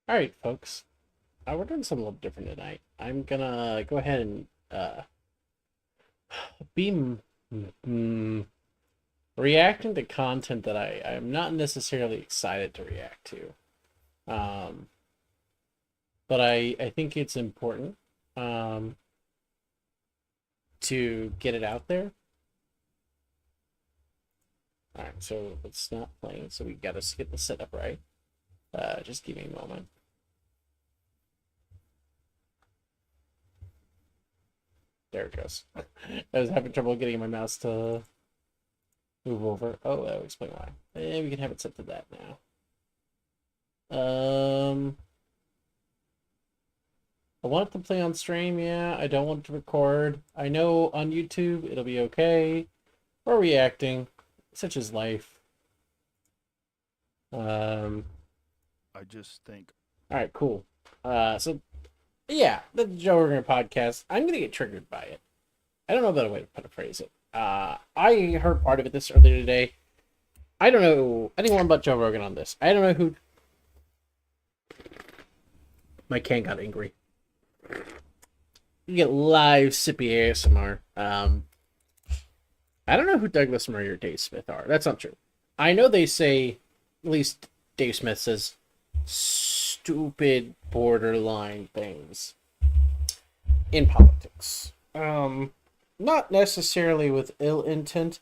All right, folks. We're doing something a little different tonight. I'm gonna go ahead and be reacting to content that I'm not necessarily excited to react to. Um, but I think it's important um, to get it out there. All right, so it's not playing, so we gotta get the setup right. Just give me a moment. There it goes. I was having trouble getting my mouse to move over. Oh, that would explain why. We can have it set to that now. I want it to play on stream, yeah. I don't want it to record. I know on YouTube it'll be okay. We're reacting. Such is life. Um, I just think alright, cool. So yeah, the Joe Rogan podcast. I'm gonna get triggered by it. I don't know a better way to put a phrase it. I heard part of it this earlier today. I don't know anyone but Joe Rogan on this. I don't know who. My can got angry. You get live sippy ASMR. I don't know who Douglas Murray or Dave Smith are. That's not true. I know they say, at least Dave Smith says, stupid borderline things in politics. Not necessarily with ill intent,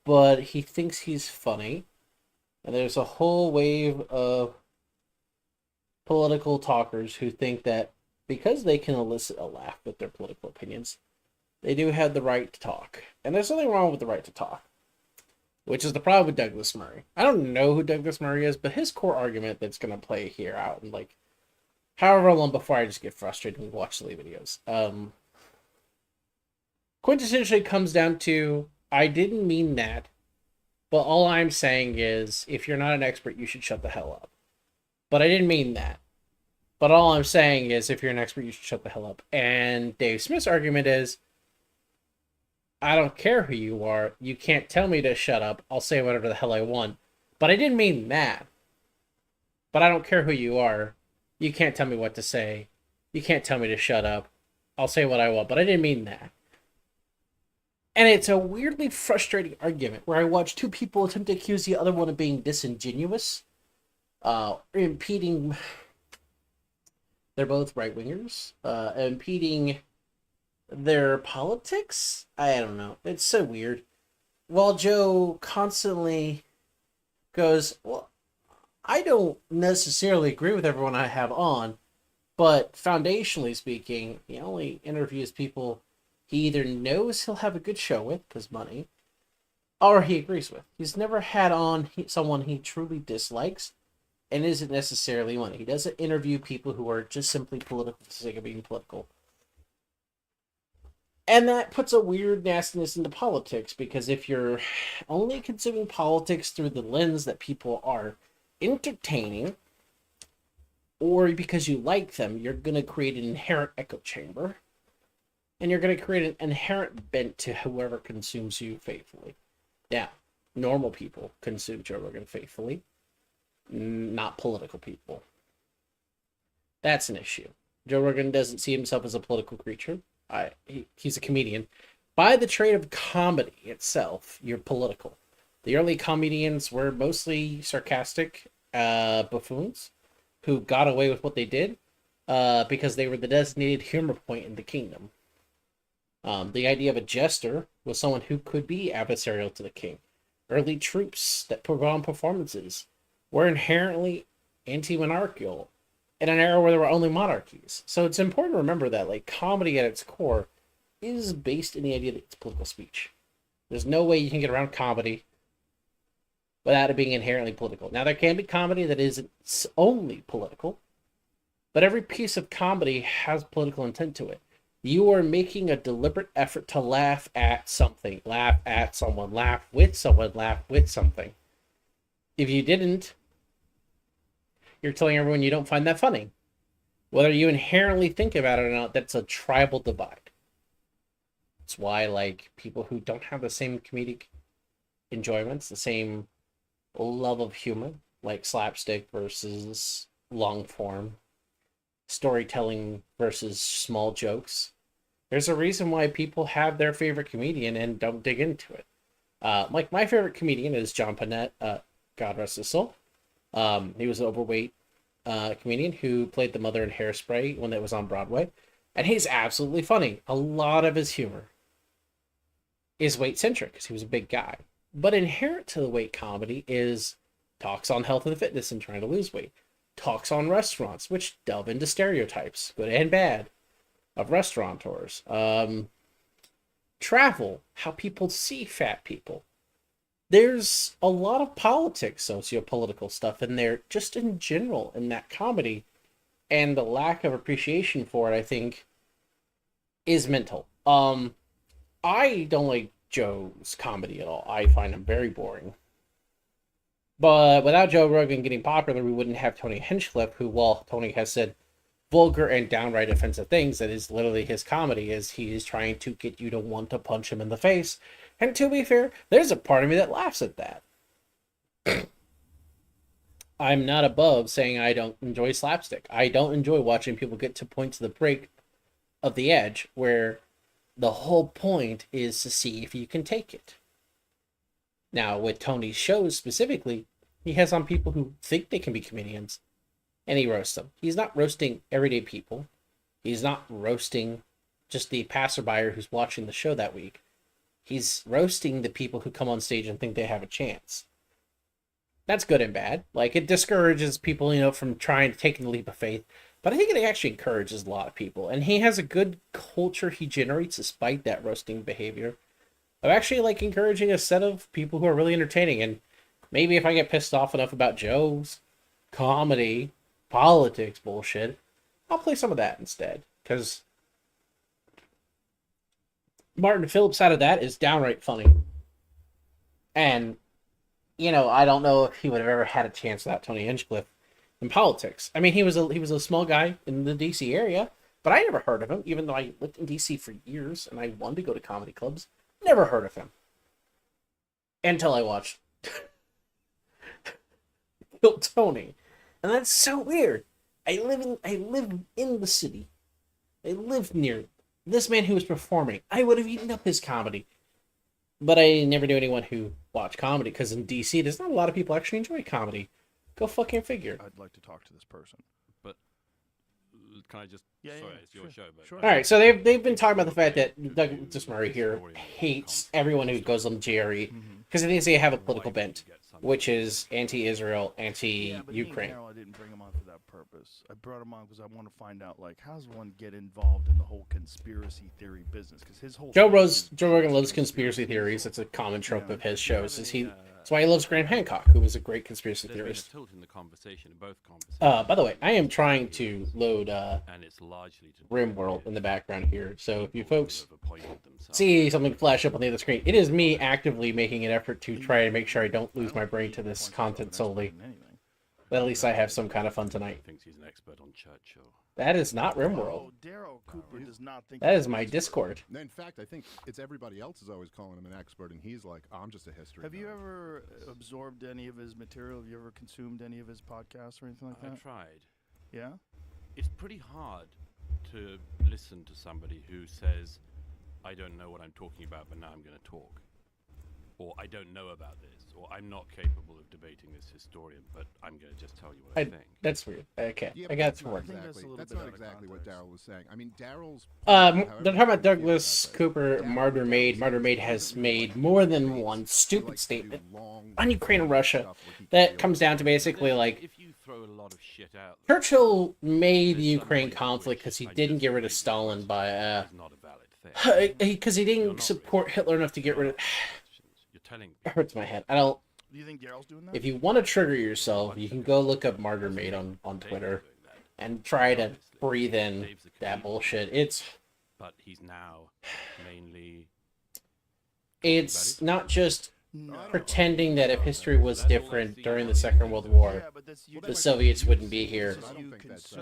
but he thinks he's funny. And there's a whole wave of political talkers who think that because they can elicit a laugh with their political opinions, they do have the right to talk. And there's nothing wrong with the right to talk, which is the problem with Douglas Murray. I don't know who Douglas Murray is, but his core argument that's going to play here out in like however long before I just get frustrated and watch silly videos. Quintessentially comes down to I didn't mean that, but all I'm saying is if you're not an expert, you should shut the hell up. But I didn't mean that. But all I'm saying is if you're an expert, you should shut the hell up. And Dave Smith's argument is I don't care who you are. You can't tell me to shut up. I'll say whatever the hell I want. But I didn't mean that. But I don't care who you are. You can't tell me what to say. You can't tell me to shut up. I'll say what I want. But I didn't mean that. And it's a weirdly frustrating argument where I watch two people attempt to accuse the other one of being disingenuous, impeding. They're both right wingers, impeding their politics. I don't know. It's so weird. While Joe constantly goes, well, I don't necessarily agree with everyone I have on, but foundationally speaking, he only interviews people he either knows he'll have a good show with, because money, or he agrees with. He's never had on someone he truly dislikes and isn't necessarily money. He doesn't interview people who are just simply political for the sake of being political. And that puts a weird nastiness into politics because if you're only consuming politics through the lens that people are entertaining or because you like them, you're going to create an inherent echo chamber and you're going to create an inherent bent to whoever consumes you faithfully. Now, normal people consume Joe Rogan faithfully, not political people. That's an issue. Joe Rogan doesn't see himself as a political creature. He's a comedian. By the trade of comedy itself, you're political. The early comedians were mostly sarcastic buffoons who got away with what they did because they were the designated humor point in the kingdom. The idea of a jester was someone who could be adversarial to the king. Early troops that put on performances were inherently anti-monarchical in an era where there were only monarchies. So it's important to remember that like comedy at its core is based in the idea that it's political speech. There's no way you can get around comedy without it being inherently political. Now there can be comedy that isn't only political, but every piece of comedy has political intent to it. You are making a deliberate effort to laugh at something, laugh at someone, laugh with someone, laugh with something. If you didn't, you're telling everyone you don't find that funny. Whether you inherently think about it or not, that's a tribal divide. It's why, like, people who don't have the same comedic enjoyments, the same love of humor, like slapstick versus long form storytelling versus small jokes. There's a reason why people have their favorite comedian and don't dig into it. Like my favorite comedian is John Panette. God rest his soul. He was an overweight comedian who played the mother in Hairspray when it was on Broadway, and he's absolutely funny. A lot of his humor is weight centric because he was a big guy, but inherent to the weight comedy is talks on health and fitness and trying to lose weight, talks on restaurants which delve into stereotypes, good and bad, of restaurateurs, travel, how people see fat people. There's a lot of politics, socio-political stuff in there, just in general, in that comedy, and the lack of appreciation for it, I think, is mental. I don't like Joe's comedy at all. I find him very boring. But without Joe Rogan getting popular, we wouldn't have Tony Hinchcliffe, who, while Tony has said vulgar and downright offensive things, that is literally his comedy, is he is trying to get you to want to punch him in the face. And to be fair, there's a part of me that laughs at that. I'm not above saying I don't enjoy slapstick. I don't enjoy watching people get to points of the break of the edge where the whole point is to see if you can take it. Now, with Tony's shows specifically, he has on people who think they can be comedians, and he roasts them. He's not roasting everyday people. He's not roasting just the passerby who's watching the show that week. He's roasting the people who come on stage and think they have a chance. That's good and bad. Like, it discourages people, from trying to take the leap of faith. But I think it actually encourages a lot of people. And he has a good culture he generates despite that roasting behavior. I'm actually, encouraging a set of people who are really entertaining. And maybe if I get pissed off enough about Joe's comedy, politics bullshit, I'll play some of that instead. Because Martin Phillips out of that is downright funny. And, I don't know if he would have ever had a chance without Tony Hinchcliffe in politics. I mean, he was a small guy in the DC area, but I never heard of him, even though I lived in DC for years and I wanted to go to comedy clubs. Never heard of him. Until I watched Kill Tony. And that's so weird. I live in the city. I live near this man who was performing. I would have eaten up his comedy. But I never knew anyone who watched comedy, because in DC, there's not a lot of people actually enjoy comedy. Go fucking figure. I'd like to talk to this person. But can I just... sorry, it's your show. But Sure. All right, so they've been talking about the fact that Douglas Murray here hates everyone who goes on GRE, because he thinks they have a political bent, which is anti-Israel, anti-Ukraine. Yeah, I didn't bring him on for that purpose. I brought him on because I want to find out, how does one get involved in the whole conspiracy theory business? Because his whole Joe Rogan loves conspiracy theories. It's a common trope of his shows. That's why he loves Graham Hancock, who was a great conspiracy theorist. Tilt in the conversation, in both conversations. By the way, I am trying to load and it's largely to RimWorld in the background here. So if you folks have appointed themselves. see something flash up on the other screen, it is me actively making an effort to try and make sure I don't lose my brain to this content solely. But at least I have some kind of fun tonight. Thinks he's an expert on Churchill. That is not RimWorld. Oh, Daryl Cooper does not think That is my Discord. No, in fact, I think it's everybody else is always calling him an expert, and he's like, oh, I'm just a history Have you nerd." ever absorbed any of his material? Have you ever consumed any of his podcasts or anything like I that? tried. Yeah? It's pretty hard to listen to somebody who says, I don't know what I'm talking about, but now I'm going to talk. Or I don't know about this. Or I'm not capable of debating this historian, but I'm going to just tell you what I think. That's weird. Okay, Yeah, I but got that's it not to work. think that's a little That's bit not out of exactly what context. Daryl was saying. I mean, Daryl's... They're talking about Douglas Cooper, Martyr Maid. Martyr Maid has made more than one stupid statement on Ukraine and Russia that comes down to basically If you throw a lot of shit out, Churchill made the Ukraine conflict because he didn't get rid of Stalin by it's not a valid thing. because he didn't support Hitler enough to get rid of. You're telling It hurts my head. I don't. Do you think Daryl's doing that? If you want to trigger yourself, you can go look up Martyr Maid on Twitter and try to breathe in that bullshit. But he's now mainly... It's not just No. pretending that if history was different during the Second World War, Yeah, but that's you. the Soviets wouldn't be here. I don't think that's...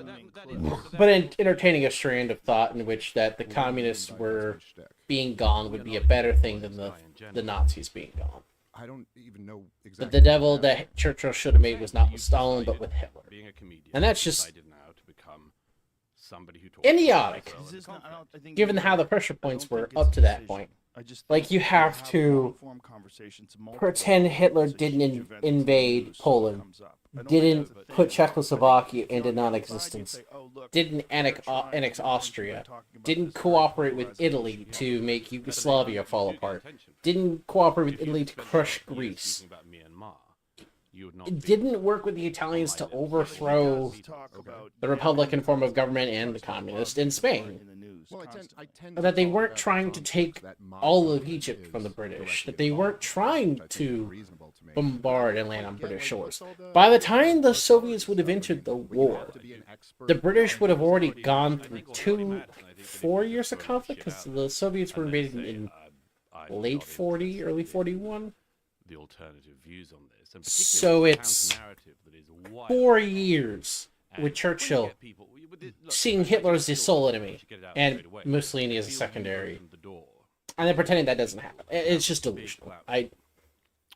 But entertaining a strand of thought in which that the communists were being gone would be a better thing than the Nazis being gone. I don't even know exactly. But the devil what happened. that Churchill should have made was not You've with Stalin, but decided, with Hitler. Being a comedian, And that's you've just decided now to become somebody who talks idiotic. about Is this conflict. not- I don't- I think Given you're how the right. pressure I don't points were think it's up a to that decision. point. I just Like, think you have to long-form conversations, multiple pretend Hitler it's a huge didn't event that's invade news, so it Poland, comes up. I don't didn't think put it's- Czechoslovakia I think, into on the other non-existence, side, you'd say, "Oh, look, didn't they're annex trying to annex get attention by Austria, talking about didn't this very cooperate with polarizing Italy issue." to make But I mean, Yugoslavia you fall do get apart, attention for didn't cooperate with If you Italy to spent crush 5 years Greece. speaking about Myanmar, you would not It be didn't work with the Italians to overthrow the Republican form of government and the communist in Spain. Well, I tend That they follow weren't that trying to concept take that my all of government Egypt from the is British, directly that they weren't involved, trying which I think is to reasonable to me. bombard But I and land don't on quite get, British like, shores. what's all the By the time the authority Soviets would have stuff? entered the We have war, to be an expert the British would have already I gone think through what's really mad, and I think that if 4 you years just of throw conflict, shit because out the Soviets were and then invaded say, in I'm late not 40, interested early in 41. the alternative views on this, and So particularly it's the counter-narrative that is wild. 4 years And with when you Churchill get people- look, seeing I Hitler as just the feel sole that enemy we should get it out and straight away. Mussolini as a Feel you secondary, opened the door and then pretending that doesn't happen. It's just Big delusional. platform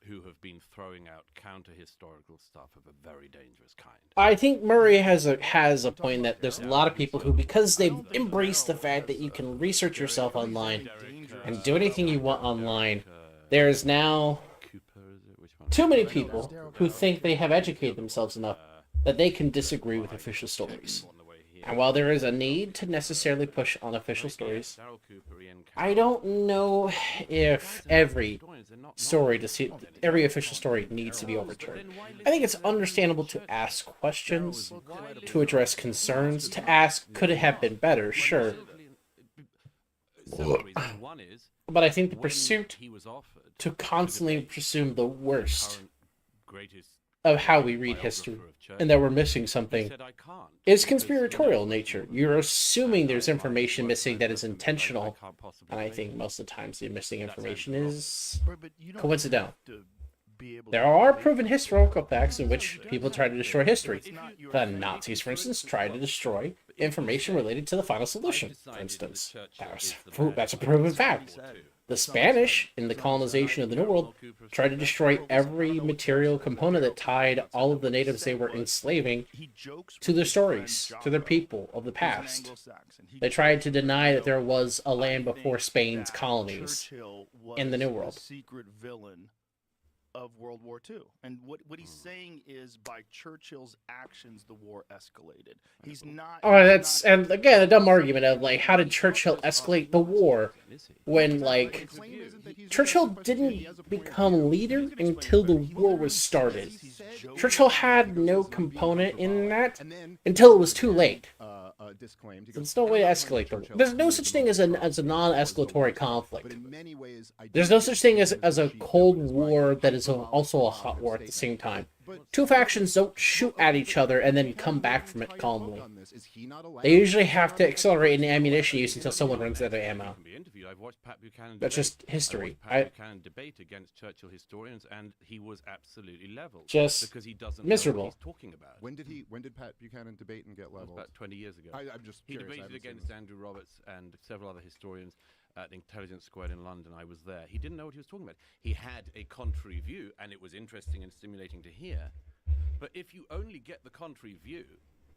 who have been throwing out counter-historical stuff of a very dangerous kind. I think Murray has a point that there's a lot of people who, because they've embraced the fact that you can research yourself online and do anything you want online, there's now Cooper, is it? Which one? too many people who think they have educated themselves enough that they can disagree with official stories. On the way here. And while there is a need to necessarily push on official stories, Daryl Cooper, Ian I don't know if every story to see every official story needs to be overturned. I think it's understandable to ask questions, to address concerns, to ask could it have been better, sure. Several reasons. One is But I think the when pursuit he was offered to constantly debate presume the worst current greatest of how we read history biographer of Churchill, and that we're missing he something said, "I can't," is because, conspiratorial you know, nature. You're assuming there's I information work missing that is with them, but I intentional, can't possibly and I make think it. most of the times the missing That's information the problem. is But you don't coincidental. have to be able There to are debate proven that. historical facts in which people try to destroy history. It's not your The thing. Nazis, for instance, tried to destroy information related to the final solution, for instance. That's a proven fact. The Spanish, in the colonization of the New World, tried to destroy every material component that tied all of the natives they were enslaving He jokes to with their his friend stories, to Jocko, their people of the who's an past. Anglo-Saxon. He They jokes tried to with deny that there Jocko, was a "I land before think Spain's that colonies Churchill in the New was World. secret villain of World War II. And what he's saying is by Churchill's actions, the war escalated. He's not. Oh, that's, and again, a dumb argument of, like, how did Churchill escalate the war when, like, Churchill didn't become leader until the war was started. Churchill had no component in that until it was too late. Disclaimed. There's no way to escalate the war. There's no such thing as a non-escalatory conflict. There's no such thing as a Cold War that is also a hot war at the same time. Two factions don't shoot at each other and then come back from it calmly. They usually have to accelerate in ammunition use until someone runs out of ammo. I've watched Pat Buchanan That's debate. just history. I watched Pat Buchanan debate against Churchill historians, and he was absolutely leveled. Just because he doesn't miserable. know what he's talking about. When did Pat Buchanan debate and get It was leveled? about 20 years ago. I'm just He curious. I debated haven't seen against this. Andrew Roberts and several other historians at the Intelligence Squared in London. I was there. He didn't know what he was talking about. He had a contrary view, and it was interesting and stimulating to hear. But if you only get the contrary view,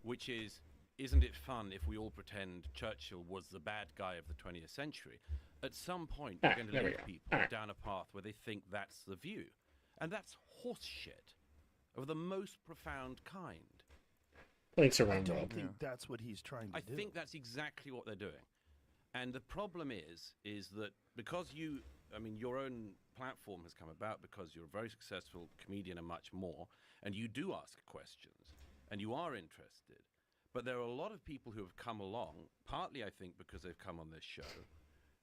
which is, isn't it fun if we all pretend Churchill was the bad guy of the 20th century? At some point, you're Alright, going to there we lead go. people Alright. down a path where they think that's the view. And that's horse shit of the most profound kind. links I around don't world. think that's what he's trying to I do. think that's exactly what they're doing. And the problem is that because your own platform has come about because you're a very successful comedian and much more, and you do ask questions, and you are interested. But there are a lot of people who have come along, partly I think because they've come on this show,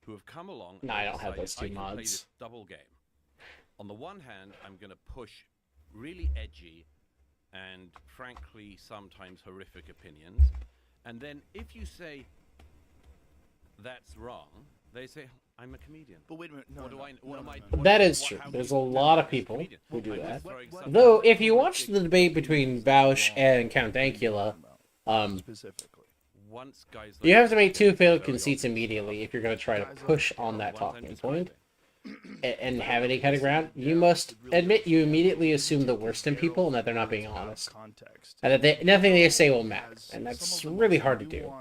who have come along No, and I don't have decided, those two I can play mods. this double game. On the one hand, I'm going to push really edgy and frankly sometimes horrific opinions. And then if you say that's wrong, they say I'm a comedian. But wait a minute. No, What no, do I? no, What no, am I? no, no. That what- is what- true. how There's do a you lot know of I'm a people comedian? who do I'm just that. throwing something Though, out. if you watch the debate between Bausch and Count Dankula, Specifically. Once guys you like have to make two this failed very conceits obvious immediately if you're going to try to Guys like push this. on that ones I'm talking point. describing, and have any kind of ground, you must admit you immediately assume the worst in people and that they're not being honest, context. and that nothing they say will matter, and that's really hard to do.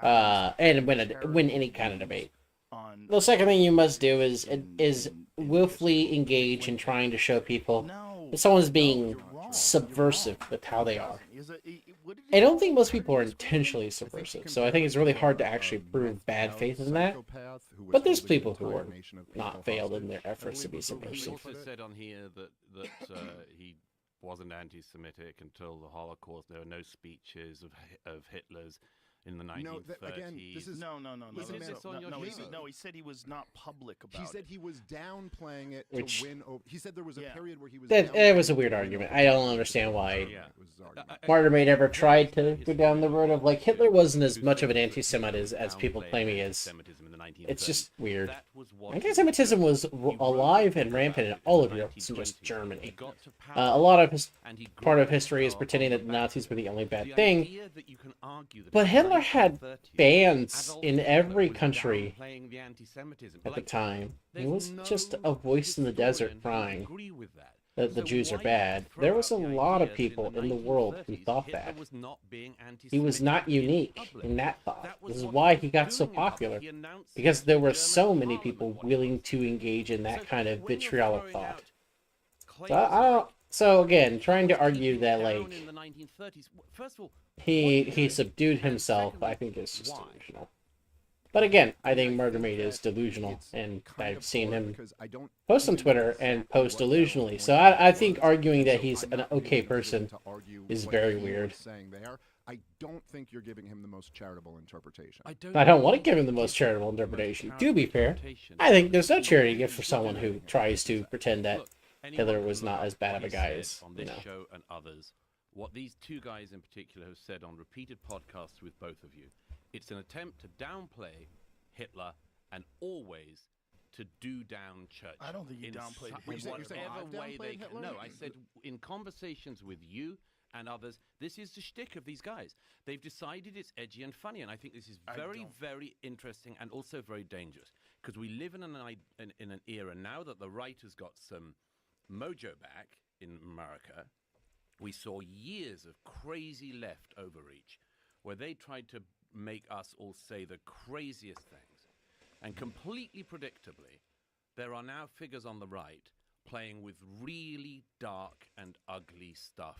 And win any kind of debate. The second thing you must do is willfully engage in trying to show people that someone's being subversive with how they are. I don't think most people are intentionally subversive, so I think it's really hard to actually prove bad faith in that. But there's people who are not failed in their efforts to be subversive. Also said on here that he wasn't anti-Semitic until the Holocaust. There were no speeches of Hitler's in the 1930s. Again, this is No. He He said he was not public about it. He said he was downplaying it Which- to win over. He said there was a period where he was. That was a weird argument. I don't understand why Yeah. Martyr ever tried to go down the road of, like, Hitler wasn't as much of an anti-Semite as people claim he is. It's just weird. Anti-Semitism was alive and rampant in all of Europe, not just Germany. A lot of part of history is pretending that the Nazis were the only bad thing, but Hitler had fans in every country at the time. He wasn't just a voice in the desert crying that the Jews are bad. There was a lot of people in the world who thought that. He was not unique in that thought. This is why he got so popular, because there were so many people willing to engage in that kind of vitriolic thought. So again, trying to argue that, like, he subdued himself, I think is just delusional. But again, I think Murder Made is delusional, and I've seen him post on Twitter and post delusionally. So I think arguing that he's an okay person is very weird. I don't think you're giving him the most charitable interpretation. I don't want to give him the most charitable interpretation. To be fair, I think there's no charity gift for someone who tries to pretend that Hitler was not as bad of a guy as, on this show and others. What these two guys in particular have said on repeated podcasts with both of you, it's an attempt to downplay Hitler and always to do down church. I don't think he downplayed in Hitler. whatever way they can. No, I said in conversations with you and others, this is the shtick of these guys. They've decided it's edgy and funny, and I think this is very, very interesting and also very dangerous, because we live in an era now that the right has got some mojo back in America. We saw years of crazy left overreach, where they tried to make us all say the craziest things. And completely predictably, there are now figures on the right playing with really dark and ugly stuff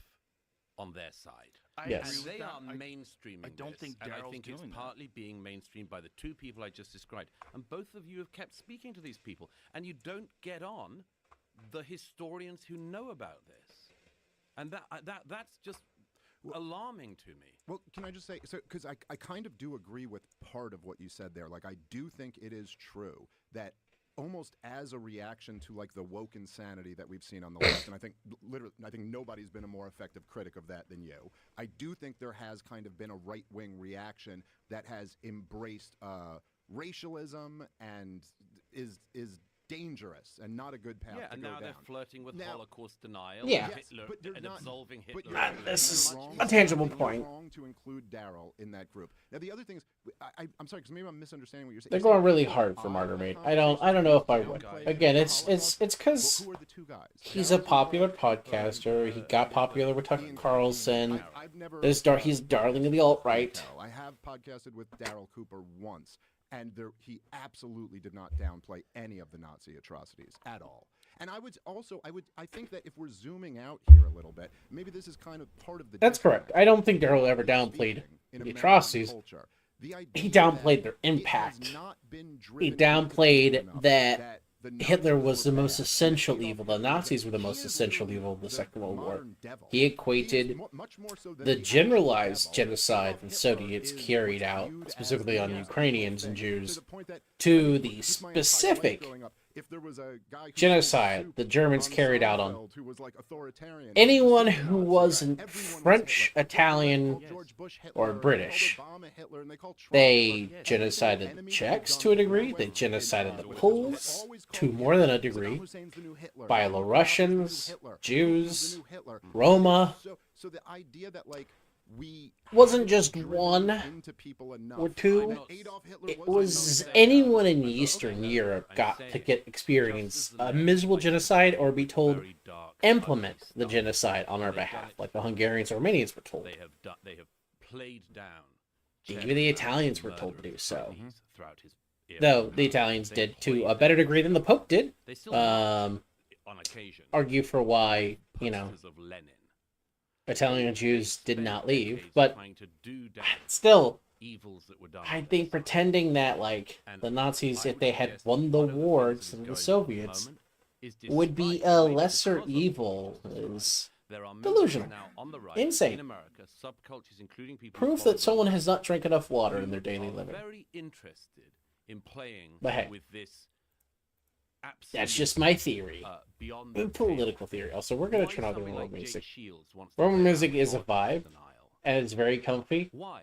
on their side. Yes. And they are mainstreaming I don't this, think and I Daryl's think it's doing that. partly being mainstreamed by the two people I just described. And both of you have kept speaking to these people, and you don't get on the historians who know about this. And that's just alarming to me. Well, can I just say, so because I kind of do agree with part of what you said there. Like, I do think it is true that almost as a reaction to, like, the woke insanity that we've seen on the left, and I think nobody's been a more effective critic of that than you. I do think there has kind of been a right-wing reaction that has embraced racialism and is dangerous and not a good path to go down. And now they're flirting with Holocaust denial, Yeah. Hitler, But they're and not- absolving But Hitler. you're This is wrong. a tangible You're point. wrong to include Daryl in that group. Now, the other thing is, I'm sorry, because maybe I'm misunderstanding what you're saying. They're You're going saying really people hard for are Martyr Made. on I don't know if I would. conversation Again, with it's Holocaust. because Who are the two guys? he's a popular podcaster. He got popular with Tucker Carlson. I've never. He's darling of the alt-right. I have podcasted with Daryl Cooper once, and he absolutely did not downplay any of the Nazi atrocities at all. And I think that if we're zooming out here a little bit, maybe this is kind of part of the. That's correct. disconnect. I don't think Daryl ever downplayed In the American atrocities. culture, the He idea downplayed their that it has impact. not been He driven downplayed enough that the Hitler Nazis was the were most bad. essential Adolf evil. The Hitler Nazis were the he most is essential literally evil of the Second World War. modern devil. He equated much more so than the actual generalized devil. genocide Adolf the Hitler Soviets is carried what's out, viewed as specifically on the Ukrainians and thing, Jews, to the point that, to I the mean, just my entire life specific growing up, if there was a guy who genocide sold soup the Germans on carried out on Seinfeld who was, like, authoritarian, anyone was who Nazi, wasn't everyone was French, Hitler. Italian, They called George Bush Hitler, or they called British. Obama Hitler, and they called Trump They Hitler. genocided the Enemy Czechs done to a it degree. that They way. genocided the It was Poles always to called more than a Hitler. degree. Saddam Hussein's the new Hitler. By Gaddafi's the new Russians, Hitler. Jews, Putin's the new Hitler. Roma. So the idea that, like, we Wasn't haven't just driven one into people enough. or two. That Adolf Hitler It was was another- anyone in Eastern Europe got to get experience a miserable genocide or be told implement the genocide on our behalf, like the Hungarians or Romanians were told. They have played down. Even the Italians were told to do so. Throughout his era. Though the Italians did to a better degree than the Pope did. They still on occasion Argue for why, you know, posters of Lenin. Italian Jews did Spent not leave, decades but trying to do down still, evils that were done I to think their pretending that, like, the Nazis, if they had won the war instead of the Soviets, would be a lesser evil is delusional. Insane. In America, subcultures, including people Proof that someone has not drank enough water in their daily living. Very interested in playing But hey, with this. that's just my theory. Beyond the Political theory. Also, we're going to Why turn off the somebody world like Jake music. Shields wants to Roman play music out is a God vibe, denial. and it's very comfy, Why?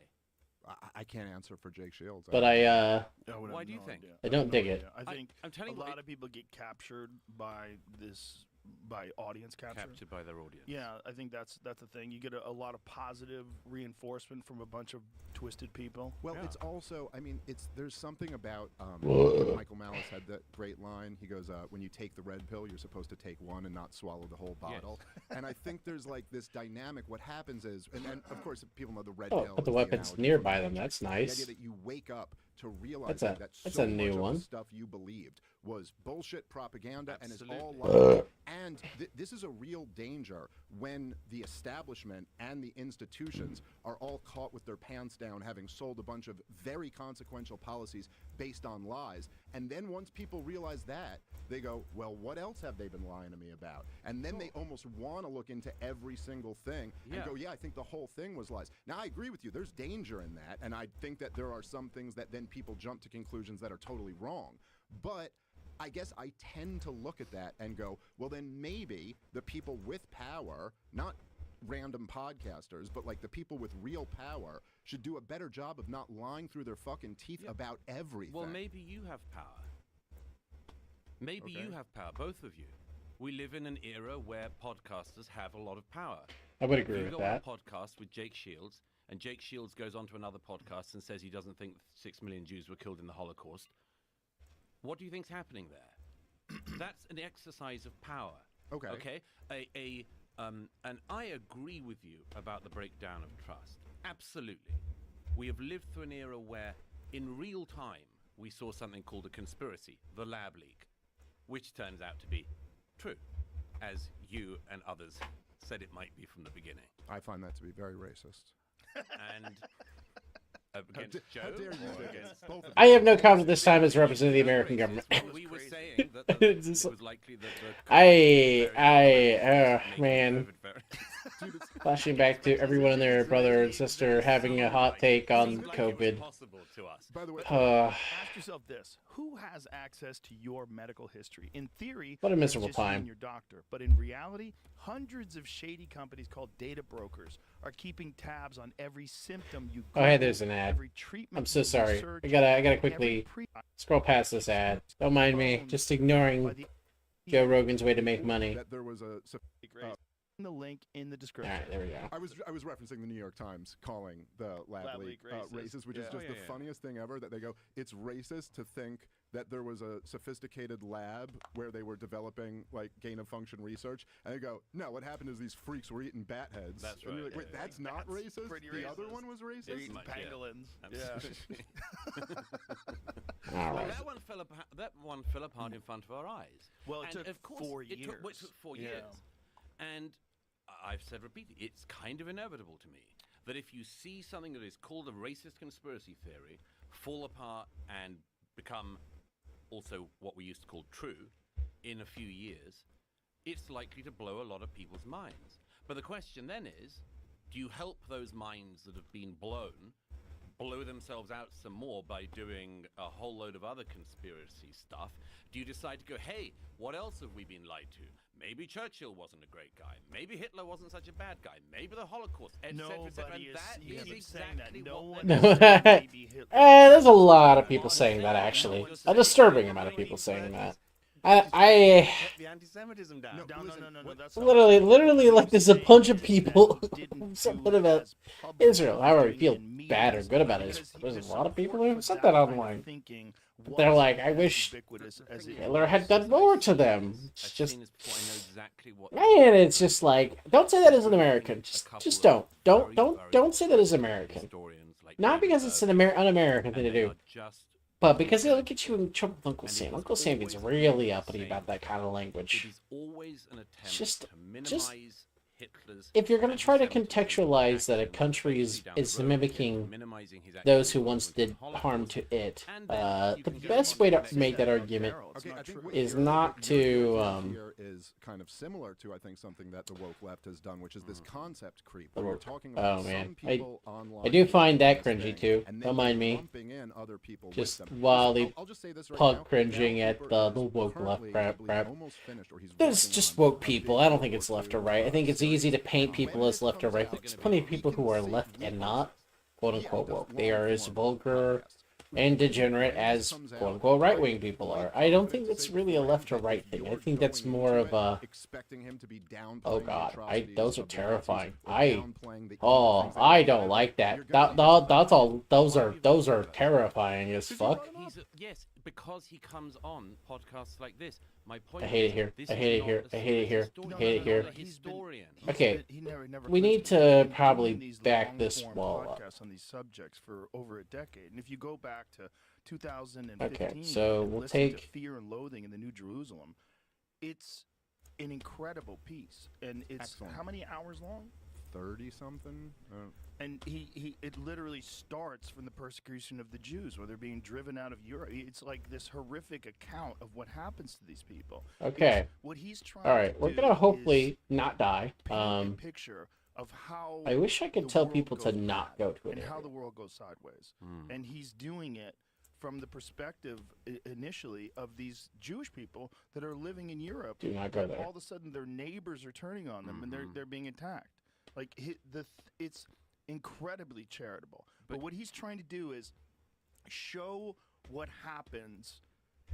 I can't answer for Jake Shields. but I would Why have do you no think? idea. I don't have dig no it. idea. I think I'm telling a you, lot of people get captured by this, by audience capture. captured by their audience. Yeah, I think that's the thing. You get a lot of positive reinforcement from a bunch of twisted people. Well, Yeah. it's also, I mean, there's something about Whoa. Michael Malice had that great line. He goes, when you take the red pill, you're supposed to take one and not swallow the whole bottle. And I think there's like this dynamic. What happens is, and of course, people know the red Oh, pill. put the is weapons analogy nearby for them. nature. That's The nice. idea that you wake up to realize That's that a so new much of one. the stuff you believed was bullshit propaganda and is all Absolutely. lies. And this is a real danger when the establishment and the institutions are all caught with their pants down, having sold a bunch of very consequential policies based on lies. And then once people realize that, they go, well, what else have they been lying to me about? And then they almost want to look into every single thing and go, yeah, I think the whole thing was lies. Now, I agree with you. There's danger in that. And I think that there are some things that then people jump to conclusions that are totally wrong. But I guess I tend to look at that and go, well, then maybe the people with power, not random podcasters, but like the people with real power, should do a better job of not lying through their fucking teeth about everything. Well, maybe you have power. Maybe you have power, both of you. We live in an era where podcasters have a lot of power. I would If agree you with go that. on a podcast with Jake Shields, and Jake Shields goes on to another podcast and says he doesn't think 6 million Jews were killed in the Holocaust, what do you think's happening there? That's an exercise of power. Okay. Okay. And I agree with you about the breakdown of trust. Absolutely. We have lived through an era where, in real time, we saw something called a conspiracy, the lab leak, which turns out to be true, as you and others said it might be from the beginning. I find that to be very racist. And against Joe, How dare you or do against this? Both of you. I have no confidence this time as representing the American government. We were saying that It's it just- was likely that the man. Flashing back to everyone and their brother and sister having a hot take on COVID. Possible to us. By the way, Ask yourself this: who has access to your medical history? In theory, What a it's miserable just you and time. your doctor, but in reality, hundreds of shady companies called data brokers are keeping tabs on every symptom you. Oh, hey, Google, there's an ad. every treatment I'm so you sorry. research, I gotta every quickly pre- scroll past this ad. Don't mind me. Just ignoring by the- Joe Rogan's way to make money. that there was a. the link in the All description. right, there we go. I was referencing the New York Times calling the lab Lab leak leak racist. racist, which is Yeah. just Oh, the yeah, yeah. funniest thing ever. That they go, it's racist to think that there was a sophisticated lab where they were developing like gain of function research, and they go, no, what happened is these freaks were eating bat heads. That's And you're right, like, wait, yeah. that's not That's racist. pretty The other racist. one was They're racist. eating Much, yeah. pangolins. Absolutely. All Well, right. that one fell apart in front of our eyes. Well, it And took of course, 4 it years. took 4 Yeah. years. And I've said repeatedly, it's kind of inevitable to me that if you see something that is called a racist conspiracy theory fall apart and become also what we used to call true in a few years, it's likely to blow a lot of people's minds. But the question then is, do you help those minds that have been blown blow themselves out some more by doing a whole load of other conspiracy stuff? Do you decide to go, hey, what else have we been lied to? Maybe Churchill wasn't a great guy. Maybe Hitler wasn't such a bad guy. Maybe the Holocaust, etc., etc. Nobody And that is is saying that. exactly No what one they're is doing. saying maybe Hitler. There's a lot of people saying that, actually. A disturbing amount of people saying that. I the anti-Semitism down. No, listen, no. what- That's not what I'm saying. literally, What like I'm there's a saying bunch of is that people he didn't something do it about as publicly Israel. as However, I doing feel it in bad or meetings, good about it. because There's a the lot of people support who for said that that kind of online. thinking They're wasn't like, I as wish ubiquitous as it Hitler had was. done more to them. I've It's just, seen this before. I know exactly what. man, it's just like, don't say that as an Including American. a Just couple of don't say that as very American. historians like Not David because it's an Irving, un-American thing to and they do, are just but because it'll good. get you in trouble with Uncle And Sam. it is Uncle Sam gets always really the uppity same about that kind of It language. is always an attempt just- to minimize Hitler's. If you're going to try to anti-Semitism contextualize that a actions country basically down the is road, mimicking minimizing his those who actions once did involvement in the harm to Holocaust, it, and then you the can go best on way to to the next make that step. argument It's Okay, not I think true. what is you're- not what you're to, doing um, here is kind of similar to, I think, something that the woke left has done, which is this concept creep. The Where you're woke- talking oh, about man. some people online. I do find that doing this cringy thing, too. and Don't then mind me. lumping in other people Just with them. wildly Listen, I'll just say this right pug now. cringing Darryl at Cooper the is woke left currently, I crap. believe, almost finished, or he's There's working just on woke a people. big I don't think World it's War left II, or right. I think it's easy to paint when people it as left or comes right. out, There's plenty of we people can who are see left we and can not, quote unquote, does woke. They are as long-form vulgar podcasts. and degenerate When this as comes quote out, unquote right I wing am people quite are. I don't confident think to that's say really a beforehand left or that right if thing. I you're think that's going more into of it a expecting him to be downplaying oh the god, atrocities those are of the Nazis terrifying. or I downplaying the oh evil things I that don't happened, like that. you're gonna That, see that something that's all. Those Why are do you those think are that? terrifying as Because you fuck. brought it up. Yes, because he comes on podcasts like this. My point I hate is, it here. this I is hate it not here. a I hate it serious here. historian. I hate it here. He's not a historian. Okay, He never we quits. need He's to been probably doing these back this long-form wall up. podcasts on these subjects for over a decade. And if you go back to 2015, Okay, so and we'll listen take- to Fear and Loathing in the New Jerusalem, it's an incredible piece, and it's Excellent. how many hours long? 30 something. And it literally starts from the persecution of the Jews, where they're being driven out of Europe. It's like this horrific account of what happens to these people. Okay. It's what he's trying All right, to we're do gonna is hopefully not die. paint a picture of how I wish I could the tell world people to goes not bad go to and it. how the world goes sideways. Hmm. And he's doing it from the perspective initially of these Jewish people that are living in Europe. Do not go but there. all of a sudden, their neighbors are turning on them, and they're being attacked. Like it's incredibly charitable. But what he's trying to do is show what happens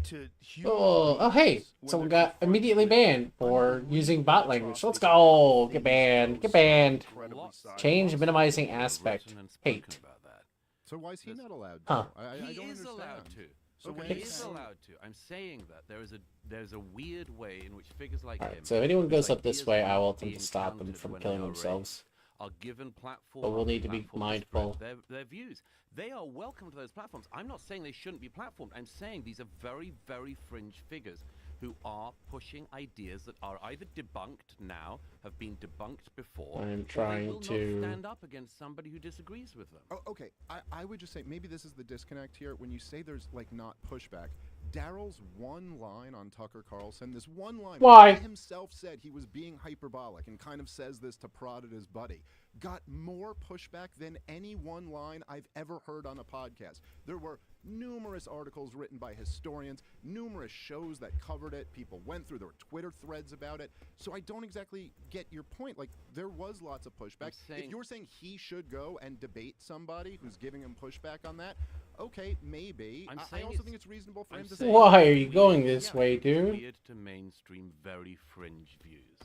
to human Oh, hey! beings when Someone they're got confronted immediately with banned for unbelievable using bot language. Let's atrocities. go! Get Things banned! go Get so banned! incredibly Lots- sideways. Change lots of minimizing people have aspect. written and spoken Hate. about that. So why is he There's- not allowed to? Huh. I He don't is understand. allowed to. So Okay. when He he's is saying- allowed to. I'm saying that there's a weird way in which figures like him. Alright, so if anyone whose goes up this ideas way, might I will not be attempt to stop them encountered from when killing they are themselves. raised, are given platforms. But we'll need to be platforms mindful. spread their views. They are welcome to those platforms. I'm not saying they shouldn't be platformed. I'm saying these are very, very fringe figures who are pushing ideas that are either debunked now, have been debunked before, I'm or trying they will to- not stand up against somebody who disagrees with them. Oh, okay. I would just say maybe this is the disconnect here. When you say there's like not pushback, Daryl's one line on Tucker Carlson, this one line, Why? he himself said he was being hyperbolic and kind of says this to prod at his buddy, got more pushback than any one line I've ever heard on a podcast. There were numerous articles written by historians, numerous shows that covered it. People went through, there were Twitter threads about it. So I don't exactly get your point. Like, there was lots of pushback. If saying- you're saying he should go and debate somebody who's giving him pushback on that, okay, maybe. I'm I saying also it's- think it's reasonable for I'm him to saying say, Why it's are you weird. going this Yeah, way, it's dude? weird to mainstream very fringe views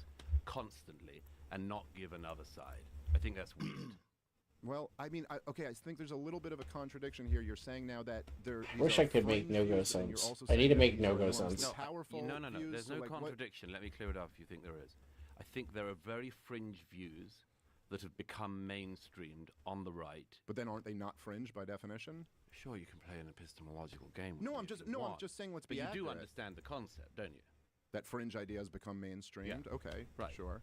constantly and not give another side. I think that's weird. well, I mean, okay, I think there's a little bit of a contradiction here. You're saying now that there. Wish I could make no-go sense. I need to make no-go sense. Powerful No, views, there's so, no like, what- contradiction. Let me clear it up if you think there is. I think there are very fringe views that have become mainstreamed on the right. But then aren't they not fringe by definition? Sure, you can play an epistemological game. with No, me I'm if just you I'm want, just saying let's but be you accurate. do understand the concept, don't you? That fringe ideas become mainstreamed. Okay, Right. sure.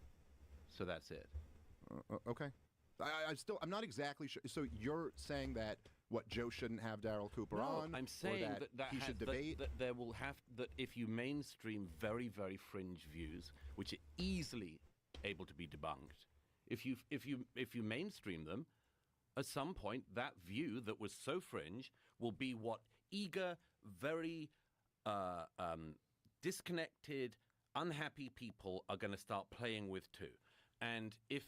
So that's it. Okay. I'm not exactly sure. So you're saying that what Joe shouldn't have Daryl Cooper on? I'm or saying that he should debate. that there will have that if you mainstream very very fringe views, which are easily able to be debunked, if you mainstream them, at some point that view that was so fringe will be what eager, very disconnected, unhappy people are going to start playing with too. And if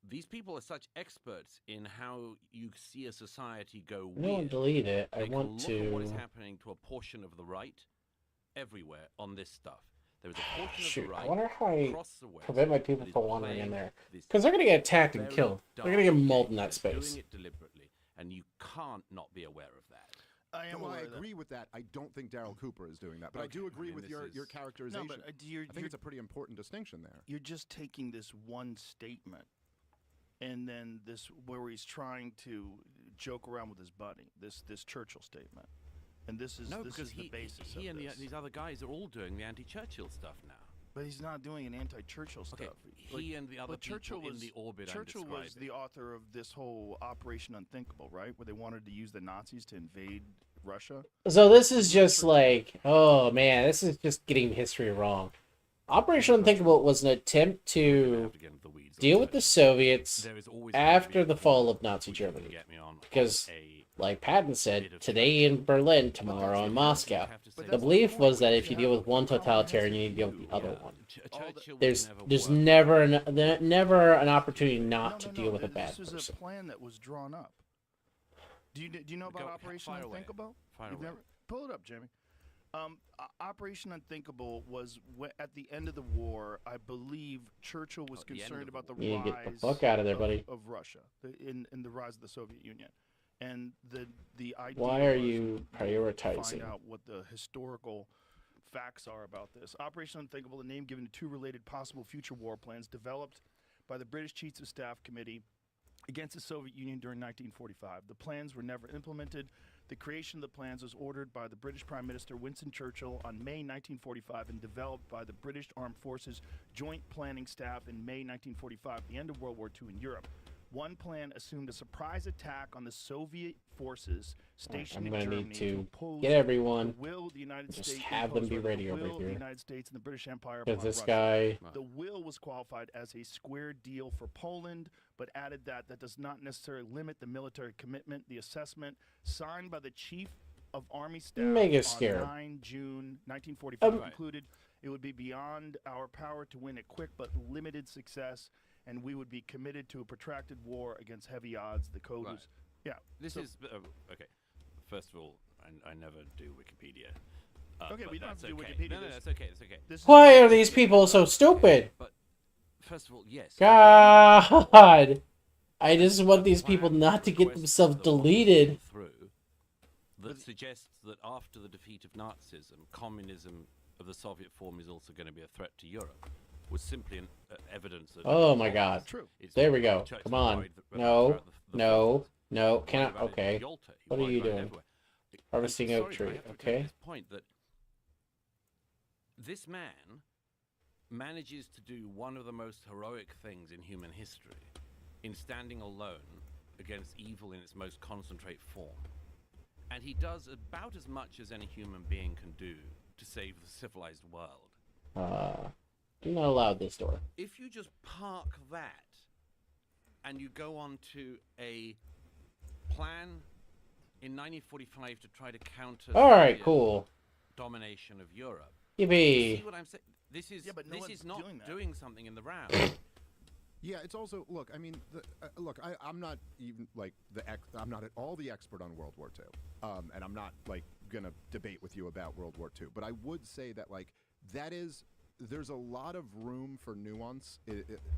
these people are such experts in how you see a society go I don't want weird, to delete it. I they can want look at what is to. happening to a portion of the right everywhere on this stuff. There is a portion of Shoot, the right I wonder how I across the West prevent my people that is from wandering in playing there. this Because they're going to get attacked and very killed. They're going dark to get mauled in game. that They're space. doing it deliberately, and you can't not be aware of that. I am Well, I aware of that. agree with that. I don't think Daryl Cooper is doing that, but I do agree with this your is- characterization. No, but I think it's a pretty important distinction there. you're just taking this one statement, and then this where he's trying to joke around with his buddy. This Churchill statement, and this is No, this because is the basis he of and this. these other guys are all doing the anti-Churchill stuff now. But he's not doing an anti-Churchill Okay, stuff. he and the other but people Churchill in was, the orbit I'm Churchill was describing. the author of this whole Operation Unthinkable, right? Where they wanted to use the Nazis to invade Russia. So this is just like, oh man, this is just getting history wrong. Operation Unthinkable was an attempt We don't to have to get into the weeds on deal with the Churchill. Soviets There is always going to after be the a fall point of Nazi which you can Germany. get me on Because, a like Patton bit said, of today in Berlin, tomorrow that's in the Moscow. You have to say But The that's the belief point. was that You if you have deal with one a totalitarian, you need to deal comprehensive with the other view. one. Churchill There's would never there's work. never an opportunity not to deal with a bad This was person. a plan that was drawn up. Do you know about Go- Operation fire away. Unthinkable? Fire You've away. never pull it up, Jamie. Operation Unthinkable was at the end of the war. I believe Churchill was At the end concerned of about the the You need to rise get the fuck out of there, buddy. of Russia in the rise of the Soviet Union, and the idea. Why are was you find prioritizing? out what the historical facts are about this. Operation Unthinkable, the name given to two related possible future war plans developed by the British Chiefs of Staff Committee against the Soviet Union during 1945. The plans were never implemented. The creation of the plans was ordered by the British Prime Minister Winston Churchill on May 1945 and developed by the British Armed Forces Joint Planning Staff in May 1945, the end of World War II in Europe. One plan assumed a surprise attack on the Soviet forces stationed I'm in gonna Germany need to oppose get everyone. the will of the United Just States. have them be impose, ready the over will of the here. United States and the British Empire Because upon this Russia. guy, The will was qualified as a square deal for Poland, but added that does not necessarily limit the military commitment. The assessment signed by the Chief of Army Staff Mega on scare. 9 June 1945 Right. concluded it would be beyond our power to win a quick but limited success, and we would be committed to a protracted war against heavy odds. The code Right. was, yeah. This so- is okay. First of all, I never do Wikipedia. Okay, but we don't have that's to do okay. Wikipedia. No, that's okay. That's okay. This is- why are these people so stupid? But first of all, yes. God, I just want these A people plan not to get requested themselves that was deleted. through that suggests that after the defeat of Nazism, communism of the Soviet form is also going to be a threat to Europe. Was simply an evidence that. Oh my God. True. It's There not we go. like Churchill Come on. worried that- No, throughout the no, forces. no. He worried Cannot. about it in Okay. Yalta. He What are worried you about it doing? everywhere. Harvesting I'm oak sorry, tree, I have to okay. take this point that this man manages to do one of the most heroic things in human history in standing alone against evil in its most concentrate form. And he does about as much as any human being can do to save the civilized world. You're not allowed this door. If you just park that and you go on to a plan in 1945 to try to counter All right, Soviet cool. domination of Europe. Yippee. See what I'm saying? This is Yeah, but no this one's is not doing that. doing something in the round. Yeah, it's also look. I mean, look. I'm not even like I'm not at all the expert on World War II, and I'm not like gonna debate with you about World War II. But I would say that like there's a lot of room for nuance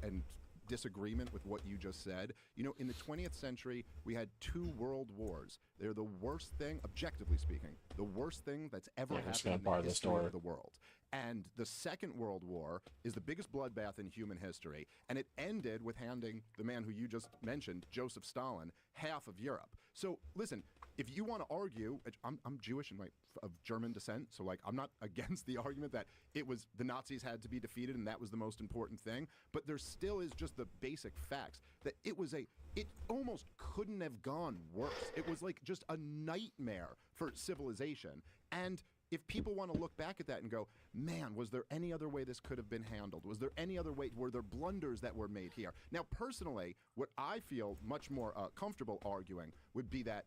and disagreement with what you just said. You know, in the 20th century, we had 2 world wars. They're the worst thing, objectively speaking, the worst thing that's ever Yeah, I'm just happened gonna bar in the this history door. of the world. And the Second World War is the biggest bloodbath in human history, and it ended with handing the man who you just mentioned, Joseph Stalin, half of Europe. So listen, if you want to argue, I'm Jewish and of German descent, so like I'm not against the argument that it was the Nazis had to be defeated and that was the most important thing, but there still is just the basic facts that it almost couldn't have gone worse. It was like just a nightmare for civilization. And if people want to look back at that and go, man, was there any other way this could have been handled? Was there any other way? Were there blunders that were made here? Now, personally, what I feel much more comfortable arguing would be that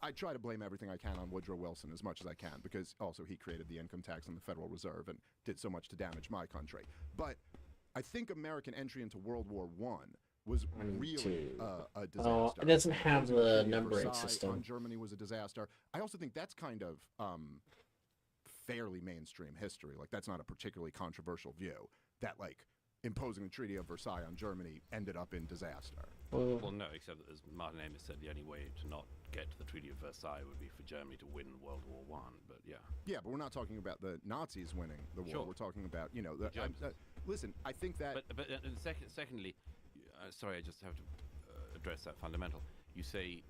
I try to blame everything I can on Woodrow Wilson as much as I can, because also he created the income tax and the Federal Reserve and did so much to damage my country. But I think American entry into World War I was really a disaster. Oh, it doesn't have Closing the Treaty of numbering Versailles system. on Germany was a disaster. I also think that's kind of fairly mainstream history. Like, that's not a particularly controversial view that, like, imposing the Treaty of Versailles on Germany ended up in disaster. Well, no, except that, as Martin Amis said, the only way to not get to the Treaty of Versailles would be for Germany to win World War One. But yeah. Yeah, but we're not talking about the Nazis winning the war. Sure. We're talking about, you know, Germans. listen, I think that... But secondly, sorry, I just have to address that fundamental. You say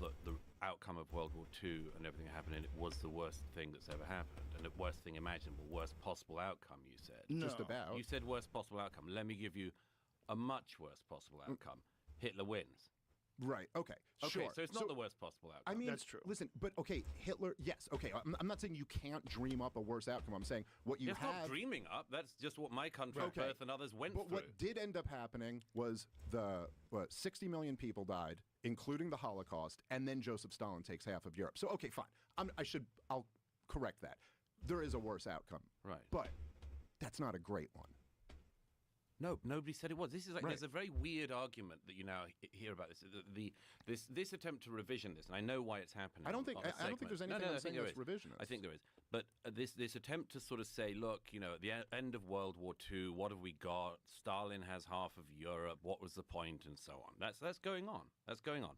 the outcome of World War II and everything that happened in it was the worst thing that's ever happened, and the worst thing imaginable, worst possible outcome, you said. No. Just about. You said worst possible outcome. Let me give you a much worse possible outcome. Hitler wins. Right, okay, Okay, sure. so it's not the worst possible outcome. I mean, That's true. Listen, but okay, Hitler, yes, okay, I'm not saying you can't dream up a worse outcome. I'm saying what you it's have... not dreaming up. That's just what my country, Okay. Perth, and others went But through. what did end up happening was 60 million people died, including the Holocaust, and then Joseph Stalin takes half of Europe. So, okay, fine. I'll correct that. There is a worse outcome. Right. But that's not a great one. No, nobody said it was. This is like Right. there's a very weird argument that you now hear about this. This attempt to revision this, and I know why it's happening. I don't think on the there's segment. anything No, I'm I saying think that's there is. revisionist. I think there is. But this attempt to sort of say, look, you know, at the end of World War II, what have we got? Stalin has half of Europe. What was the point, and so on. That's going on. That's going on,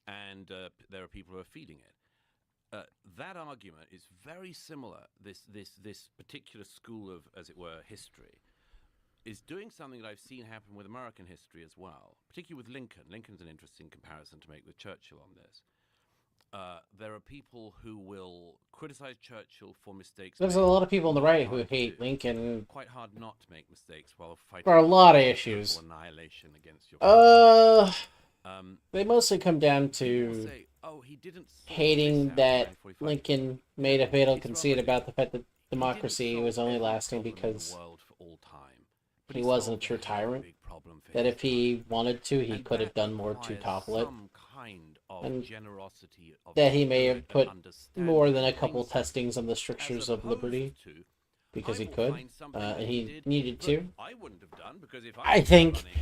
and there are people who are feeding it. That argument is very similar. This particular school of, as it were, history is doing something that I've seen happen with American history as well, particularly with Lincoln. Lincoln's an interesting comparison to make with Churchill on this. There are people who will criticize Churchill for mistakes. There's a made. lot of people on the right who Hard to hate do. Lincoln Quite hard not to make mistakes while fighting for a lot of total issues. annihilation against your They mostly come down people to say, oh, he didn't sort this hating out that in 1945. Lincoln made a fatal It's conceit rubbish. about the fact that He didn't democracy solve was only every lasting problem in the because world for all time. But he wasn't a solved true very tyrant, big problem for that his if he time. wanted to, he And could have that done more to requires topple it. some kind of And generosity of that he may spirit have and put understanding more than a of couple things testings on the as strictures of opposed liberty to, because I he will could, find something and that he did needed that to. I wouldn't have done because if I was think running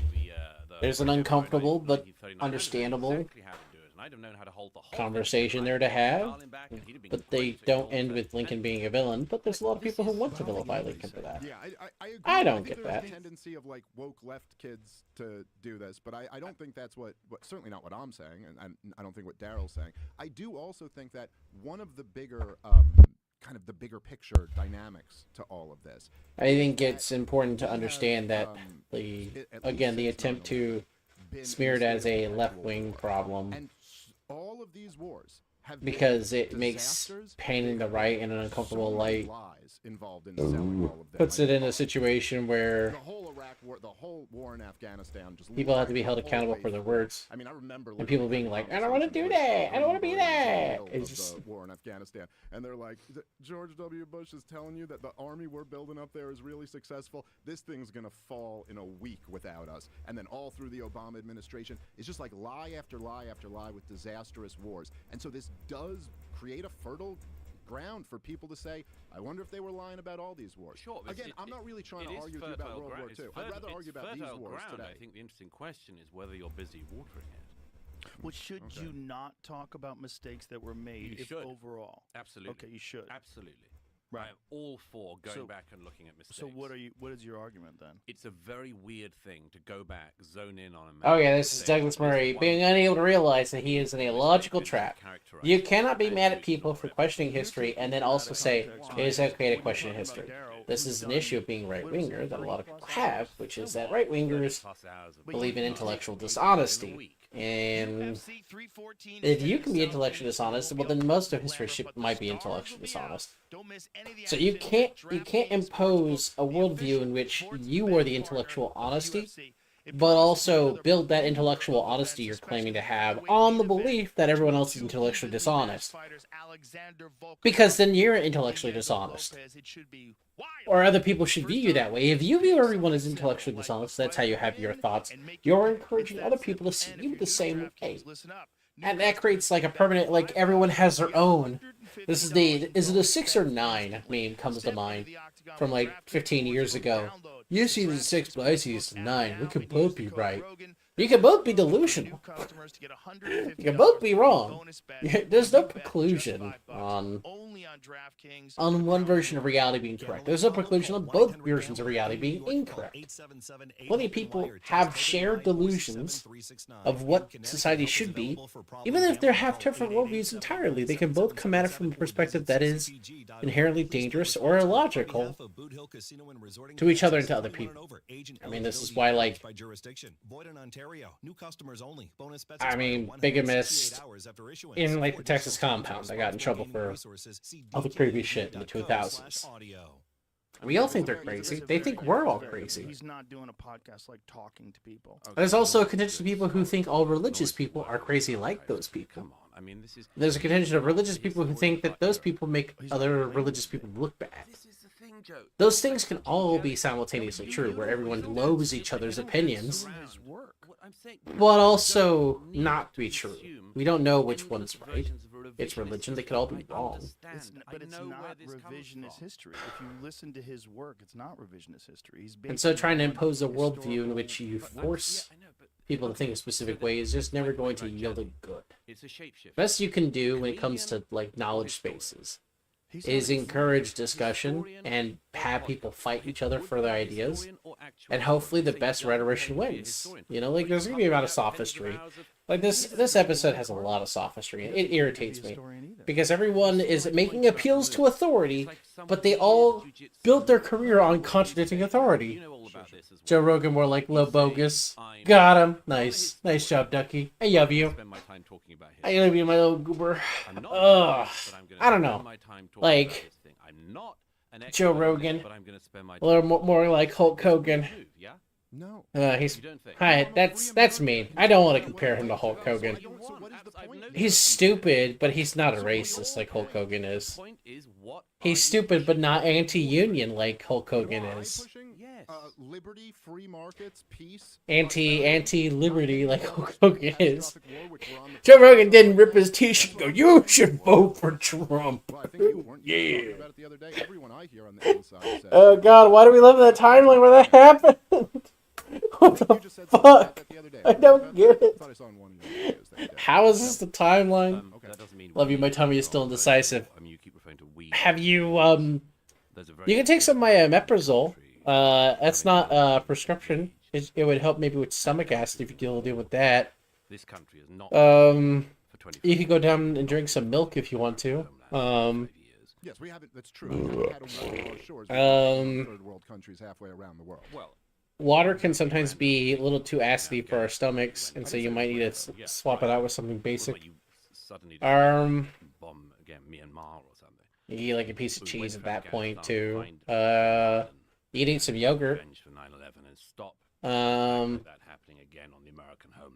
the there's an British Empire in uncomfortable but 1939, I'd have known understandable exactly how to do it, and I'd have known how to hold the whole thing conversation together. there to have, Stalin back, and he'd have been but they great at don't all end that. with Lincoln And being a villain. But there's a lot of this people who is- want to Well, vilify yeah, Lincoln for that. Yeah, I agree. I don't think get there's that. a tendency of like woke left kids to do this, but I don't think that's what certainly not what I'm saying, and I don't think what Daryl's saying. I do also think that one of the bigger kind of the bigger picture dynamics to all of this. I think it's important to we have, understand that the attempt to smear it as a left-wing problem, and all of these wars have because been it makes disasters. painting the right in an uncomfortable So many light, lies involved in selling all of them. puts it in a The situation where whole Iraq war, the whole war in Afghanistan, just people have to be lied held the whole accountable way for their through. words. I mean, I remember And people being like, I don't want to do that. I don't want to be that. It's It's just, the war in Afghanistan, and they're like, George W. Bush is telling you that the army we're building up there is really successful. This thing's gonna fall in a week without us. And then all through the Obama administration, it's just like lie after lie after lie with disastrous wars. And so this does create a fertile ground for people to say, I wonder if they were lying about all these wars. Sure, but Again, I'm not really trying to it is argue with you about fertile World War ground. II. I'd rather argue about these fertile wars ground. today. I think the interesting question is whether you're busy watering it. Well, should Okay. you not talk about mistakes that were made You if should. overall? Absolutely. Okay, you should. Absolutely. Right. I'm all for going So- back and looking at mistakes. So what is your argument then? It's a very weird thing to go back, zone in on a man. oh yeah, this is say, Douglas "There's Murray one being thing unable to realize that he is in a mistake logical that trap. characterized You cannot be and mad you at people for ignore it. questioning history and then also say it is okay to question history. This is an issue of being right-winger that a lot of people have, which is that right-wingers Plus hours of believe in work intellectual in a dishonesty. week. And if you can be intellectually dishonest, well then most of history might be intellectually dishonest. So you can't impose a worldview in which you are the intellectual honesty, but also build that intellectual honesty you're claiming to have on the belief that everyone else is intellectually dishonest. Because then you're intellectually dishonest. Or other people should view you that way. If you view everyone as intellectually dishonest, that's how you have your thoughts. You're encouraging other people to see you the same way. And that creates like a permanent, like everyone has their own. This is is it a 6 or 9 meme comes to mind from like 15 years ago. You see the 6, but I see it's a 9. We could both be right. You can both be New delusional. customers to get $150 You can both be wrong. bonus bet. There's no You bet just preclusion $5 on only on DraftKings. one version of reality being correct. There's no preclusion on both versions of reality being incorrect. Plenty of people have shared delusions of what society should be, even if they have different worldviews entirely. They can both come at it from a perspective that is inherently dangerous or illogical to each other and to other people. I mean, this is why, like, I mean, bigamist in, like, the Texas compound, I got in trouble for all the previous shit in the 2000s. We all think they're crazy. They think we're all crazy. He's not doing a podcast like talking to people. There's also a contingent of people who think all religious people are crazy like those people. Come on. I mean, this is. There's a contingent of religious people who think that those people make other religious people look bad. This is the thing, Joe. Those things can all be simultaneously true, where everyone loathes each other's opinions, His work. What I'm saying, but also not be true. We don't know which one's right. It's religion. They could all be wrong. But it's not revisionist history. If you listen to his work, it's not revisionist history. He's And so based trying to on impose a worldview in historical- which you force people to think a specific way is just never going to yield a good. It's a shapeshift. Best you can do when it comes to, like, knowledge spaces is encourage discussion and have people fight each other for their ideas, and hopefully the best rhetorician wins. You know, like, there's gonna be a lot of sophistry. Like, this episode has a lot of sophistry. It irritates me because everyone is making appeals to authority, but they all built their career on contradicting authority. Joe Rogan more like low bogus. Got him. Nice job, Ducky. I love you. I love you, my little goober. Ugh. I don't know. Like, Joe Rogan, a little more like Hulk Hogan. No. He's hi. That's mean. I don't want to compare him to Hulk Hogan. So what is the point? He's stupid, but he's not a racist like Hulk Hogan is. He's stupid, but not anti-union like Hulk Hogan is. Pushing, liberty, free markets, peace. Anti-liberty like Hulk Hogan is. Joe Rogan didn't rip his t-shirt and go, "You should vote for Trump." Well, I think you weren't Yeah. talking about it the other day. Everyone I hear on the inside says. Oh God, why do we live in that timeline where that happened? What You the just said something fuck? about that the other day. I don't get I it. thought I saw in one of your videos that you did. How is this the timeline? Okay. Love you, my tummy is still indecisive. I mean, you keep referring to we. Have you There's a very You can take some of my omeprazole. That's not a prescription. It would help maybe with stomach acid if you deal with that. This country is not Um, for 25 you could go down and drink some milk if you want to. years. Yes, we haven't. That's true. We haven't had a war on our shores. Third world countries halfway around the world. Well, Water can sometimes be a little too acidy for our stomachs, and so you might need to swap it out with something what basic. about you suddenly Um, bomb again Myanmar or something? you eat like a piece of We cheese went at to that point Afghanistan, too. find Eating some yogurt. revenge for 9/11 and stop that happening again on the American homeland.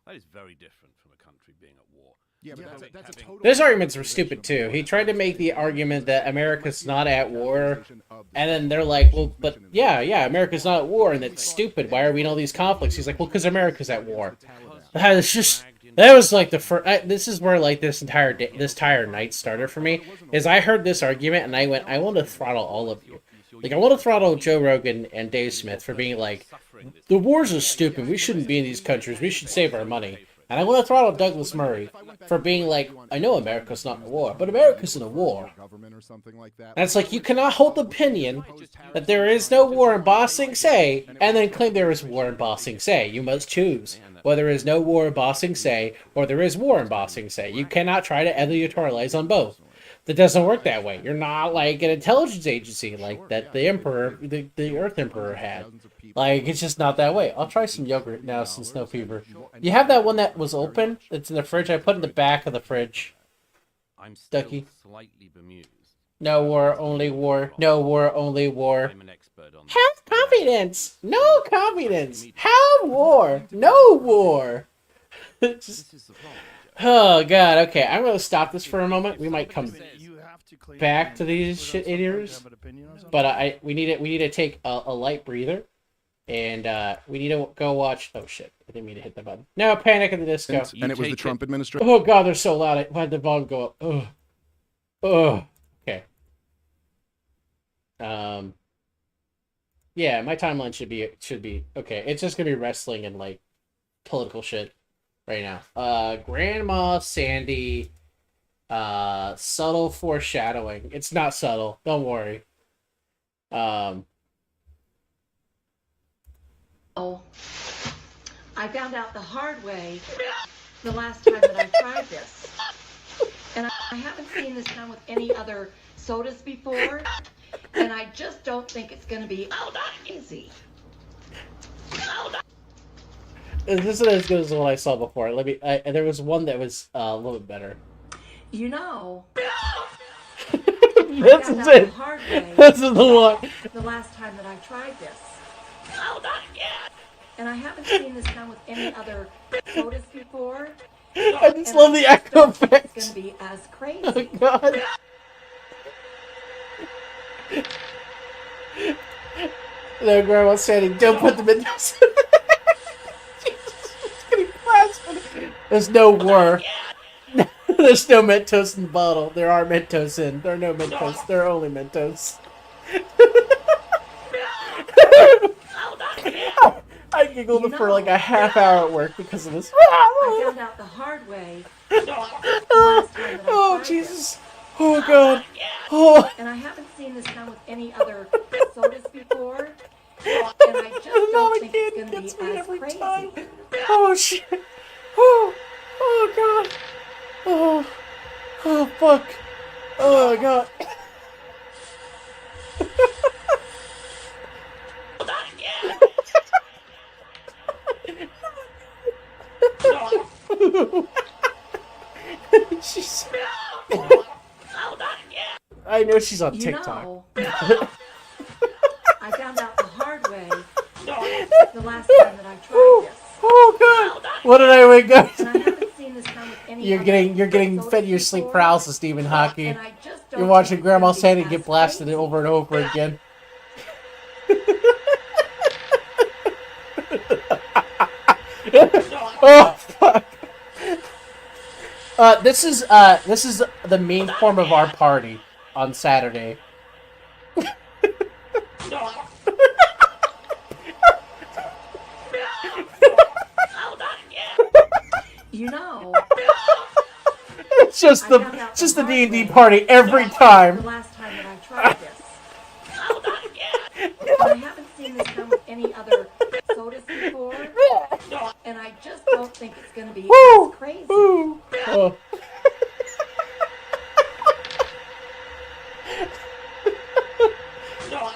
That is very different from a country being at war. Yeah, but Having- that's a having- total. Those arguments were stupid too. He tried to make the argument that America's not at war, and then they're like, "Well, but yeah, America's not at war, and that's stupid. Why are we in all these conflicts?" He's like, "Well, because America's at war." It's just that was like the first. This is where like this entire night started for me. Is I heard this argument and I went, I want to throttle all of you. Like, I want to throttle Joe Rogan and Dave Smith for being like, the wars are stupid. We shouldn't be in these countries. We should save our money. And I want to throttle Douglas Murray for being like, I know America's not in a war, but America's in a war. Government or something like that. That's like, you cannot hold the opinion that there is no war in Ba Sing Se and then claim there is war in Ba Sing Se. You must choose whether there is no war in Ba Sing Se or there is war in Ba Sing Se. You cannot try to editorialize on both. That doesn't work that way. You're not like an intelligence agency like that the Emperor, the Earth Emperor had. Like, it's just not that way. I'll try some yogurt now since no fever. You have that one that was open? That's in the fridge? I put it in the back of the fridge. I'm still Ducky. slightly bemused. No war, only war. No war, only war. I'm an expert on Have confidence. No confidence. Have war. No war. Just, This is the problem, Joe. oh, God. Okay, I'm going to stop this for a moment. We might come You have to claim back to for these those shit who eaters. have an opinion on something. But we need to take a light breather. And we need to go watch. Oh shit! I didn't mean to hit the button. No, Panic at the Disco. And it was the take Trump administration. Oh God, they're so loud. Why'd the volume go up? Ugh. Ugh. Okay. Yeah, my timeline should be okay. It's just gonna be wrestling and like political shit right now. Grandma Sandy, subtle foreshadowing. It's not subtle. Don't worry. Oh, I found out the hard way the last time that I tried this. And I haven't seen this done with any other sodas before. And I just don't think it's going to be easy. This isn't as good as the one I saw before. There was one that was a little bit better. You know, This is the it. hard way This is the one. the last time that I tried this. And I haven't seen this done with any other sodas before. I just And love I the just echo don't think effects. It's going to be as Oh crazy. god. No, Grandma Sandy, don't put the Mentos in. Jesus, it's getting blasted. There's no war. There's no Mentos in the bottle. There are Mentos in. There are no Mentos. There are only Mentos. I giggled for like a half hour at work because of this. I found out the hard way the last time that I Oh, tried Jesus. this. Oh, God. Oh. And I haven't seen this done with any other sodas before. And I just Mama don't think Kid it's going to gets be me as every crazy. time. Oh, shit. Oh. Oh, God. Oh. Oh, fuck. Oh, God. She's... I know she's on You TikTok. know, I found out the hard way the last time that I tried this. Oh God! What did I wake up? And I haven't seen this done with any You're other getting sodas fed your sleep before. paralysis, Stephen Hockey. And I just don't You're watching think it's Grandma gonna be Sandy as get blasted crazy. over and over again. Oh fuck! This is the main form of our party on Saturday. You know, It's just the D&D party every the time. last time that I tried this. And I haven't seen this done with any other sodas before. And I just don't think it's going to be Woo! as crazy. Ooh. Oh.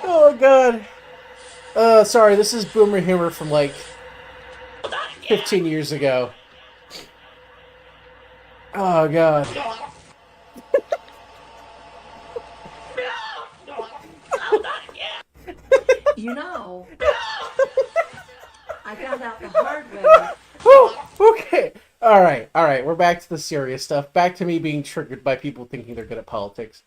Oh God. Sorry, this is boomer humor from like 15 years ago. Oh God. You know, I found out the hard way. Whew, okay. All right. We're back to the serious stuff. Back to me being triggered by people thinking they're good at politics.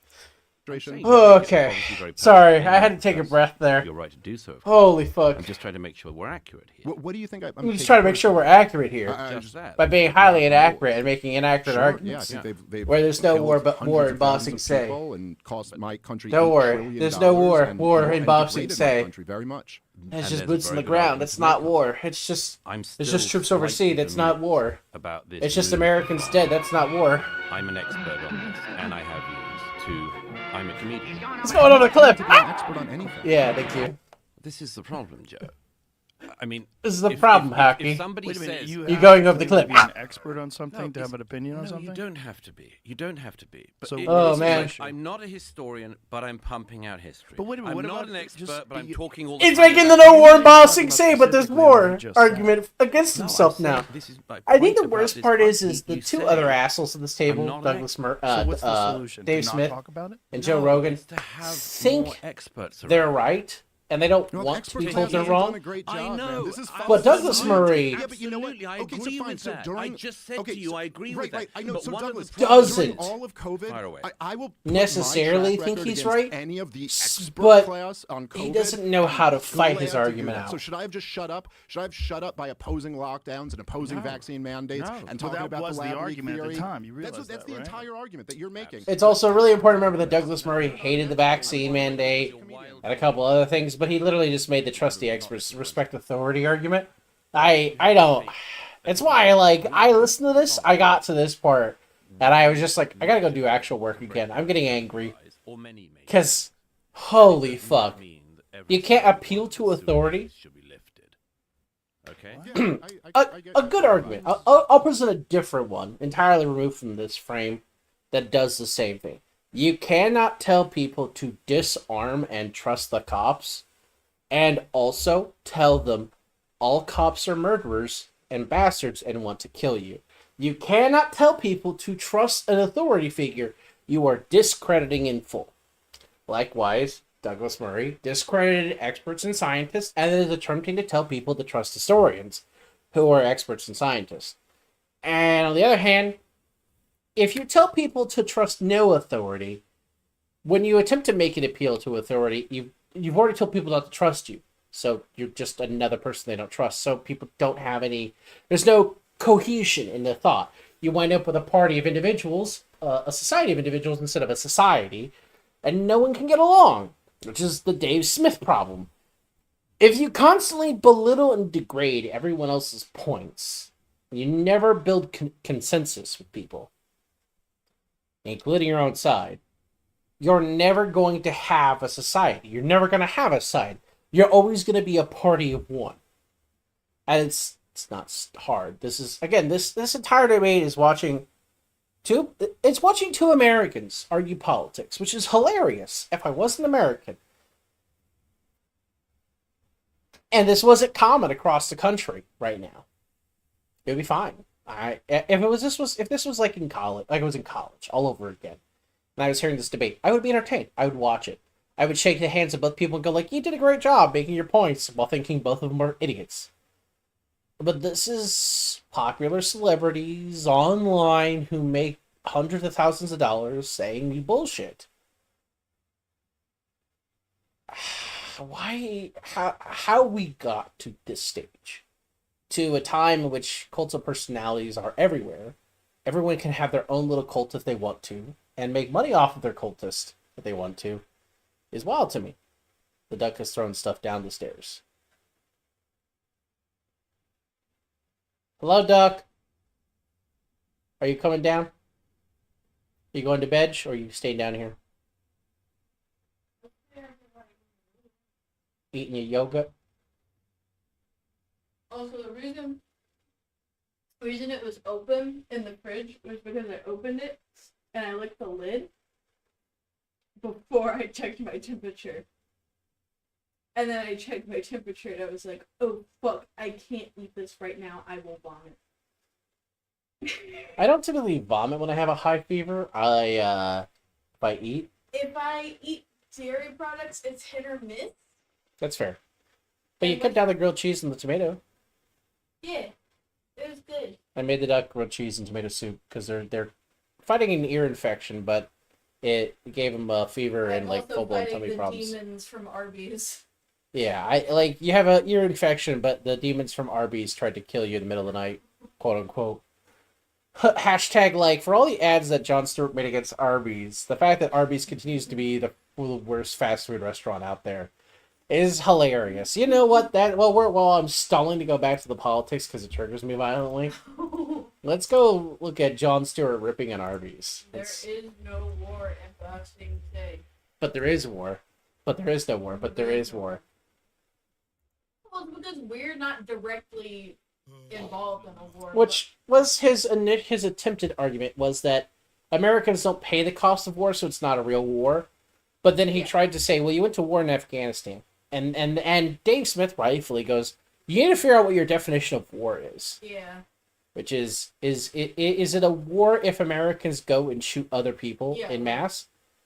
Okay. Sorry, I had to take a breath there. You're right to do so. Holy fuck. I'm just trying to make sure we're accurate here. What do you think? I'm just trying to make sure we're accurate here. Just that. By being highly inaccurate and making inaccurate Sure, yeah, I arguments. think they've Where there's no killed war, but war hundreds in of Ba thousands Sing of Se. people and cost my country Don't $8 worry, trillion there's no war. and, War you know, in and Ba Sing degraded Se. my country very much. It's And just there's a boots on very the good ground. argument It's to not make. war. It's just It's just troops overseas. It's not war. About this. It's just move. Americans dead. That's not war. I'm an expert on this, and I have views too. I'm a comedian. What's going on a clip? To be an expert on anything. Yeah, thank you. This is the problem, Joe. I mean, This is the problem, Hockey. If somebody Wait a minute, says you You're have going to over the claim clip. to be an expert on something to it's- have an opinion on no, something. you don't have to be. You don't have to be. But So Oh, listen, man. I'm not a historian, but I'm pumping out history. But wait a minute, I'm what not about an expert, just but I'm the- talking all the He's time making the about no it. war in You're Ba talking Sing about Se, but there's specifically what you war just said. argument against No, himself I now. said this is my I think point the about worst this part party. is the You two say other assholes at this table, not an Douglas Murray, So what's the solution? Dave to Smith, not talk about it? and Joe No, Rogan it's to have think more experts they're around. right, and they don't No, the want to expert be class told they're hasn't done wrong. a great I job, know. man. This is I- But Douglas absolutely, Murray- Yeah, but you know what? absolutely, I Okay, so agree fine, with so that. I during- just said okay, to you, so- I agree right, with that. right, I know. But So one Douglas, of the doesn't during all of COVID, Fire away. I will put Necessarily my track think record he's against right, Any of the expert but class on COVID, he doesn't know how to fight his glad to do argument that. out. So should I have just shut up? Should I have shut up by opposing lockdowns and opposing No. vaccine mandates No. and Well, talking that about was the the lab leak argument at the theory? time. You That's realize that's that, the right? entire argument that you're making. It's also really important to remember that Douglas Murray hated the vaccine mandate and a couple other things, but he literally just made the trust the experts respect authority argument. I don't. It's why, like, I listened to this, I got to this part, and I was just like, I gotta go do actual work again. I'm getting angry. Because, holy fuck. You can't appeal to authority. Okay. Yeah, I get A your good point. argument. I'll present a different one, entirely removed from this frame, that does the same thing. You cannot tell people to disarm and trust the cops, and also tell them all cops are murderers and bastards and want to kill you. You cannot tell people to trust an authority figure you are discrediting in full. Likewise, Douglas Murray discredited experts and scientists and is attempting to tell people to trust historians who are experts and scientists. And on the other hand, if you tell people to trust no authority, when you attempt to make an appeal to authority, you've already told people not to trust you. So you're just another person they don't trust. So people don't have any... There's no cohesion in the thought. You wind up with a party of individuals, a society of individuals instead of a society, and no one can get along, which is the Dave Smith problem. If you constantly belittle and degrade everyone else's points, you never build consensus with people, including your own side, you're never going to have a society. You're never going to have a side. You're always going to be a party of one. And it's not hard. This is, again, this entire debate is watching two Americans argue politics, which is hilarious if I wasn't American. And this wasn't common across the country right now, it would be fine. If this was like in college, like I was in college all over again, and I was hearing this debate, I would be entertained. I would watch it. I would shake the hands of both people and go like, "You did a great job making your points," while thinking both of them are idiots. But this is popular celebrities online who make hundreds of thousands of dollars saying bullshit. Why? How we got to this stage? To a time in which cults of personalities are everywhere. Everyone can have their own little cult if they want to, and make money off of their cultist if they want to, is wild to me. The duck has thrown stuff down the stairs. Hello, duck. Are you coming down? Are you going to bed, or are you staying down here? Eating your yogurt? Also, the reason it was open in the fridge was because I opened it and I licked the lid before I checked my temperature. And then I checked my temperature and I was like, oh fuck, I can't eat this right now, I will vomit. I don't typically vomit when I have a high fever. If I eat. If I eat dairy products, it's hit or miss. That's fair. But you cut down the grilled cheese and the tomato. Yeah, it was good. I made the duck grilled cheese and tomato soup because they're fighting an ear infection, but it gave them a fever and like full blown tummy problems. Demons from Arby's. Yeah, you have an ear infection, but the demons from Arby's tried to kill you in the middle of the night, quote unquote. Hashtag like for all the ads that Jon Stewart made against Arby's, the fact that Arby's continues to be the worst fast food restaurant out there is hilarious. You know what? While I'm stalling to go back to the politics because it triggers me violently, let's go look at Jon Stewart ripping on Arby's. There is no war in Boxing Day. But there is war. But there is no war. But there is war. Well, it's because we're not directly involved in a war. Which was his attempted argument, was that Americans don't pay the cost of war, so it's not a real war. But then he tried to say, well, you went to war in Afghanistan. And Dave Smith rightfully goes, you need to figure out what your definition of war is. Yeah. Which is it a war if Americans go and shoot other people in mass?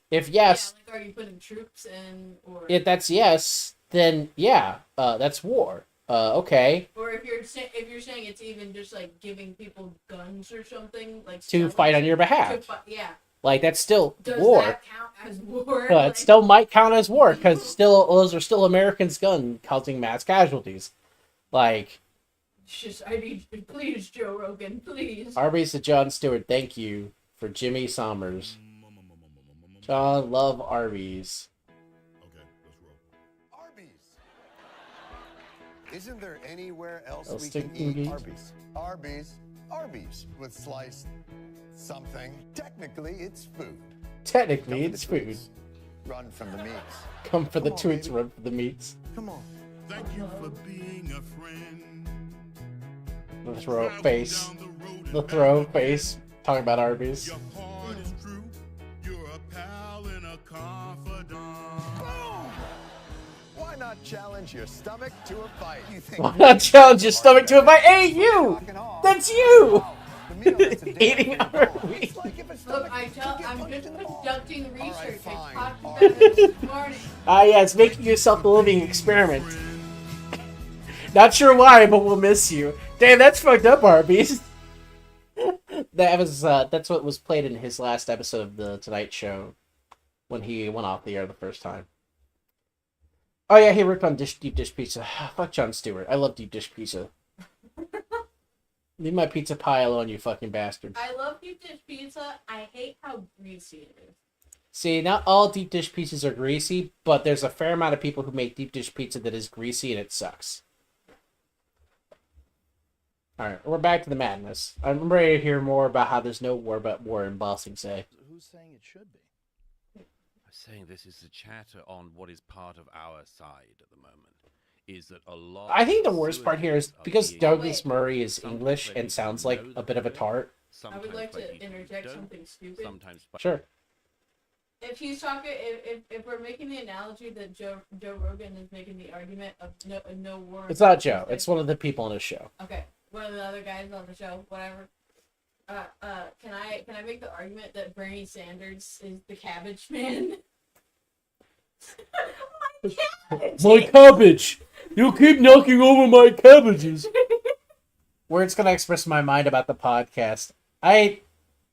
If yes... Yeah, like are you putting troops in, or... If that's yes, then that's war. Okay. Or if you're saying it's even just like giving people guns or something, like... To fight on your behalf. Yeah. Like, that's still Does war. Does that count as war? It still might count as war, because those are still Americans' guns causing mass casualties. Like... I need you, please, Joe Rogan, please. Arby's to Jon Stewart, thank you for Jimmy Sommers. John, love Arby's. Okay, let's roll. Arby's. Isn't there anywhere else Else we they can can eat? eat? Arby's with sliced something. Technically, it's food. Technically, Come for it's the food. tweets, run from the meats. Come for the Come on, tweets, baby. run for the meats. Come on. Thank you for being a friend. The throw face. The throw face. Talking about Arby's. Your heart is true. You're a pal and a confidant. Boom! Why not challenge your stomach to a fight? You think Why not challenge your stomach to a fight? Hey, you! That's you! Eating Arby's. It's like if a Look, stomach I'm could get punched just in the ball. conducting research. fine. I talked All about it this morning. Ah, yeah, it's making yourself a living experiment. Not sure why, but we'll miss you. Damn, that's fucked up, Arby's. That's what was played in his last episode of the Tonight Show when he went off the air the first time. Oh yeah, he ripped on deep dish pizza. Fuck Jon Stewart. I love deep dish pizza. Leave my pizza pie alone, you fucking bastard. I love deep dish pizza. I hate how greasy it is. See, not all deep dish pizzas are greasy, but there's a fair amount of people who make deep dish pizza that is greasy and it sucks. Alright, we're back to the madness. I'm ready to hear more about how there's no war but war in Bossing Say. Who's saying it should be? I'm saying this is the chatter on what is part of our side at the moment. Is that a lot? I think the of worst part here is suicides are because being- Douglas Murray is Sometimes English by and people sounds who like know a the bit of a truth, tart. I would sometimes like by to people who interject don't, something stupid. Sometimes by Sure. If he's talking, if we're making the analogy that Joe Rogan is making the argument of no war. It's not Joe. It's one of the people on his show. Okay, one of the other guys on the show, whatever. Can I make the argument that Bernie Sanders is the cabbage man? My cabbage! You keep knocking over my cabbages! Words gonna express my mind about the podcast.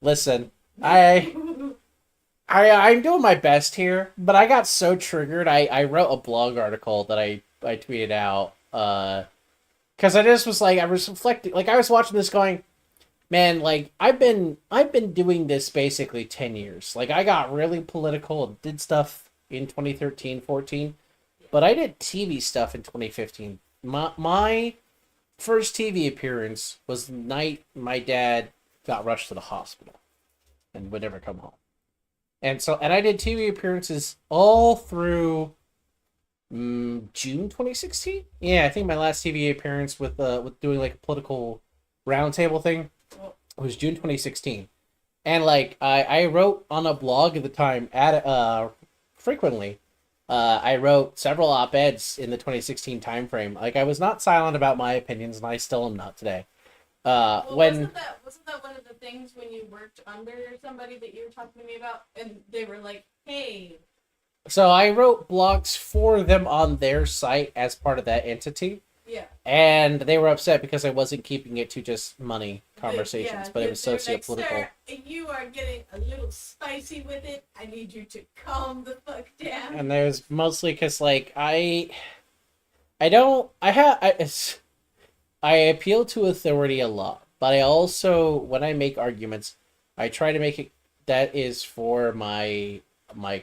Listen, I'm doing my best here, but I got so triggered. I wrote a blog article that I tweeted out. Because I just was like, I was reflecting, like I was watching this going, man, like I've been doing this basically 10 years. Like I got really political and did stuff in 2013, 14, but I did TV stuff in 2015. My first TV appearance was the night my dad got rushed to the hospital and would never come home. And I did TV appearances all through June 2016. Yeah, I think my last TV appearance with doing like a political roundtable thing was June 2016. And like I wrote on a blog at the time frequently. I wrote several op-eds in the 2016 timeframe. Like I was not silent about my opinions, and I still am not today. Well, When wasn't that one of the things when you worked under somebody that you were talking to me about, and they were like, "Hey." So I wrote blogs for them on their site as part of that entity. Yeah. And they were upset because I wasn't keeping it to just money conversations, but it was they're socio-political. Like, "Sir, you are getting a little spicy with it. I need you to calm the fuck down." And there's mostly because like I appeal to authority a lot, but I also, when I make arguments, I try to make it that is for my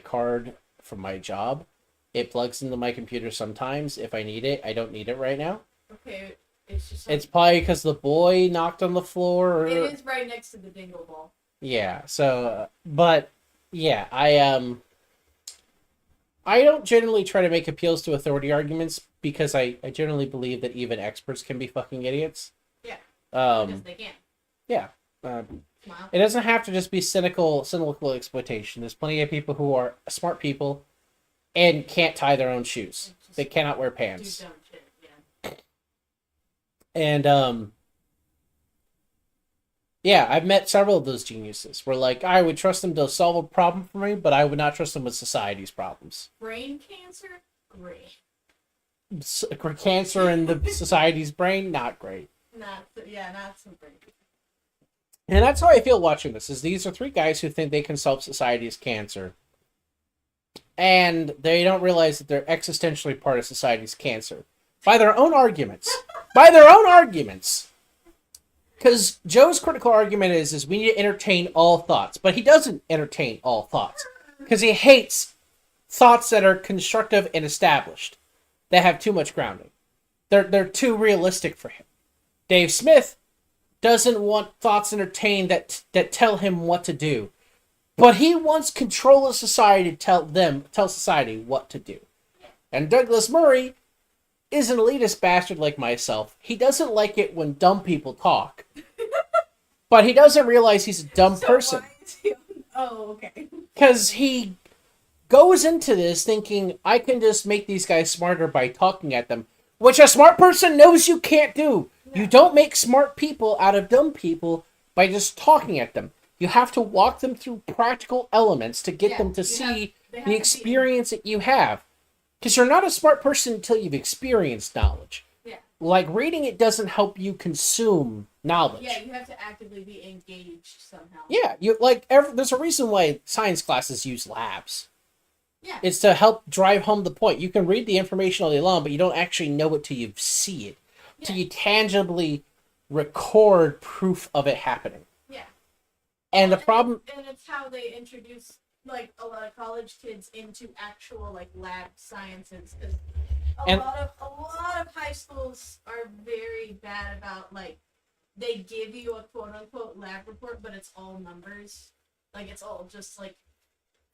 card from my job. It plugs into my computer sometimes if I need it. I don't need it right now. Okay, it's just. It's probably because the boy knocked on the floor. Or... It is right next to the dingle ball. Yeah. So, but yeah, I don't generally try to make appeals to authority arguments because I generally believe that even experts can be fucking idiots. Yeah. Because they can. Yeah. Smile. It doesn't have to just be cynical exploitation. There's plenty of people who are smart people and can't tie their own shoes. They cannot wear pants. Do dumb shit, yeah. And yeah, I've met several of those geniuses where like I would trust them to solve a problem for me, but I would not trust them with society's problems. Brain cancer? Great. Cancer in the society's brain, not great. Not some brain cancer. And that's how I feel watching this. Is these are three guys who think they can solve society's cancer, and they don't realize that they're existentially part of society's cancer by their own arguments. By their own arguments. Because Joe's critical argument is we need to entertain all thoughts, but he doesn't entertain all thoughts because he hates thoughts that are constructive and established, that have too much grounding. they're too realistic for him. Dave Smith doesn't want thoughts entertained that tell him what to do, but he wants control of society to tell society what to do. And Douglas Murray is an elitist bastard like myself. He doesn't like it when dumb people talk, but he doesn't realize he's a dumb person. Why is he oh, okay. Because he goes into this thinking, I can just make these guys smarter by talking at them, which a smart person knows you can't do. You don't make smart people out of dumb people by just talking at them. You have to walk them through practical elements to get them to see the experience that you have. Because you're not a smart person until you've experienced knowledge. Yeah. Like, reading it doesn't help you consume knowledge. Yeah, you have to actively be engaged somehow. Yeah, there's a reason why science classes use labs. Yeah. It's to help drive home the point. You can read the information all day long, but you don't actually know it till you see it. Yeah. Till you tangibly record proof of it happening. Yeah. And the problem... And it's how they introduce, like, a lot of college kids into actual, like, lab sciences. Because a lot of high schools are very bad about, like, they give you a quote-unquote lab report, but it's all numbers. Like, it's all just, like,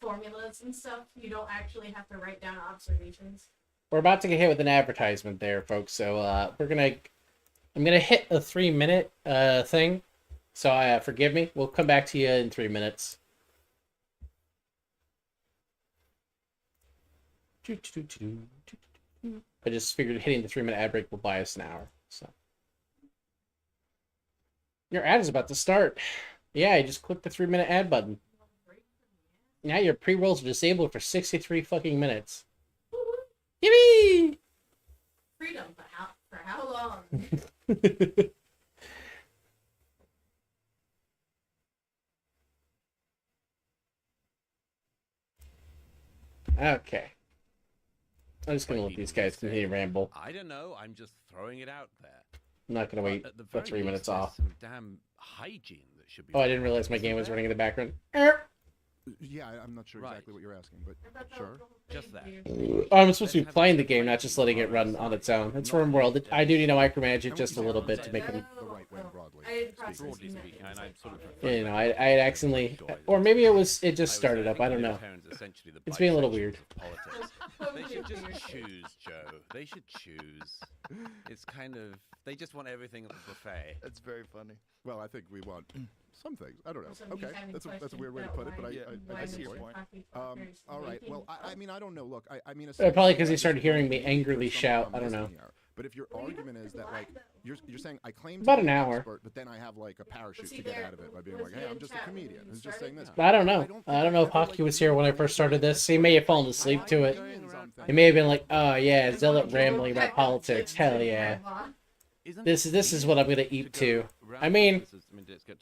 formulas and stuff. You don't actually have to write down observations. We're about to get hit with an advertisement there, folks. So I'm gonna hit a 3-minute thing. So forgive me. We'll come back to you in 3 minutes. I just figured hitting the 3-minute ad break will buy us an hour. So your ad is about to start. Yeah, I just clicked the 3-minute ad button. Now your pre-rolls are disabled for 63 fucking minutes. Yippee! Freedom for how long? Okay. I'm just gonna let these guys continue to ramble. I don't know. I'm just throwing it out there. I'm not gonna wait At the for very 3 minutes least, there's off. some damn hygiene that should be. Oh, I didn't followed. realize my game was running in the background. Yeah, I'm not sure exactly what you're asking, but sure. Just that. Oh, I'm supposed to be playing the game, not just letting it run on its own. It's RimWorld. I do need to micromanage it just a little bit to make it. The right way, broadly. Broadly speaking, and I'm sort of. You know, I had accidentally, or maybe it just started up. I don't know. It's being a little weird. They should just choose, Joe. They should choose. It's kind of they just want everything at the buffet. That's very funny. Well, I think we want some things. I don't know. Okay, that's a weird way to put it, but I see your point. All right. Well, I mean, I don't know. Look, I mean, Probably because he started hearing me angrily shout. I don't know. But if your argument is that, like, you're saying I claim to About be an an hour. expert, but then I have like a parachute to get out of it by being like, hey, I'm just a comedian who's just saying this. I don't know. I don't know if Hockey was here when I first started this. He may have fallen asleep to it. He may have been like, oh yeah, zealot rambling about politics. Hell yeah. This is what I'm gonna eat to. I mean,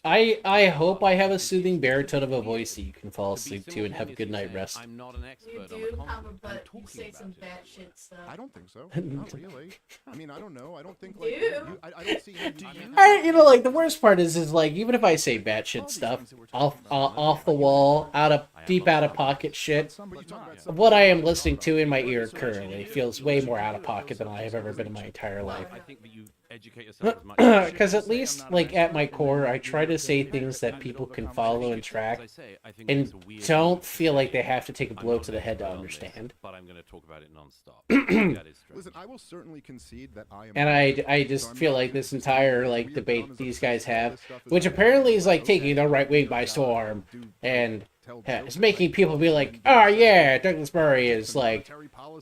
I hope I have a soothing baritone of a voice that you can fall asleep to and have a good night rest. I'm not an You expert on do the have a content. butt. I'm You talking say about some it. batshit stuff. I don't think so. Not really. I mean, I don't know. I don't think like You? I don't see how do you. You know, like the worst part is like even if I say batshit stuff, off the wall, deep out of pocket shit. What I am listening to in my ear currently feels way more out of pocket than I have ever been in my entire life. I think that you educate yourself as much as you Because should. at least, like at my core, I try to say things that people can follow and track, As I say, I think and it's a weird don't thing feel like say. they have to take a I'm blow not to an the head to expert on this, understand. but I'm going to talk about it non-stop. That is strange. Listen, I will certainly concede that I am. And I just feel like this entire like debate these guys have, which apparently is like taking the right wing by storm, and it's making people be like, oh yeah, Douglas Murray is like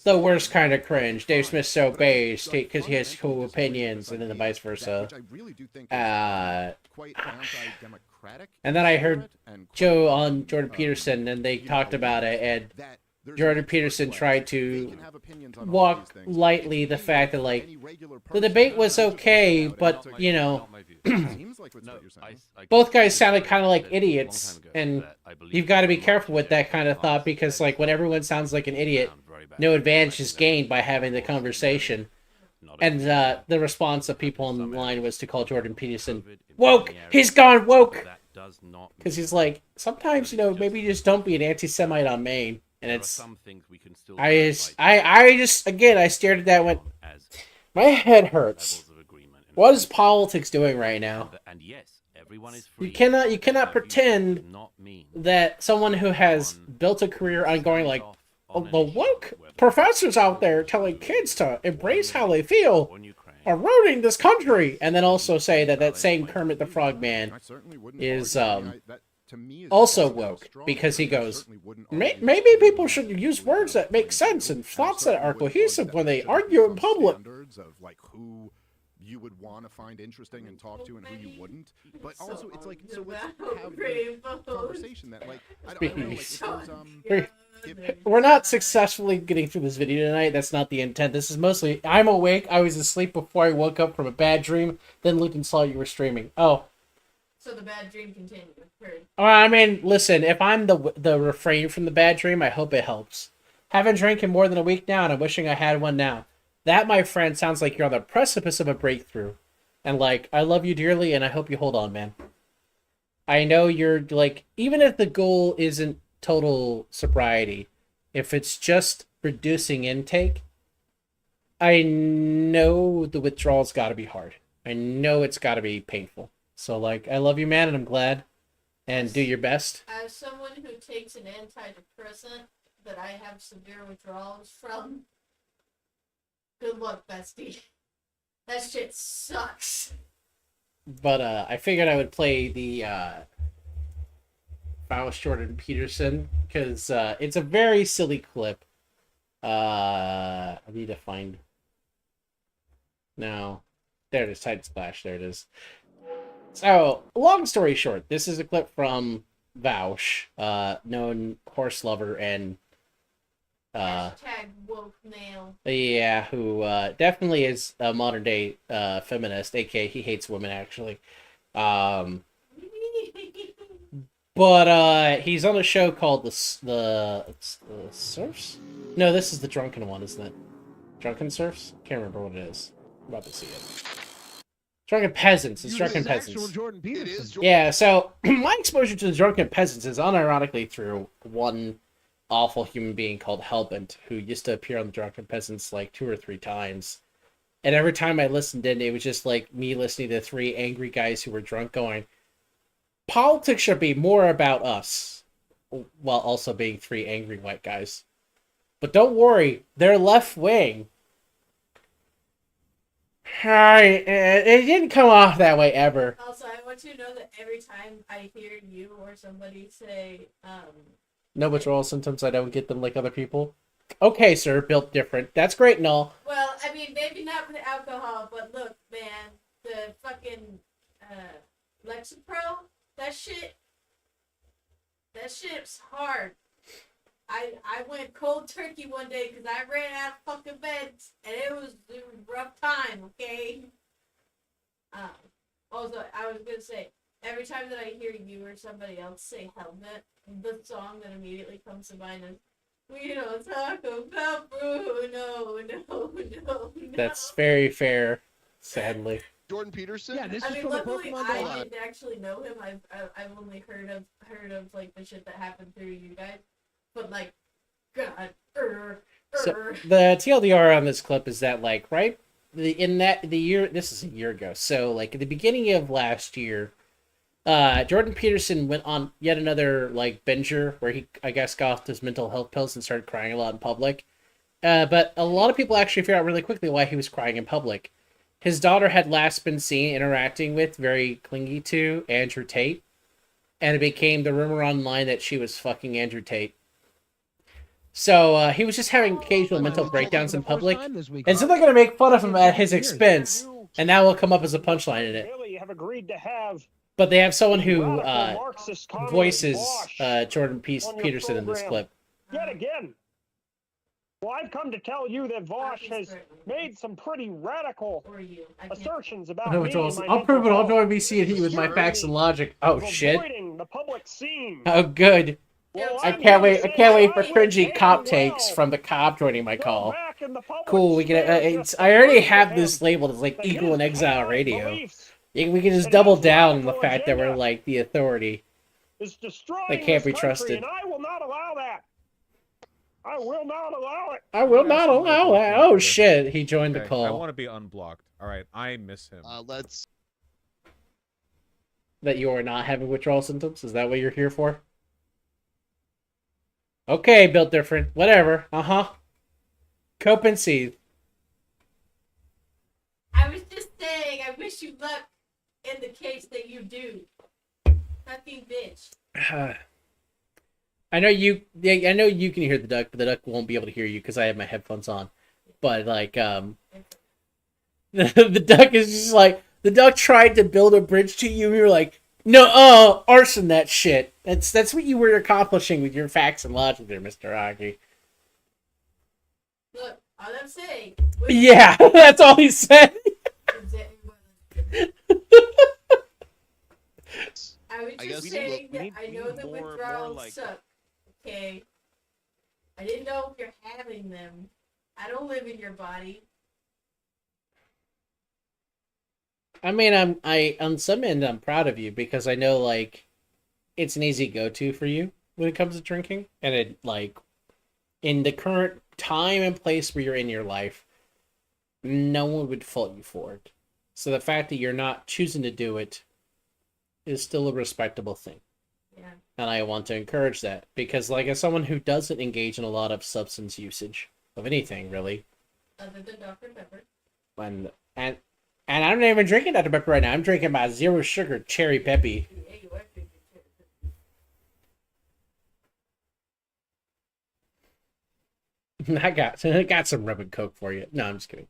the worst kind of cringe. Dave Smith's so based because he has cool opinions, and then the vice versa. Which I really do think is quite anti-democratic. And then I heard and quite, Joe on Jordan Peterson, and they talked about it, and that there's Jordan no Peterson choice. tried They to can have opinions on all walk these things. lightly the fact that like Any regular the person debate was doesn't okay, talk but about it. you know, Not my view. Seems like that's No, what you're saying. both guys sounded kind of like said a long idiots, time ago and that I believe you've got to be very careful much with that in kind of thought advanced because tech. like when everyone sounds like an idiot, Sound very bad. no advantage is Like, gained by having the conversation. not And everyone. the response of people online was to call Jordan Peterson COVID in woke. many areas, He's gone woke that does not because mean he's like sometimes you know maybe just don't be an anti-Semite on main, and there are it's some things we can still I just again I stared at that and went, as My head hurts. levels of agreement. in What is friendship. politics doing right now? And yes, everyone is free. You cannot to have pretend views, not mean that someone who has Everyone built a career on going like, stands off oh, on an the issue, woke whether professors out there it's telling war, kids to war in embrace the how they Middle East, feel war in Ukraine, are ruining this country, and then Peace also say that valid same point of Kermit the view. Frog Man I certainly wouldn't is argue. I mean, that to me is also just how woke strong because he it is. I goes, certainly wouldn't Maybe argue that people everyone should has a use completely words that valid make point of sense view, and I thoughts that certainly are wouldn't cohesive argue when that they there shouldn't be argue in some public. standards of like who you would want to find interesting and talk to and who you wouldn't. But also, it's like, so let's have the conversation that like I don't know, like if there's We're not successfully getting through this video tonight. That's not the intent. This is mostly, I'm awake. I was asleep before I woke up from a bad dream. Then looked and saw you were streaming. Oh, So the bad dream continued. Heard. I mean, listen. If I'm the refrain from the bad dream, I hope it helps. Haven't drank in more than a week now, and I'm wishing I had one now. That, my friend, sounds like you're on the precipice of a breakthrough. And like, I love you dearly, and I hope you hold on, man. I know you're like, even if the goal isn't total sobriety, if it's just reducing intake, I know the withdrawal's got to be hard. I know it's got to be painful. So like, I love you, man, and I'm glad. And do your best. As someone who takes an antidepressant that I have severe withdrawals from, good luck, bestie. That shit sucks. But I figured I would play the Faust Jordan Peterson because it's a very silly clip. I need to find. No, there it is. Titan Splash. There it is. So, long story short, this is a clip from Vaush, known horse lover and Hashtag woke male. yeah, who definitely is a modern day feminist, aka he hates women actually. But he's on a show called the Surfs? No, this is the Drunken one, isn't it? Drunken Surfs? Can't remember what it is. I'm about to see it. Drunken Peasants. It's Drunken Peasants. Jordan Peterson. Yeah, so my exposure to the Drunken Peasants is unironically through one awful human being called Hellbent, who used to appear on the Drunken Peasants like 2 or 3 times. And every time I listened in, it was just like me listening to 3 angry guys who were drunk going, politics should be more about us, while also being 3 angry white guys. But don't worry, they're left wing. It didn't come off that way ever. Also, I want you to know that every time I hear you or somebody say, No withdrawal symptoms, I don't get them like other people. Okay, sir, built different. That's great and all. well, I mean, maybe not with alcohol, but look, man, the fucking Lexapro, that shit's hard. I went cold turkey one day because I ran out of fucking beds, and it was a rough time, okay? Also, I was gonna say, every time that I hear you or somebody else say helmet, the song that immediately comes to mind is, we don't talk about Bruno, no. That's very fair, sadly. Jordan Peterson. Yeah, this I is mean, from the luckily Pokemon I Go. didn't actually know him. I've only heard of like the shit that happened through you guys. But like, God, So the TLDR on this clip is that like right the year, this is a year ago, so like at the beginning of last year, Jordan Peterson went on yet another like binger where he, I guess, got off his mental health pills and started crying a lot in public. But a lot of people actually figured out really quickly why he was crying in public. His daughter had last been seen interacting with, very clingy to, Andrew Tate, and it became the rumor online that she was fucking Andrew Tate. So he was just having occasional mental breakdowns in public, and so they're going to make fun of him at his expense, and that will come up as a punchline in it. Really have agreed to have But they have someone who radical Marxist communist voices Bosch Jordan on your Peterson in this program. clip. Yet again. Well, I've come to tell you that Vosh has made some pretty radical or you. I can't. assertions about No me withdrawals. and my I'll prove it. mental I'll health. join VC and he with my facts and logic. Oh of shit! avoiding the public scene. Oh good. Well, I I'm can't here wait. to I say can't wait that for I went cringy very cop takes well. from the cop joining my Go call. back in the public Cool. We can. sphere It's. just I already prove to have him this labeled as like that Equal his and Exile chaotic Radio. beliefs We can just and double his down on the radical fact that we're agenda like the authority. is destroying They can't this be country, trusted. and I will not allow that. I will not allow it. I will not allow that. Oh shit, he joined the I call. want to be unblocked. All right, I miss him. Let's. That you are not having withdrawal symptoms? Is that what you're here for? Okay, built different. Whatever. Cope and seethe. I was just saying, I wish you luck in the case that you do. Fucking bitch. I know you can hear the duck, but the duck won't be able to hear you because I have my headphones on. But like, the duck is just like, the duck tried to build a bridge to you, and you're like, no, arson that shit. That's what you were accomplishing with your facts and logic there, Mr. Aki. Look, all I'm saying. Yeah, that's all he said. I was just saying that I know the withdrawals suck. Okay. I didn't know if you're having them. I don't live in your body. I mean, on some end, I'm proud of you because I know, like, it's an easy go-to for you when it comes to drinking. And it, like, in the current time and place where you're in your life, no one would fault you for it. So the fact that you're not choosing to do it is still a respectable thing. Yeah. And I want to encourage that because, like, as someone who doesn't engage in a lot of substance usage of anything, really. Other than Dr. Pepper. And I'm not even drinking Dr. Pepper right now. I'm drinking my zero sugar cherry peppy. Yeah, you are drinking cherry Pepper. I got some rum and coke for you. No, I'm just kidding.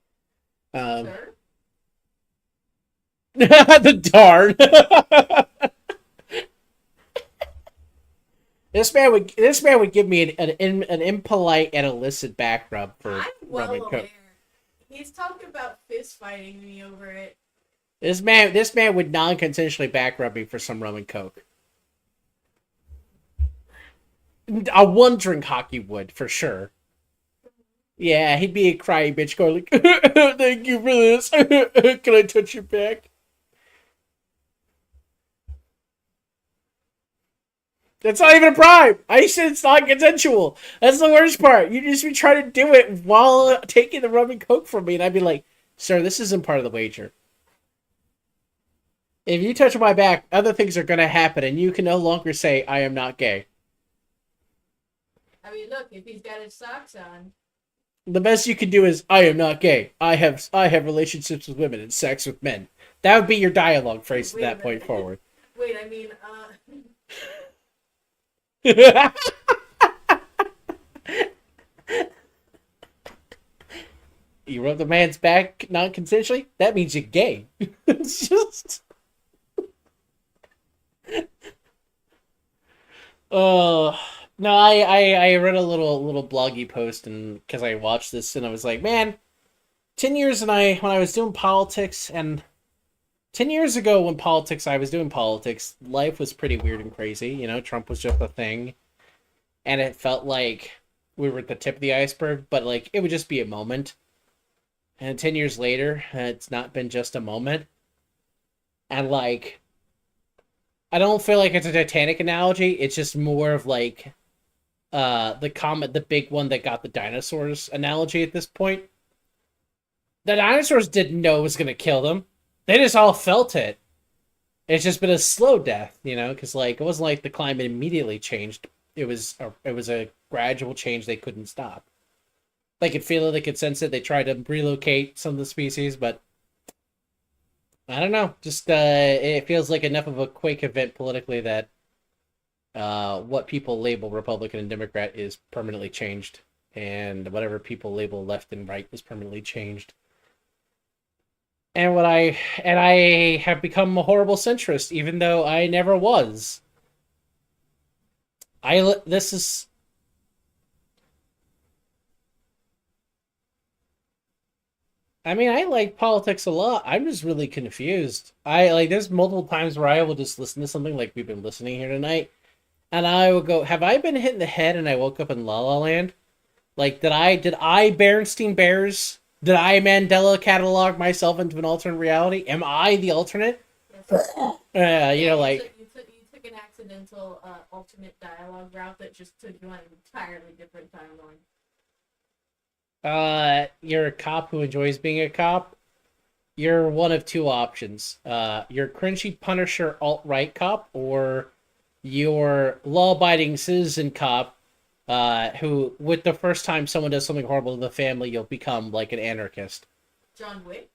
Sir? The darn. This man would give me an impolite and illicit back rub for I'm well rum and aware. coke. He's talking about fist fighting me over it. This man would non-consensually back rub me for some rum and coke. A one drink hockey would for sure. Yeah, he'd be a crying bitch going like, "Thank you for this. Can I touch your back?" That's not even a bribe. I said it's not consensual. That's the worst part. You just be trying to do it while taking the rum and coke from me, and I'd be like, "Sir, this isn't part of the wager. If you touch my back, other things are going to happen, and you can no longer say I am not gay." I mean, look, if he's got his socks on. The best you can do is I am not gay. I have relationships with women and sex with men. That would be your dialogue phrase from that point forward. Wait, I mean, You rub the man's back non-consensually? That means you're gay. It's just... No, I read a little bloggy post and because I watched this and I was like, man, 10 years when I was doing politics and 10 years ago when I was doing politics, life was pretty weird and crazy. You know, Trump was just a thing. And it felt like we were at the tip of the iceberg, but like it would just be a moment. And 10 years later, it's not been just a moment. And like, I don't feel like it's a Titanic analogy. It's just more of like the comet, the big one that got the dinosaurs analogy at this point. The dinosaurs didn't know it was going to kill them. They just all felt it. It's just been a slow death, you know, because like it wasn't like the climate immediately changed. It was a gradual change they couldn't stop. They could feel it, they could sense it. They tried to relocate some of the species, but I don't know. Just it feels like enough of a quake event politically that what people label Republican and Democrat is permanently changed, and whatever people label left and right is permanently changed. And I have become a horrible centrist, even though I never was. I mean, I like politics a lot. I'm just really confused. There's multiple times where I will just listen to something like we've been listening here tonight, and I will go, have I been hit in the head and I woke up in La La Land? Like, did I Berenstein Bears? Did I Mandela catalog myself into an alternate reality? Am I the alternate? yes. You know, like... You took an accident accidental alternate dialogue route that just took you on an entirely different timeline? You're a cop who enjoys being a cop. You're one of two options. You're cringy Punisher alt-right cop, or you're law-abiding citizen cop, who, with the first time someone does something horrible to the family, you'll become like an anarchist. John Wick?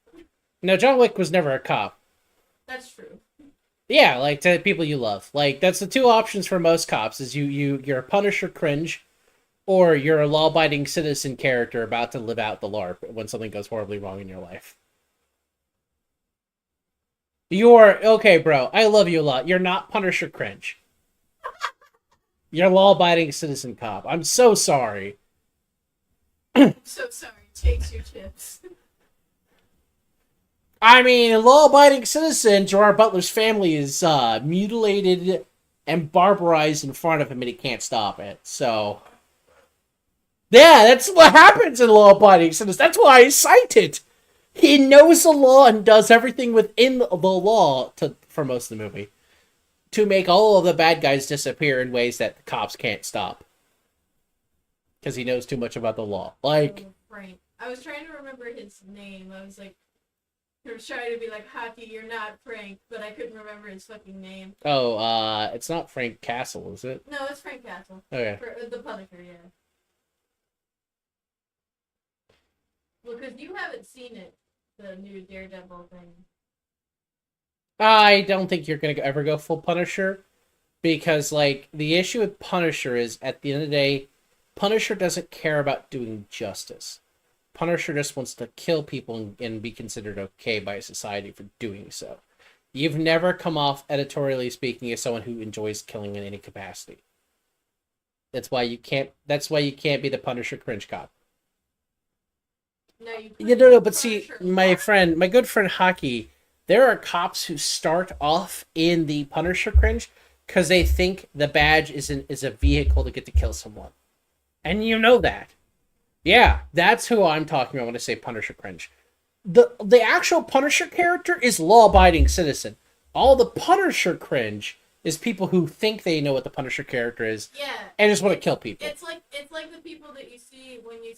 No, John Wick was never a cop. That's true. Yeah, like to people you love. Like that's the two options for most cops: is you're a Punisher cringe, or you're a law-abiding citizen character about to live out the LARP when something goes horribly wrong in your life. You're okay, bro. I love you a lot. You're not Punisher cringe. You're law-abiding citizen cop. I'm so sorry. I'm so sorry. Takes your chips. I mean, law-abiding citizen Gerard Butler's family is mutilated and barbarized in front of him, and he can't stop it. So, yeah, that's what happens in law-abiding citizens. That's why I cite it. He knows the law and does everything within the law for most of the movie to make all of the bad guys disappear in ways that the cops can't stop because he knows too much about the law. Like, Frank. I was trying to remember his name. I was trying to be like, Hockey, you're not Frank, but I couldn't remember his fucking name. It's not Frank Castle, is it? No, it's Frank Castle. Okay. The Punisher, yeah. Well, because you haven't seen it, the new Daredevil thing. I don't think you're going to ever go full Punisher, because, like, the issue with Punisher is, at the end of the day, Punisher doesn't care about doing justice. Punisher just wants to kill people and be considered okay by society for doing so. You've never come off, editorially speaking, as someone who enjoys killing in any capacity. That's why you can't be the Punisher cringe cop. No, But see, my good friend Hockey, there are cops who start off in the Punisher cringe because they think the badge is a vehicle to get to kill someone. And you know that. Yeah, that's who I'm talking about when I say Punisher cringe. The actual Punisher character is law-abiding citizen. All the Punisher cringe is people who think they know what the Punisher character is, and just want to kill people. It's like the people that you see when you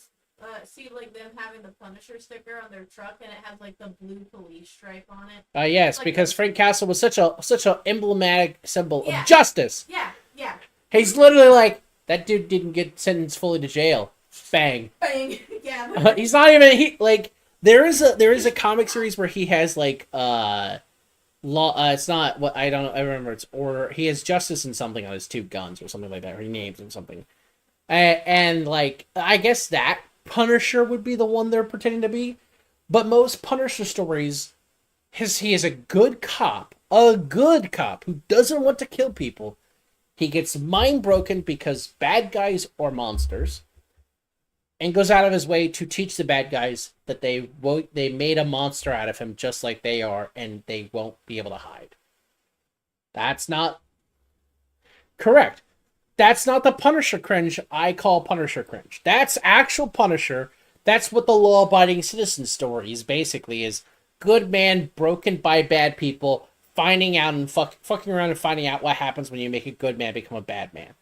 see like them having the Punisher sticker on their truck, and it has like the blue police stripe on it. Yes, like, because Frank Castle was such a emblematic symbol of justice. Yeah. He's literally like, that dude didn't get sentenced fully to jail. Bang. Yeah. He's not even there is a comic series where he has like it's not what I don't know, I remember it's order. He has justice and something on his two guns or something like that, or he names him something. And like I guess that Punisher would be the one they're pretending to be, but most Punisher stories, he is a good cop who doesn't want to kill people. He gets mind broken because bad guys are monsters, and goes out of his way to teach the bad guys that they made a monster out of him just like they are, and they won't be able to hide. That's not correct. That's not the Punisher cringe I call Punisher cringe. That's actual Punisher. That's what the law-abiding citizen story is basically, is good man broken by bad people, finding out and fucking around and finding out what happens when you make a good man become a bad man.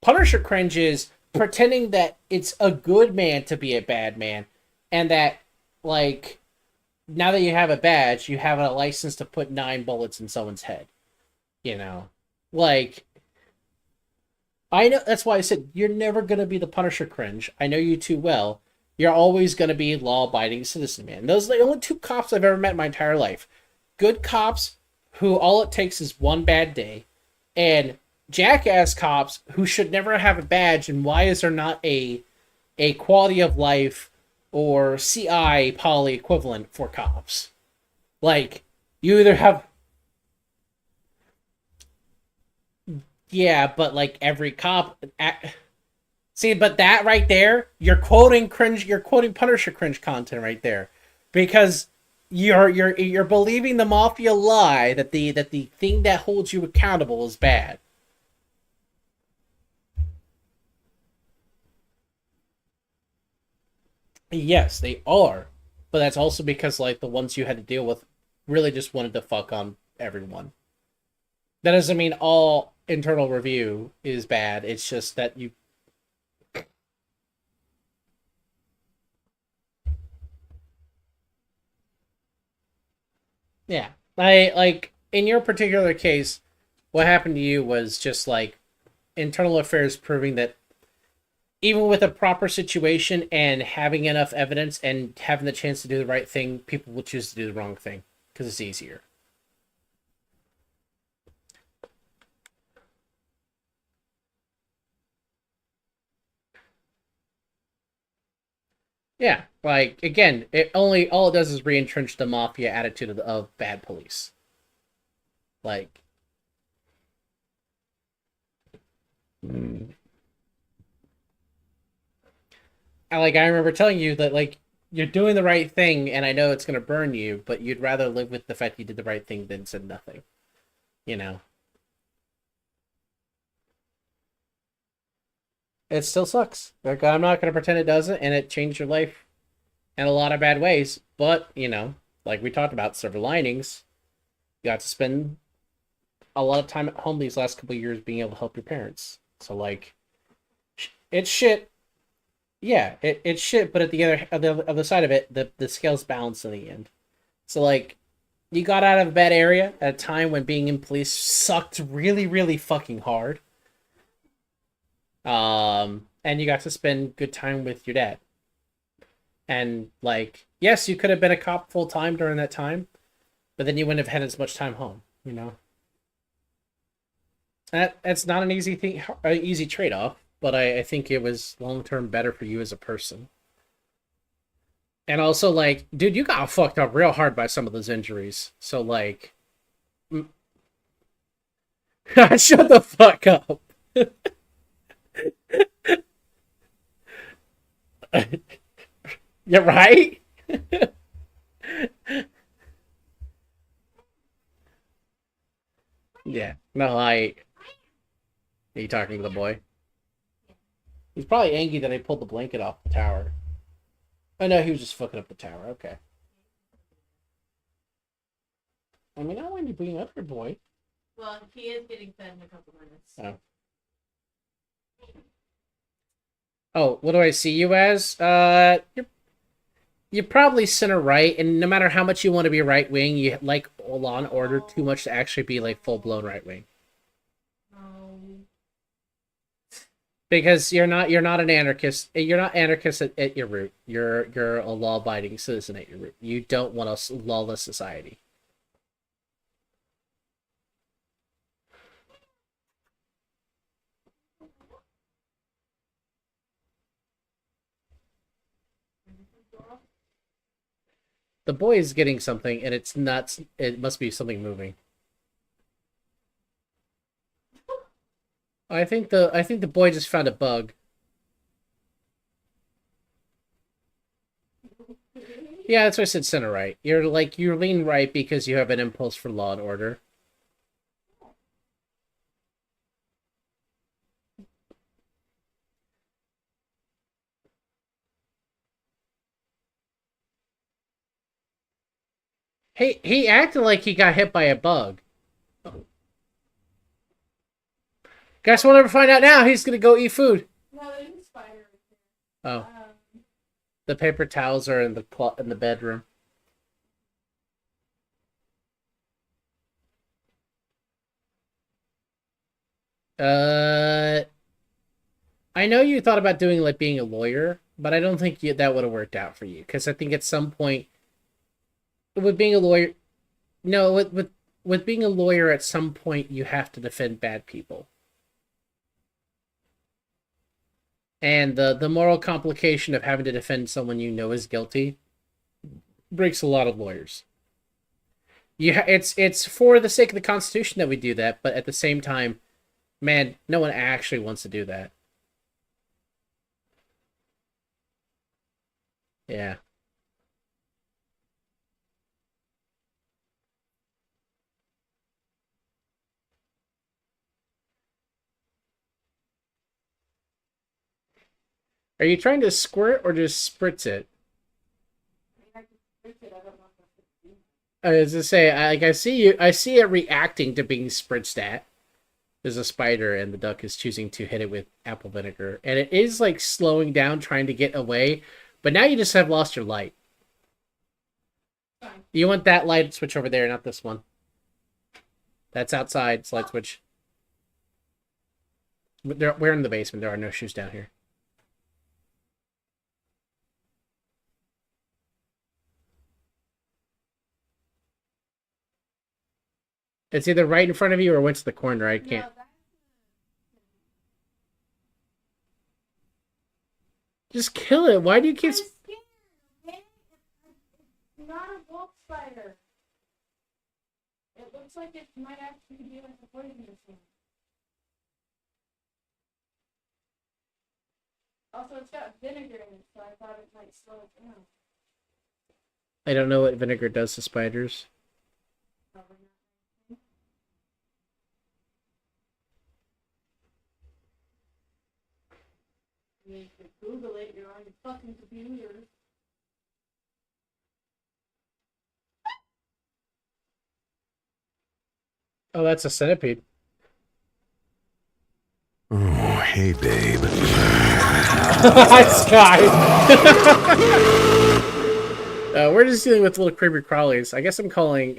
Punisher cringe is pretending that it's a good man to be a bad man, and that, like, now that you have a badge, you have a license to put 9 bullets in someone's head. You know? Like, I know, that's why I said, you're never going to be the Punisher cringe. I know you too well. You're always going to be law-abiding citizen, man. Those are the only 2 cops I've ever met in my entire life. Good cops who all it takes is one bad day, and jackass cops who should never have a badge, and why is there not a quality of life or CI poly equivalent for cops? Like, you either have... Yeah, but like every cop... See, but that right there, you're quoting Punisher cringe content right there. Because you're believing the mafia lie that the thing that holds you accountable is bad. Yes, they are. But that's also because, like, the ones you had to deal with really just wanted to fuck on everyone. That doesn't mean all internal review is bad. It's just that you. Yeah. I like in your particular case, what happened to you was just like internal affairs proving that even with a proper situation and having enough evidence and having the chance to do the right thing, people will choose to do the wrong thing because it's easier. Yeah, like again, all it does is re-entrench the mafia attitude of bad police. Like, I remember telling you that like you're doing the right thing, and I know it's gonna burn you, but you'd rather live with the fact you did the right thing than said nothing. You know, it still sucks. Like I'm not gonna pretend it doesn't, and it changed your life in a lot of bad ways. But like we talked about, silver linings. You got to spend a lot of time at home these last couple of years being able to help your parents. So like, it's shit. Yeah, it's shit. But at the side of it, the scales balance in the end. So like, you got out of a bad area at a time when being in police sucked really, really fucking hard. And you got to spend good time with your dad. And like, yes, you could have been a cop full time during that time, but then you wouldn't have had as much time home. That's not an easy thing, an easy trade off. But I think it was long term better for you as a person. And also, like, dude, you got fucked up real hard by some of those injuries. So like, shut the fuck up. You're right. Yeah. No, are you talking to the boy? He's probably angry that I pulled the blanket off the tower. Oh no, he was just fucking up the tower. Okay. I mean, I don't mind you being up here, boy. Well, he is getting fed in a couple minutes. Oh. Oh, what do I see you as? You're probably center right, and no matter how much you want to be right wing, you like Law and Order too much to actually be like full blown right wing. Because you're not an anarchist. You're not anarchist at your root. You're a law abiding citizen at your root. You don't want a lawless society. The boy is getting something, and it's nuts. It must be something moving. I think the boy just found a bug. Yeah, that's why I said center right. You're lean right because you have an impulse for Law and Order. He acted like he got hit by a bug. Guess we'll never find out now. He's gonna go eat food. No, there's a spider right there. Oh. The Um, paper towels are in the bedroom. I know you thought about doing like being a lawyer, but I don't think that would have worked out for you because I think at some point with being a lawyer, no, with being a lawyer at some point you have to defend bad people. And the moral complication of having to defend someone you know is guilty breaks a lot of lawyers. It's for the sake of the Constitution that we do that, but at the same time, man, no one actually wants to do that. Yeah. Are you trying to squirt or just spritz it? I was to say, I see it reacting to being spritzed at. there's a spider and the duck is choosing to hit it with apple vinegar. And it is like slowing down, trying to get away. But now you just have lost your light. Fine. You want that light switch over there, not this one. That's outside. It's light switch. We're in the basement. There are no shoes down here. It's either right in front of you or went to the corner. I can't. No, that's Just kill it. Why do you keep... I'm scared, okay? It's not a wolf spider. It looks like it might actually be like a poisonous one. Also, it's got vinegar in it, so I thought it might slow it down. I don't know what vinegar does to spiders. Probably not. You could Google it, you're on your fucking computer. Oh, that's a centipede. Oh, hey, babe. Hi, Sky. We're just dealing with little creepy crawlies. I guess I'm calling,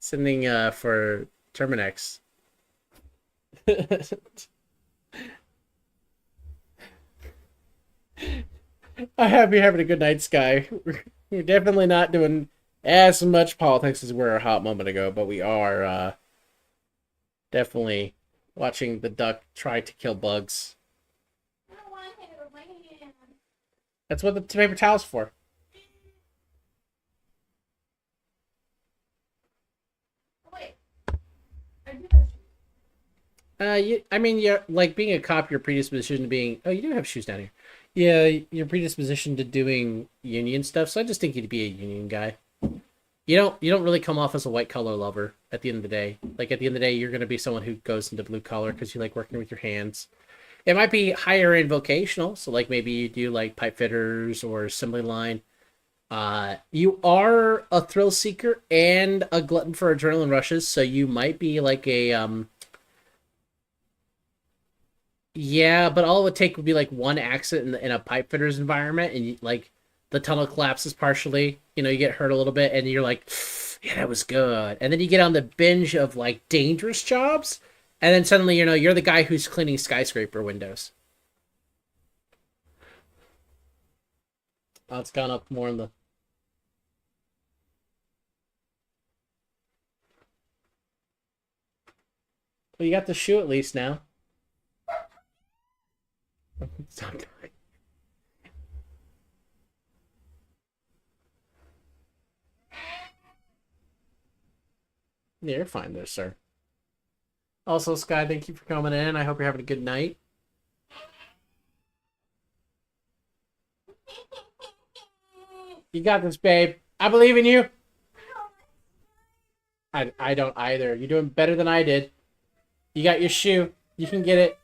sending, for Terminex. I hope you're having a good night, Sky. We're definitely not doing as much politics as we were a hot moment ago, but we are, definitely watching the duck try to kill bugs. I don't want to hit her hand. That's what the paper towel's for. Oh, wait. I do have shoes. I mean, you're like being a cop. Your predisposition to being. Oh, you do have shoes down here. Yeah, your predisposition to doing union stuff. So I just think you'd be a union guy. You don't really come off as a white collar lover at the end of the day. Like at the end of the day, you're gonna be someone who goes into blue collar because you like working with your hands. It might be higher end vocational, so like maybe you do like pipe fitters or assembly line. You are a thrill seeker and a glutton for adrenaline rushes, so you might be like a Yeah, but all it would take would be like one accident in a pipe fitter's environment, and like the tunnel collapses partially. You know, you get hurt a little bit, and you're like, "Yeah, that was good." And then you get on the binge of like dangerous jobs, and then suddenly you're the guy who's cleaning skyscraper windows. Oh, it's gone up more in the. Well, you got the shoe at least now. Stop dying. Yeah, you're fine there, sir. Also, Sky, thank you for coming in. I hope you're having a good night. You got this, babe. I believe in you. I don't either. You're doing better than I did. You got your shoe. You can get it.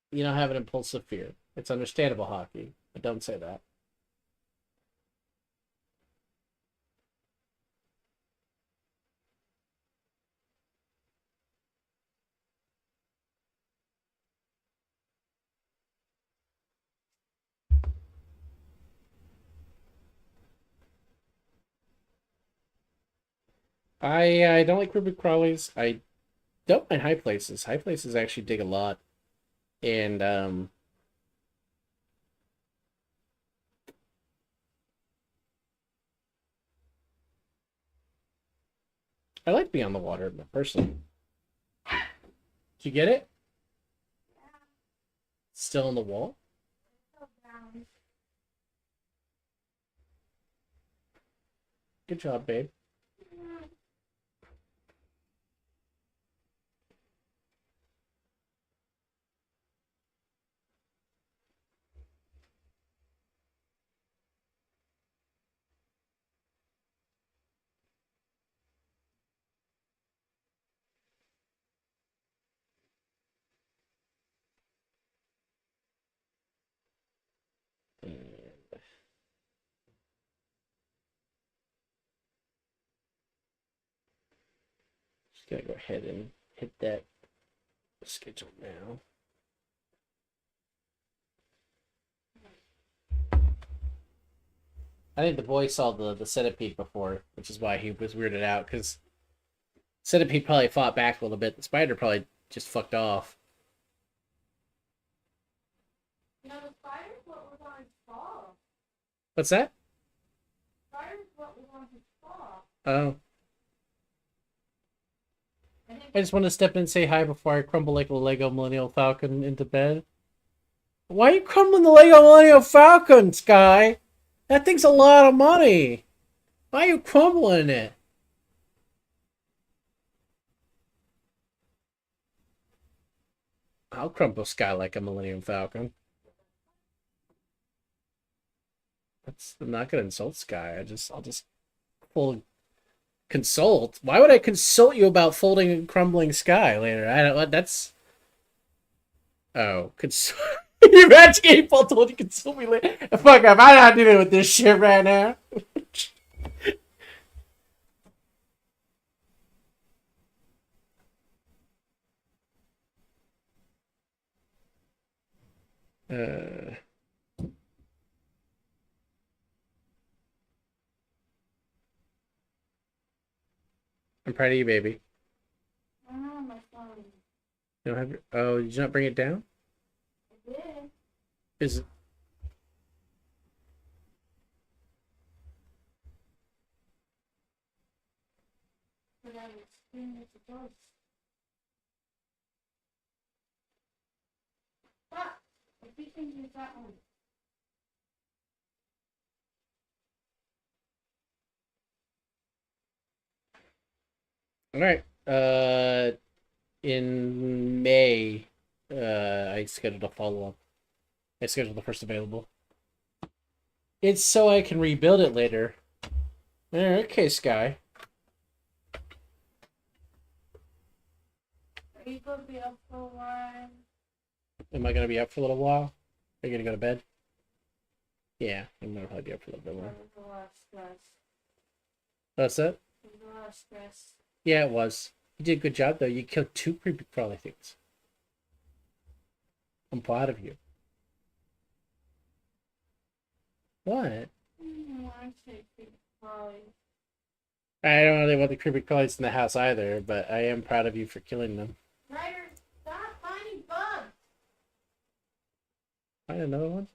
You don't have an impulsive fear. It's understandable, Hockey, but don't say that. I don't like creepy crawlies. I don't mind high places. High places actually dig a lot. And I like being on the water personally. Did you get it? Still on the wall? Good job, babe. Just gonna go ahead and hit that schedule now. I think the boy saw the centipede before, which is why he was weirded out, because centipede probably fought back a little bit. The spider probably just fucked off. No, the spider's what was on his paw. What's that? Spider's what was on his paw. Oh. I just want to step in and say hi before I crumble like a Lego Millennial Falcon into bed. Why are you crumbling the Lego Millennial Falcon, Sky? That thing's a lot of money. Why are you crumbling it? I'll crumble Sky like a Millennium Falcon. I'm not gonna insult Sky. I'll just full consult. Why would I consult you about folding and crumbling Sky later? I don't. That's. Oh, consult. You imagine getting full told you consult me later. Fuck up! I'm not dealing with this shit right now. I'm proud of you, baby. I don't have my phone. You don't have your... Oh, did you not bring it down? I did. Is it... But I was screaming at the dogs. Fuck! I keep thinking it's that one. All right. In May, I scheduled a follow-up. I scheduled the first available. It's so I can rebuild it later. Okay, Sky. Are you gonna be up for a while? Am I gonna be up for a little while? Are you gonna go to bed? Yeah, I'm gonna probably be up for a little bit more. There's a lot of stress. That's it? There's a lot of stress. Yeah, it was. You did a good job, though. You killed 2 creepy crawly things. I'm proud of you. What? I say probably. I don't really want the creepy crawlies in the house either, but I am proud of you for killing them. Ryder, stop finding bugs! Find another one?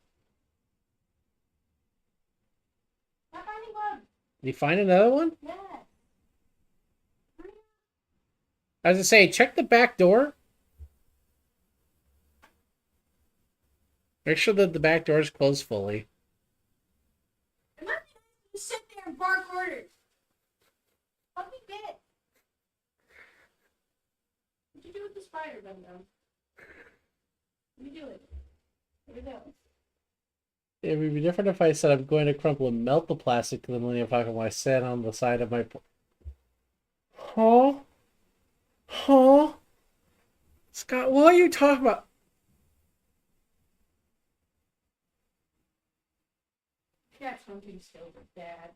Stop finding bugs! Did you find another one? Yeah. I was gonna say, check the back door. Make sure that the back door is closed fully. Am I gonna sit there and bark orders? Let me get. What'd you do with the spider, Gundam? What are you doing? What are you doing? It would be different if I said I'm going to crumple and melt the plastic to the Millennium Falcon while I sat on the side of my... Huh? Huh? Scott, what are you talking about? That's something stupid, Dad.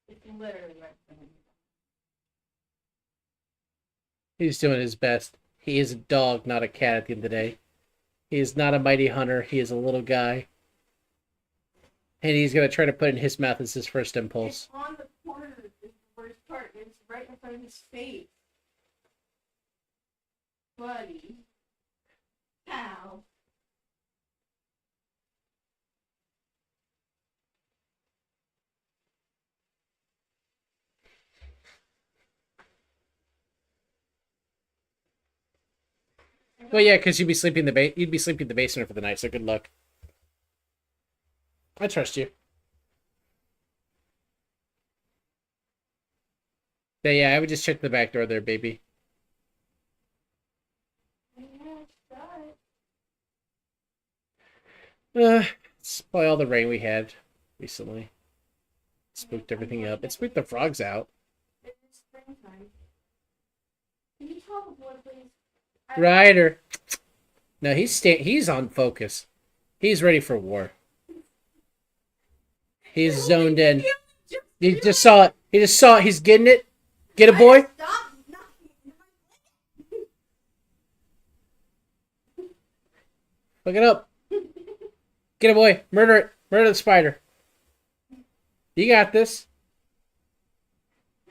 It's literally right from me. He's doing his best. He is a dog, not a cat at the end of the day. He is not a mighty hunter. He is a little guy. And he's going to try to put in his mouth as his first impulse. It's on the corner is the worst part. It's right in front of his face. Buddy. How? Well, yeah, because you'd be sleeping in the basement for the night, so good luck. I trust you. Yeah, I would just check the back door there, baby. It's probably all the rain we had recently. Spooked everything up. It spooked the frogs out. It's springtime. Can you tell the boy, please? Ryder. No, he's on focus. He's ready for war. He's zoned in. He just saw it. He just saw it. He's getting it. Get it, boy. Look it up. Get it, boy. Murder it. Murder the spider. You got this.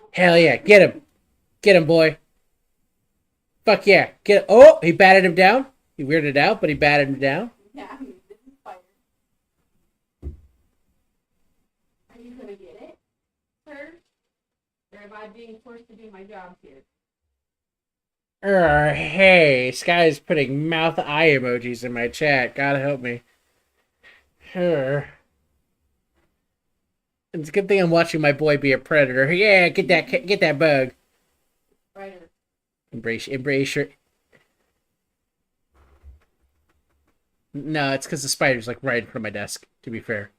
Hell yeah. Get him. Get him, boy. Fuck yeah. Get it. Oh, he batted him down. He weirded out, but he batted him down. Yeah, this is fire. Are you gonna get it, sir? Or am I being forced to do my job here? Hey, Sky's putting mouth eye emojis in my chat. God help me. It's a good thing I'm watching my boy be a predator. Yeah, get that bug. Right. Embrace your. No, it's because the spider's like right in front of my desk. To be fair,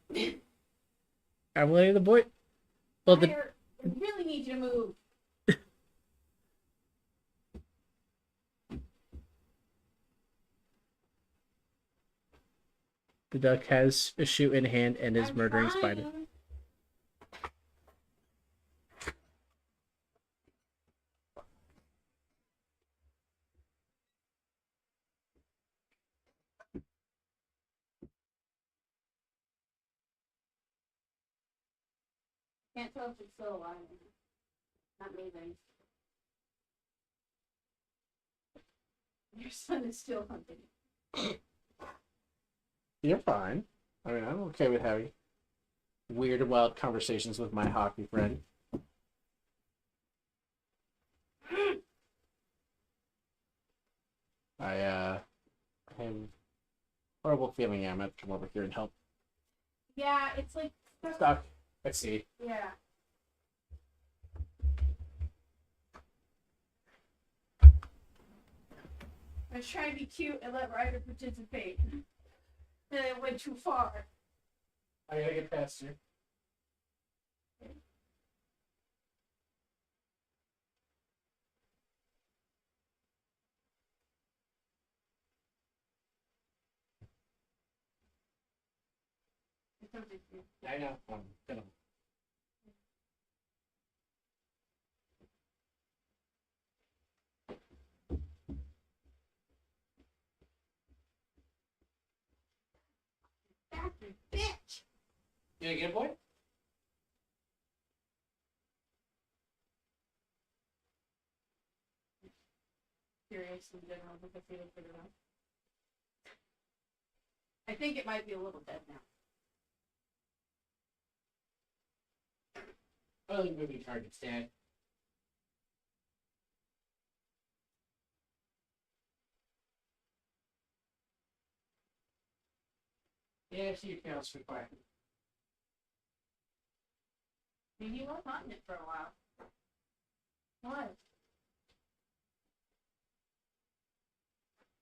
I'm letting the boy. Well, I really need you to move. the duck has a shoe in hand and is I'm murdering trying. spider. Can't tell if it's still alive. Not moving. Your son is still hunting. You're fine. I mean, I'm okay with having weird, wild conversations with my hockey friend. I have a horrible feeling I'm going to come over here and help. Yeah, it's like Stuck. Let's see. Yeah. I was trying to be cute and let Ryder participate. And it went too far. I gotta get past you. I know. I'm gonna. Bastard bitch! You gonna get it, boy? Curious in general because he was bigger enough. I think it might be a little dead now. Early moving target stand. Yeah, she counts for quiet. He was hunting it for a while. What?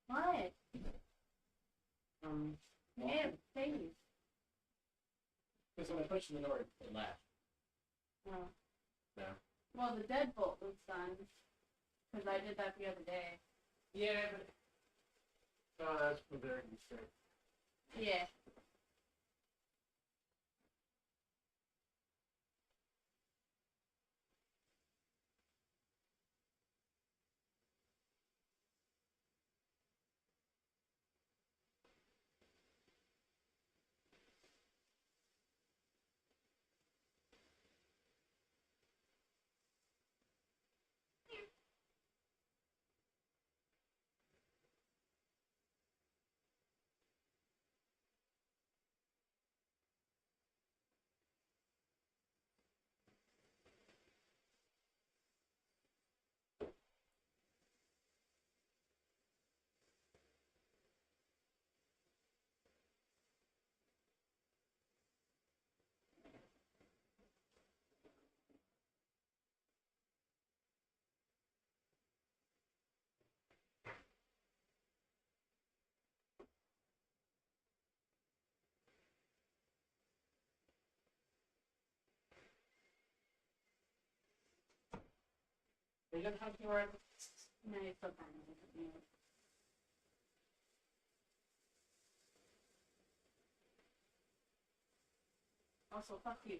What? Man, please. Because when I pushed in the door, it laughed. Oh. No. Well, the deadbolt was done. Because I did that the other day. Yeah, but. Oh, that's for their mistake. Yeah. Are you done hunting around? No, it's so fine. Also, fuck you.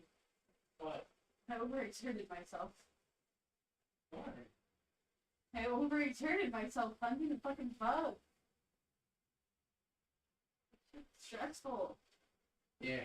What? I overexerted myself. What? I overexerted myself finding the fucking bug. It's stressful. Yeah.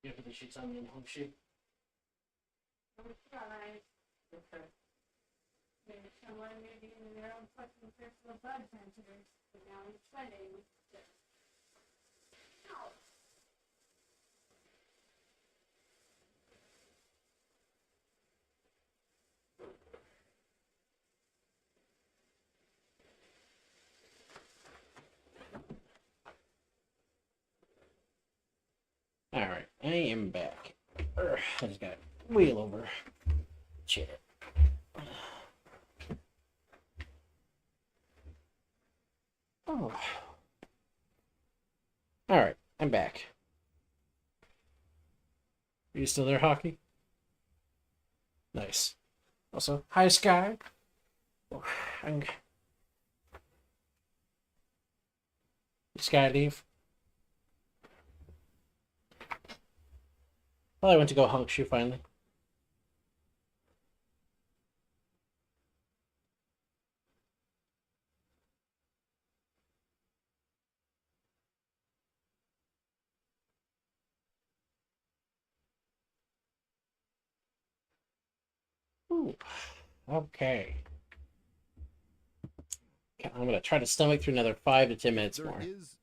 You put the sheets on the home sheet? Okay. I wanted me to be in their own fucking personal blood transfers, but now I'm sweating. Ow. Alright, I am back. I just got to wheel over chair. Oh. Alright, I'm back. Are you still there, Hockey? Nice. Also, hi, Sky. Oh, Sky, leave. Well, I went to go hunk shoe finally. Ooh. Okay. I'm gonna try to stomach through another 5 to 10 minutes There more. is,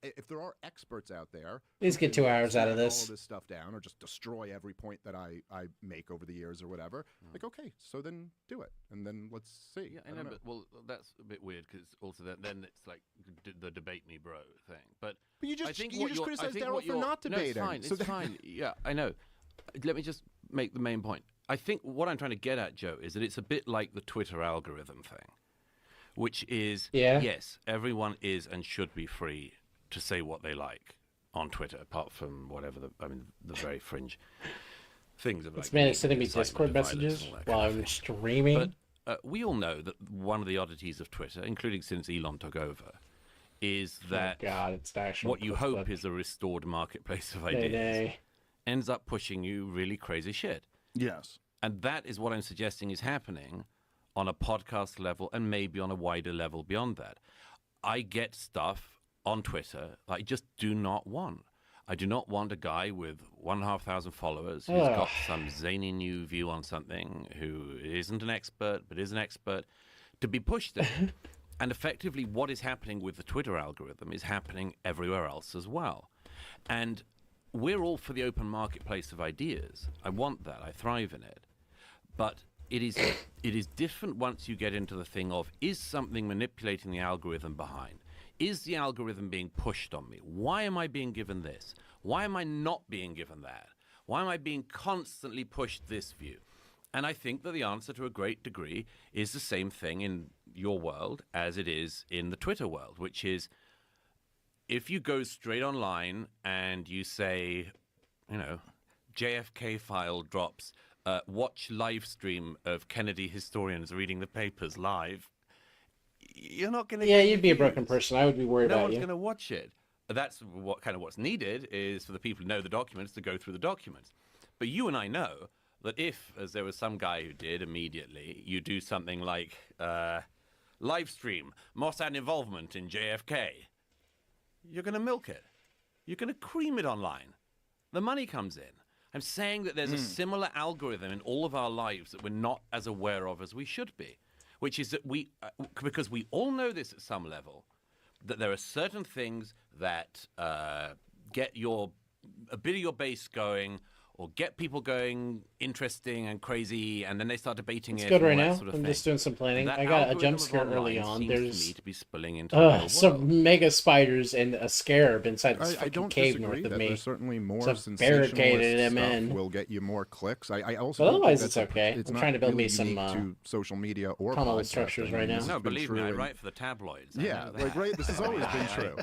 if there are experts out there, Please who get can 2 hours out of smack this. all this stuff down, or just destroy every point that I make over the years or whatever. Like, okay, so then do it, and then let's see. Yeah, I know, but well, that's a bit weird because also then it's like the debate me, bro thing. But you just I think you what just you're- I criticize think Daryl what for you're- not No, debating. it's fine. So It's fine. Yeah, I know. Let me just make the main point. I think what I'm trying to get at, Joe, is that it's a bit like the Twitter algorithm thing, which is yes, everyone is and should be free to say what they like on Twitter, apart from whatever the very fringe things of like. This man is sending me incitement Discord to violence messages and all that while kind of I'm thing. streaming. But we all know that one of the oddities of Twitter, including since Elon took over, is that God, it's the actual what you clip hope clip. is a restored marketplace of Nay, ideas nay. ends up pushing you really crazy shit. Yes. And that is what I'm suggesting is happening on a podcast level and maybe on a wider level beyond that. I get stuff on Twitter I just do not want. I do not want a guy with 1,500 followers who's got some zany new view on something, who isn't an expert but is an expert, to be pushed there. And effectively what is happening with the Twitter algorithm is happening everywhere else as well. And we're all for the open marketplace of ideas. I want that. I thrive in it. But it is different once you get into the thing of, is something manipulating the algorithm behind? Is the algorithm being pushed on me? Why am I being given this? Why am I not being given that? Why am I being constantly pushed this view? And I think that the answer to a great degree is the same thing in your world as it is in the Twitter world, which is if you go straight online and you say, JFK file drops, watch live stream of Kennedy historians reading the papers live, you're not going to. Yeah, you'd be a broken person. I would be worried no about one's you. going to watch it. That's what's needed is for the people who know the documents to go through the documents. But you and I know that if, as there was some guy who did immediately, you do something like live stream Mossad involvement in JFK, you're going to milk it. You're going to cream it online. The money comes in. I'm saying that there's a similar algorithm in all of our lives that we're not as aware of as we should be, which is that because we all know this at some level, that there are certain things that get a bit of your base going or get people going interesting and crazy, and then they start debating It's it. good and right all that now. sort of I'm thing. just doing some planning. That I got a algorithm jump of scare early online on. seems to There's me to be spilling into the real world. some mega spiders and a scarab inside this I fucking don't cave disagree north of that me. there's certainly more So barricaded sensationalist him stuff in. will get you more clicks. I also But don't otherwise, think it's that's okay. It's I'm not trying to build really me some, unique to social media or tunnel podcasting. structures right I mean, now. this No, has been believe true me, I in- write for the tabloids. I Yeah, know like that. right. This has always been true,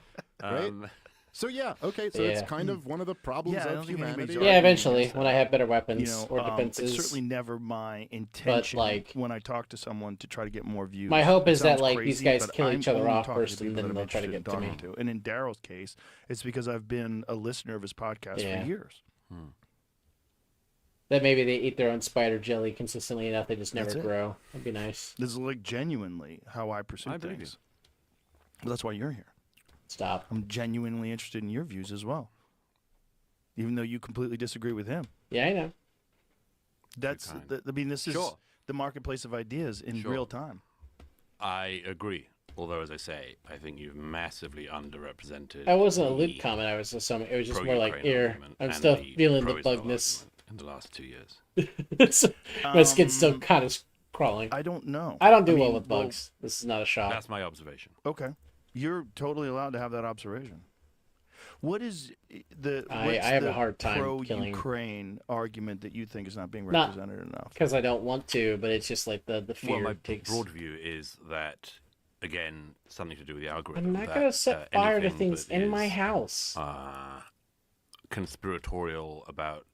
right? So yeah, okay. So it's Yeah. kind of one of the problems Yeah, I don't of think anybody's humanity. arguing Yeah, eventually, against when that. I have better weapons You know, or it's defenses. certainly never my intention like, when I talk to someone to try to get more views. my hope It is that, sounds like, these crazy, guys but kill I'm each other only off talking to first, and people then that I'm they'll try to interested get in to me. talking to. And in Daryl's case, it's because I've been a listener of his podcast Yeah. for years. That maybe they eat their own spider jelly consistently enough, they just never That's it. grow. That'd be nice. This is like genuinely how I pursue I believe things. Well, that's why you're here. Stop. I'm genuinely interested in your views as well, even though you completely disagree with him. Yeah, I know. That's kind. I mean, this is Sure. the marketplace of ideas in Sure. real time. I agree. Although, as I say, I think you've massively underrepresented. That wasn't a the Luke comment. I was just some. It was just more like, pro-Ukraine here, argument I'm and still feeling the pro-Israel bugness. argument in the last 2 years. So, my skin's still kind of crawling. I don't know. I don't do well mean, with bugs. This is not a shot. That's my observation. Okay, you're totally allowed to have that observation. What is the? I what's have a the hard time killing- pro-Ukraine argument that you think is not being Not- represented enough? Because I don't want to, but it's just like the fear Well, my takes. broad view is that, again, something to do with the algorithm. I'm not that, gonna set fire to anything things that in my is, house. Conspiratorial about.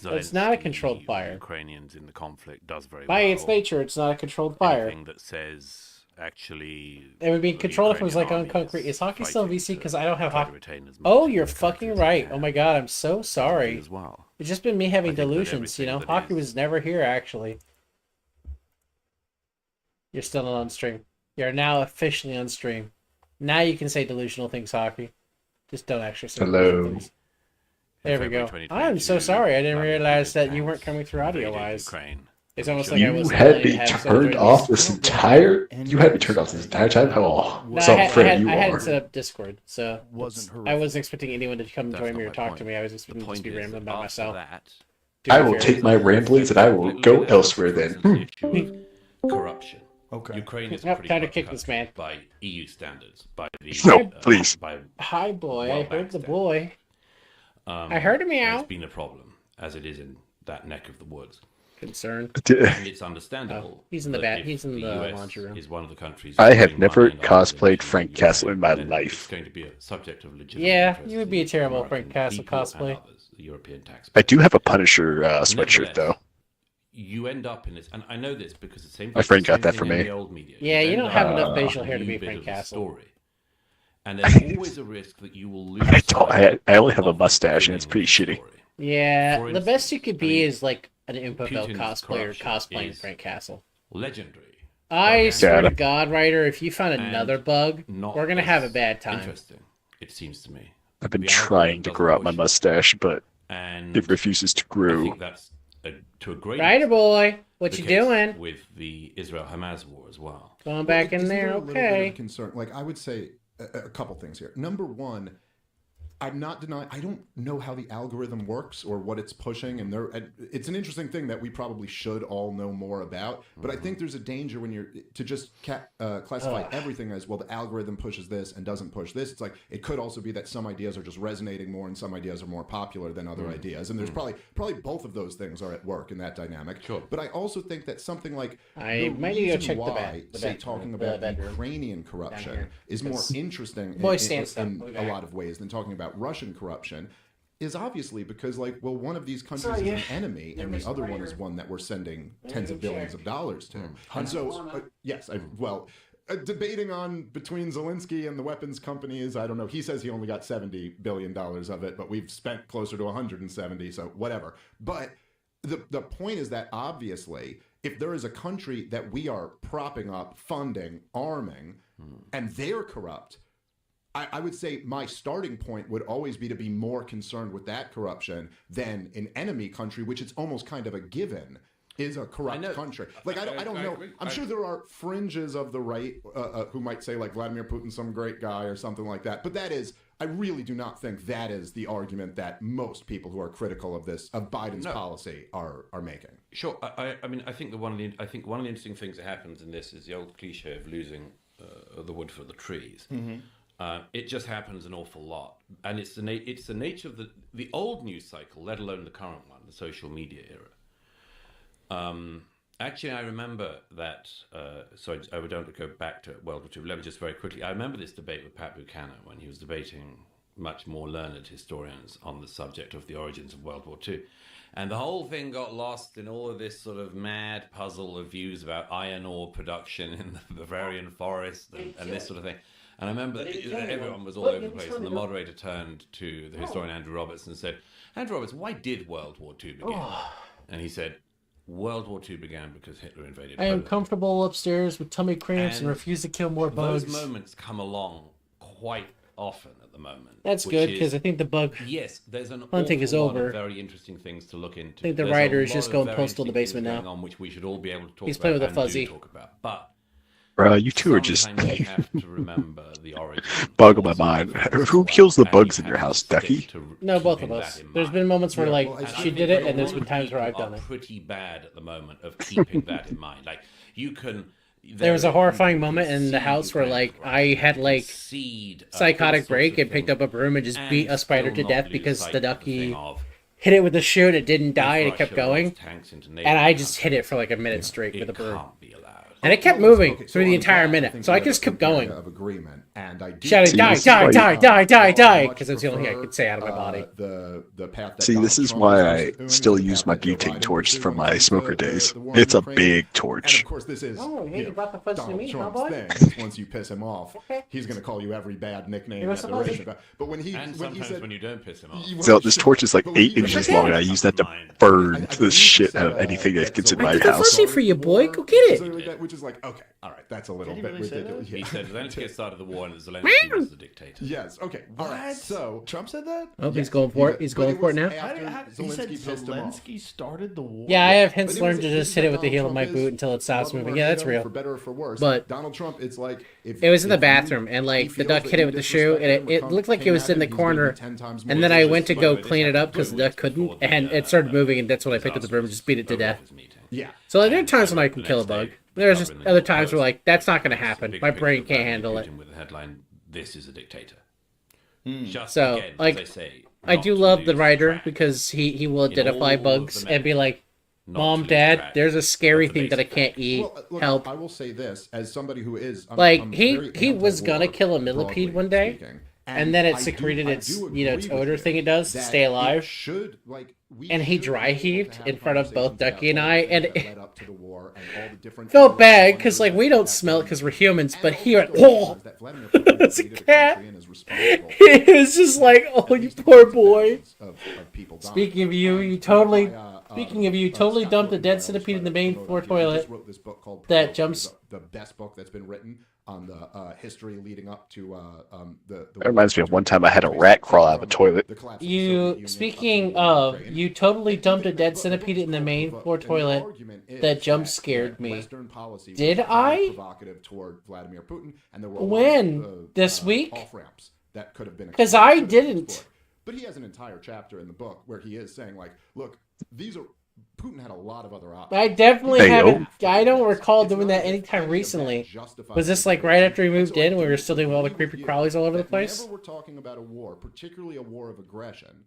It's not a Zelensky controlled or fire. Ukrainians in the conflict does very By well. its nature, it's not a controlled fire. Anything that says actually. It would be the controlled if it was like Ukrainian on army concrete. Is hockey still fighting VC? to Because I don't have try to hockey. retain as much Oh, of you're the fucking country as right. they Oh my can. god, I'm so sorry. As well. It's just been me having I think that delusions, you know? everything that Hockey is- was never here, actually. You're still not on stream. You're now officially on stream. Now you can say delusional things, Hockey. Just don't actually say delusional things. There we go. February I'm so 2022, sorry. I didn't Vladimir realize that you Putin weren't coming through audio-wise. invaded Ukraine. It's almost You like I You was had to me have turned someone off join this entire. You had me turned off this entire time. Oh, No, what's I up, had, Fred? You I hadn't are. set up Discord, so Wasn't I horrific. wasn't expecting anyone to come That's join me not or my talk point. to me. I was The expecting to point just be is rambling that by after myself. that, To I be will fair. take my ramblings and I will go elsewhere then. The issue of corruption. Okay. Ukraine is Yep, pretty time to corrupt kick this country man. by EU standards. By the No, please. By Hi, boy. I heard well-backed the standards. boy. I heard a and meow. It's been a problem, as it is in that neck of the woods. Concern. And it's understandable. Oh, he's in the that bat- if he's in the US laundry room. Is one of the countries I have putting never money and arms cosplayed into Frank Ukraine, Castle in my then life. It's going to be a subject of legitimate Yeah, interest you would to be a terrible American Frank Castle people and cosplay. others, the European taxpayers. I do have a Punisher sweatshirt though. You end up in this, and I know this because the same. My friend the got same that thing for in me. The old media. Yeah, you end don't up have with enough a facial hair to new be bit Frank of the Castle. Story. And there's always a risk that you will lose. I don't. sight I only have a of the mustache and it's beginning pretty of the shitty. story. Yeah, For the best you instance, could I be mean, is like an Infobell Putin's cosplayer corruption cosplaying is- Frank Castle. Legendary. I swear Got to it. God, Ryder, if you find And another bug, Not we're gonna have a as bad time. Interesting, it seems to me. I've been The trying to algorithm grow out my doesn't push mustache, but And it refuses to I grow. think that's to a great Ryder boy, what the you case doing? with the Israel-Hamas war as well. Going back in Isn't there, a little bit of okay. a concern? Like I would say a couple things here. Number one, I'm not denying. I don't know how the algorithm works or what it's pushing, and it's an interesting thing that we probably should all know more about. But I think there's a danger when you're to just classify everything as well. The algorithm pushes this and doesn't push this. It's like it could also be that some ideas are just resonating more, and some ideas are more popular than other ideas. And there's probably both of those things are at work in that dynamic. Sure. But I also think that something like I the might need to go reason check the why, bed- the say bed- talking the about bedroom Ukrainian corruption here. is more It's- interesting Boy, in stand stuff. in We'll be a back. lot of ways than talking about Russian corruption is obviously because like well one of these countries Sorry, is yeah. an enemy and the other one is one that we're sending tens of billions of dollars to. And so yes, debating on between Zelensky and the weapons companies, I don't know. He says he only got $70 billion of it, but we've spent closer to 170, so whatever. But the point is that obviously if there is a country that we are propping up, funding, arming, and they're corrupt, I would say my starting point would always be to be more concerned with that corruption than an enemy country, which it's almost kind of a given is a corrupt country. Like I don't know. agree. I'm sure there are fringes of the right who might say like Vladimir Putin's some great guy or something like that. But I really do not think that is the argument that most people who are critical of Biden's policy are making. Sure. I mean, I think one of the interesting things that happens in this is the old cliche of losing the wood for the trees. It just happens an awful lot, and it's the nature of the old news cycle, let alone the current one, the social media era. Actually, I remember that. So I don't go back to World War II. Let me just very quickly. I remember this debate with Pat Buchanan when he was debating much more learned historians on the subject of the origins of World War II. And the whole thing got lost in all of this sort of mad puzzle of views about iron ore production in the Bavarian forest and this sort of thing. And I remember everyone was all over the place, and the moderator turned to the historian Andrew Roberts and said, "Andrew Roberts, why did World War II begin?" And he said, "World War II began because Hitler invaded I am Poland." comfortable upstairs with tummy cramps and refuse to kill more bugs. Those moments come along quite often at the moment. That's good, because I think the bug there's an hunting awful is lot over. of very interesting things to look into. I think the There's writer a is lot just of going very postal to the interesting basement things now. going on, which we should all be able to talk He's about playing with a and fuzzy. do talk about. But Bro, you two are just sometimes you have to remember the origin. bug on my mind. Who kills the bugs in your house, Ducky? No, both of us. There's been moments where, like, she did it, and there's been times where I've done it. Pretty bad at the moment of keeping that in mind. Like, you can. There was a horrifying moment in the house where, like, I had, like, psychotic break and picked up a broom and just beat a spider to death because the ducky hit it with the shoe and it didn't die and it kept going. And I just hit it for, like, a minute straight with a broom. And it kept moving through the entire minute, so I just kept going. Shouting, die, because it's the only thing I could say out of my body. See, this is why I still use my butane torch from my smoker days. It's a big torch. Of course, this is you brought the fuzz to Donald me, Trump's cowboy? thing. Is once you piss him off, Okay. he's going to call you every bad nickname. Give us that a there fuzz. is. But when he Sometimes said, when you don't piss him off. So this torch is like 8 inches long, and I use that to burn the shit out of anything that gets in my I got a house. fuzzy for you, boy. Go get it. which is like, okay, all right, that's a little Did he bit really say ridiculous. He Yeah. said Zelensky started the war and Zelensky was the dictator. Yes. Okay. All right. So Trump said that? Oh, he's yes, going for he it. He's did, but going for it was now. after He said Zelensky pissed him off. Zelensky started the war. Yeah, I have But hints it learned was- to this just is hit it what with the heel of Donald my Trump boot is. until it stops Love him moving. or Yeah, hate that's him, real. For better or for worse. But Donald Trump, it's like if it was in the if bathroom, you- and he like the feels duck that hit you it with the shoe, and disrespect him it or looked like it came was at in the him, he's gonna be corner. 10 times more And then I went to vicious. go This clean it happened up because the 2 duck weeks couldn't, before the, and it started moving, and that's when I picked up the broom and just beat it to death. Yeah. So like, there are times when I can kill a bug. There's just other times where like that's not going to happen. My brain can't handle it. With the headline, "This is a dictator." Just So, again, like, as I say, I not do to love the lose writer track. because he will In identify all of bugs the and be like, Not "Mom, to lose Dad, track there's a scary of the thing that I basic can't facts. eat. Well, look, Help." I will say this as somebody who is Like, he very was gonna anti-war, kill a millipede broadly one day, speaking. and then it I do- secreted I its, do you know, agree its with odor you thing it does to that stay alive. it should, like, we And he should dry be able to heaved have in front of both conversations about Ducky and all the I, things and that it led up to the war and all the different felt bad wonders because like we that don't that smell it went because we're through. humans, And but also he went, to realize "Oh." that Vladimir Putin As a invaded the cat. country and is responsible It was just like, "Oh, at you least poor hundreds of boy." thousands of people dying. Speaking of you, And you totally. by, Speaking of you, totally Scott dumped a Rothenberg, dead I was centipede in the trying to main promote floor here. He toilet. just wrote this book called that Politik, jumps- the best book that's been written on the history leading up to the. That reminds me of one time I had a rat crawl out of a toilet. The collapse of the Soviet You, Union speaking up to the war in of, Ukraine. you totally dumped a And dead the centipede book in the is main called floor The toilet. argument is That jump scared me. Western policy Did was very I? provocative toward Vladimir Putin, and there were a lot When? of, This week? off-ramps that could have been 'Cause explored I in this didn't. book. But he has an entire chapter in the book where he is saying, like, look, these are Putin had a lot of other options. I definitely Hey, haven't. yo. I don't recall It's doing not that as if anytime any of that recently. justifies Was this the like right after we invasion. moved And in, so when we I were do still doing all the agree creepy with you crawlies all over the that place? Whenever we're talking about a war, particularly a war of aggression,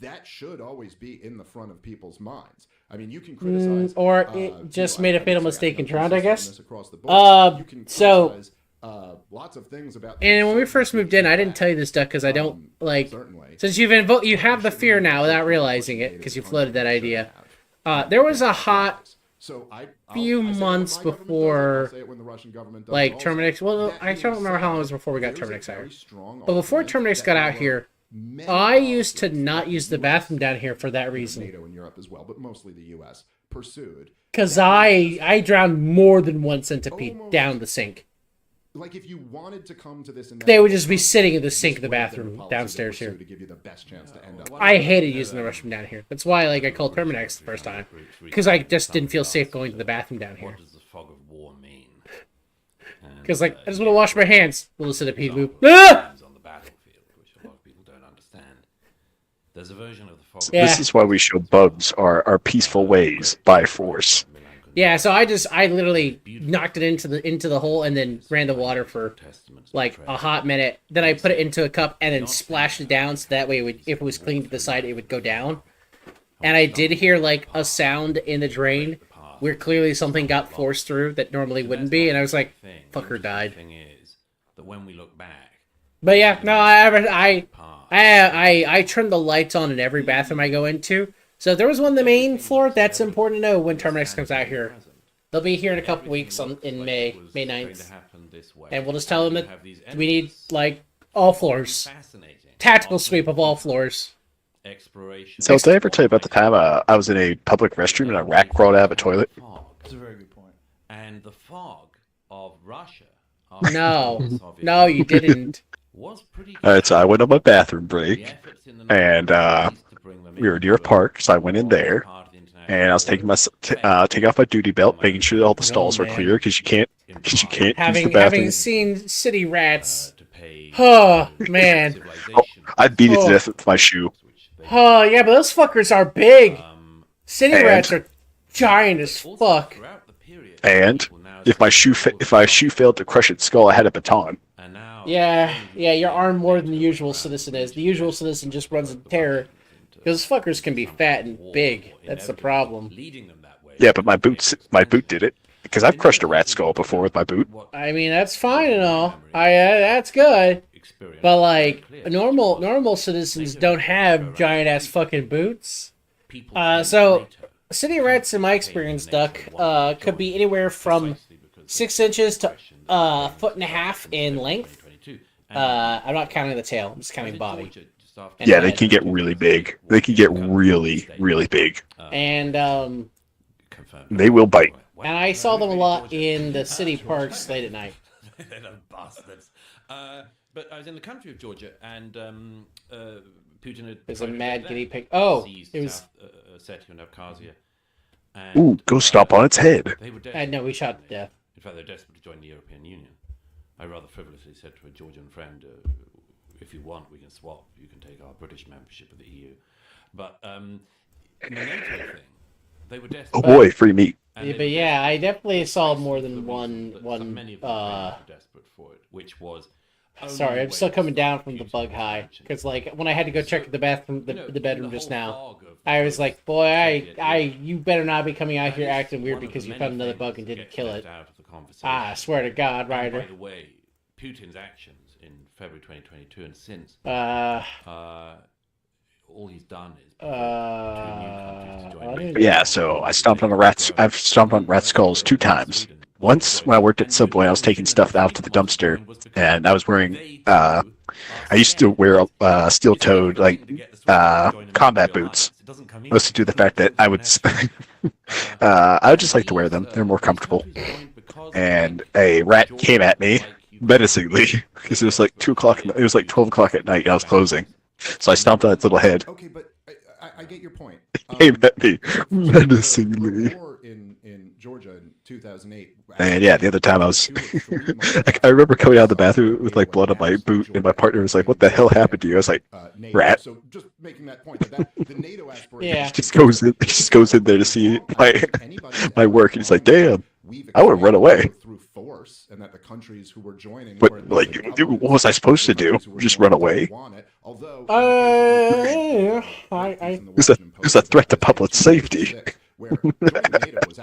that should always be in the front of people's minds. I mean, you can criticize, or it you just know, made a I would fatal say mistake I'm and drowned, I consistent on guess. this across the board. You can So- criticize, lots of things about. the And when we Soviet first moved in, I didn't flag. tell you this stuff because I don't like. Certainly. Since you have the fear now without realizing it because you floated that idea. There was a hot So few I say it when months my government does it, before, I'll say it when the Russian government does it like also. Terminix. Well, That I being don't remember how long it was said, before we got there's a Terminix out very here. strong But before argument Terminix that got there out were here, many I used to policies not that use the US bathroom down here for that and reason. NATO and Europe as well, but mostly the U.S. pursued. Because that I drowned more than one centipede almost down the sink. like if you wanted to come to this, they would just be sitting in the sink of the bathroom downstairs here. To give you the best chance to end up. I hated using the restroom down here. That's why, like, I called Terminex the first time, because I just didn't feel safe going to the bathroom down here. What does the fog of war mean? Because, like, I just want to wash my hands. Little centipede move. Ah! On the battlefield, which a lot of people don't understand. There's a version of the fog. Yeah. This is why we show bugs are peaceful ways by force. Yeah, so I literally knocked it into the hole and then ran the water for like a hot minute. Then I put it into a cup and then splashed it down so that way if it was clean to the side, it would go down. And I did hear like a sound in the drain where clearly something got forced through that normally wouldn't be, and I was like, "Fucker died." Thing is that when we look back, But yeah, no, I turn the lights on in every bathroom I go into. So if there was one on the main floor, that's important to know when Terminex comes out here. They'll be here in a couple weeks in May 9th. And we'll just tell them that we need, like, all floors. Tactical sweep of all floors. So did I ever tell you about the time I was in a public restroom and a rat crawled out of a toilet? That's a very good point. And the fog of Russia. No, you didn't. Alright, so I went on my bathroom break, and we were near a park, so I went in there, and I was taking taking off my duty belt, making sure that all the stalls were clear, because you can't use the bathroom. Having seen city rats, oh man, I'd beat it to death with my shoe. Oh yeah, but those fuckers are big. City rats are giant as fuck. And if my shoe failed to crush its skull, I had a baton. Yeah, you're armed more than the usual citizen is. The usual citizen just runs in terror. Because fuckers can be fat and big. That's the problem. Yeah, but my boot did it. Because I've crushed a rat skull before with my boot. I mean, that's fine and all. That's good. But like, normal citizens don't have giant ass fucking boots. So city rats, in my experience, Duck, could be anywhere from 6 inches to a foot and a half in length. I'm not counting the tail. I'm just counting the body. Yeah, they can get really big. They can get really, really big. And they will bite. And I saw them a lot in the city parks late at night. They're the bastards. But I was in the country of Georgia, and Putin had. There's a mad guinea pig. Oh, it was. Ossetia and Abkhazia. Ooh, go stomp on its head. No, we shot to death. In fact, they're desperate to join the European Union. I rather frivolously said to a Georgian friend, if you want, we can swap. You can take our British membership of the EU. But in the NATO thing, they were desperate. Oh boy, free meat. Yeah, but yeah, I definitely saw more than one. Many of them were desperate for it, which was. Sorry, I'm still coming down from the bug high. Because, like, when I had to go check the bathroom, the bedroom just now, I was like, boy, you better not be coming out here acting weird because you found another bug and didn't kill it. I swear to God, Ryder. By the way, Putin's actions in February 2022 and since, all he's done is yeah, so I stomped on the rats. I've stomped on rat skulls 2 times. Once when I worked at Subway, I was taking stuff out to the dumpster, and I was wearing. I used to wear steel-toed combat boots, mostly due to the fact that I would. I would just like to wear them. They're more comfortable. And a rat came at me menacingly because it was like 2 o'clock. It was like 12 o'clock at night, and I was closing. So I stomped on its little head. Okay, but I get your point. Came at me menacingly. In Georgia in 2008. And yeah, the other time I was, I remember coming out of the bathroom with like blood on my boot, and my partner was like, "What the hell happened to you?" I was like, "Rat." So just making that point, the NATO aspiration. Yeah. He just goes in there to see my work, and he's like, "Damn, I would have run away." Through force, and that the countries who were joining. But like, what was I supposed to do? Just run away? It's a threat to public safety.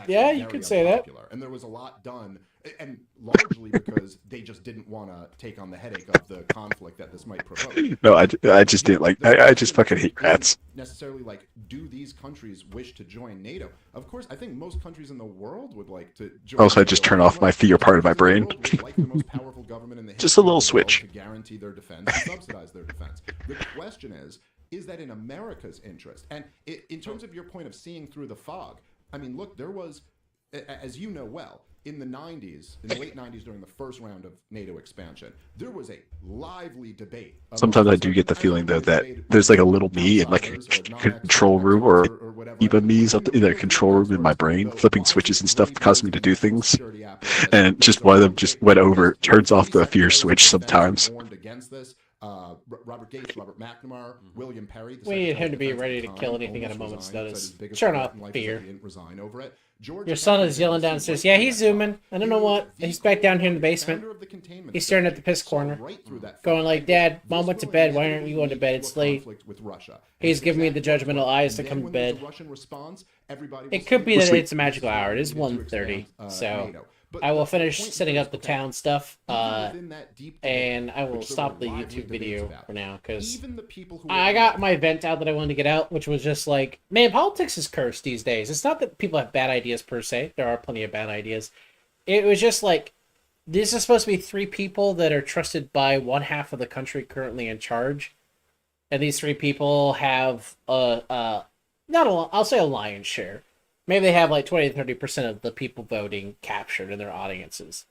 Yeah, you could say that. And there was a lot done, and largely because they just didn't want to take on the headache of the conflict that this might provoke. No, I just didn't like. I just fucking hate rats. Necessarily, like, do these countries wish to join NATO? Of course, I think most countries in the world would like to join. Also, I just turn off my fear part of my brain. Just a little switch. To guarantee their defense and subsidize their defense. The question is that in America's interest? And in terms of your point of seeing through the fog, I mean, look, there was, as you know well, in the 90s, in the late 90s during the first round of NATO expansion, there was a lively debate. Sometimes I do get the feeling though that there's like a little me in like a control room or even me's up in the control room in my brain, flipping switches and stuff, causing me to do things. And just one of them just went over, turns off the fear switch sometimes. Against this. Robert Gates, Robert McNamara, William Perry. We need him to be ready to kill anything at a moment's notice. Sure enough, fear. Your son is yelling downstairs. Yeah, he's zooming. I don't know what. He's back down here in the basement. He's staring at the piss corner, going like, Dad, Mom went to bed. Why aren't you going to bed? It's late. He's giving me the judgmental eyes to come to bed. It could be that it's a magical hour. It is 1:30, so I will finish setting up the town stuff, and I will stop the YouTube video for now, because I got my vent out that I wanted to get out, which was just like, man, politics is cursed these days. It's not that people have bad ideas per se. There are plenty of bad ideas. It was just like, this is supposed to be 3 people that are trusted by one half of the country currently in charge, and these 3 people have, I'll say a lion's share. Maybe they have like 20 to 30% of the people voting captured in their audiences.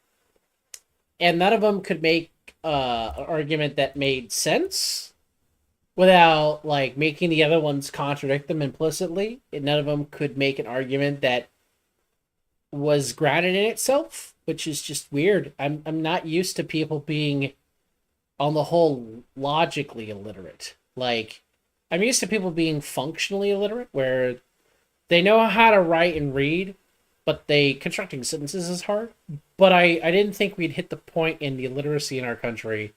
And none of them could make an argument that made sense without like making the other ones contradict them implicitly. And none of them could make an argument that was grounded in itself, which is just weird. I'm not used to people being, on the whole, logically illiterate. Like, I'm used to people being functionally illiterate, where they know how to write and read, but constructing sentences is hard. But I didn't think we'd hit the point in the illiteracy in our country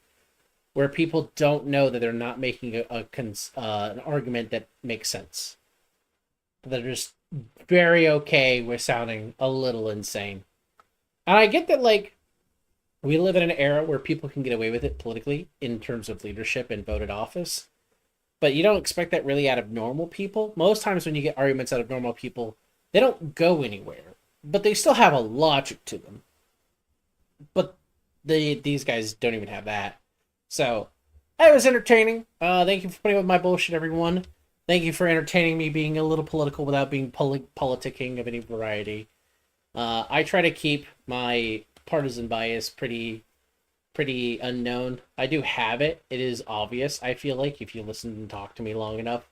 where people don't know that they're not making an argument that makes sense. They're just very okay with sounding a little insane. And I get that, like, we live in an era where people can get away with it politically in terms of leadership and voted office. But you don't expect that really out of normal people. Most times when you get arguments out of normal people, they don't go anywhere. But they still have a logic to them. But these guys don't even have that. So, it was entertaining. Thank you for putting up with my bullshit, everyone. Thank you for entertaining me being a little political without being politicking of any variety. I try to keep my partisan bias pretty unknown. I do have it. It is obvious, I feel like, if you listen and talk to me long enough.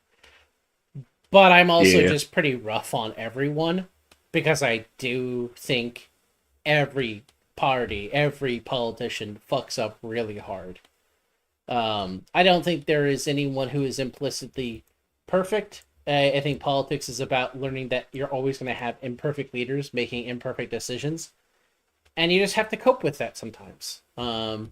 But I'm also just pretty rough on everyone, because I do think every party, every politician fucks up really hard. I don't think there is anyone who is implicitly perfect. I think politics is about learning that you're always going to have imperfect leaders making imperfect decisions. And you just have to cope with that sometimes. But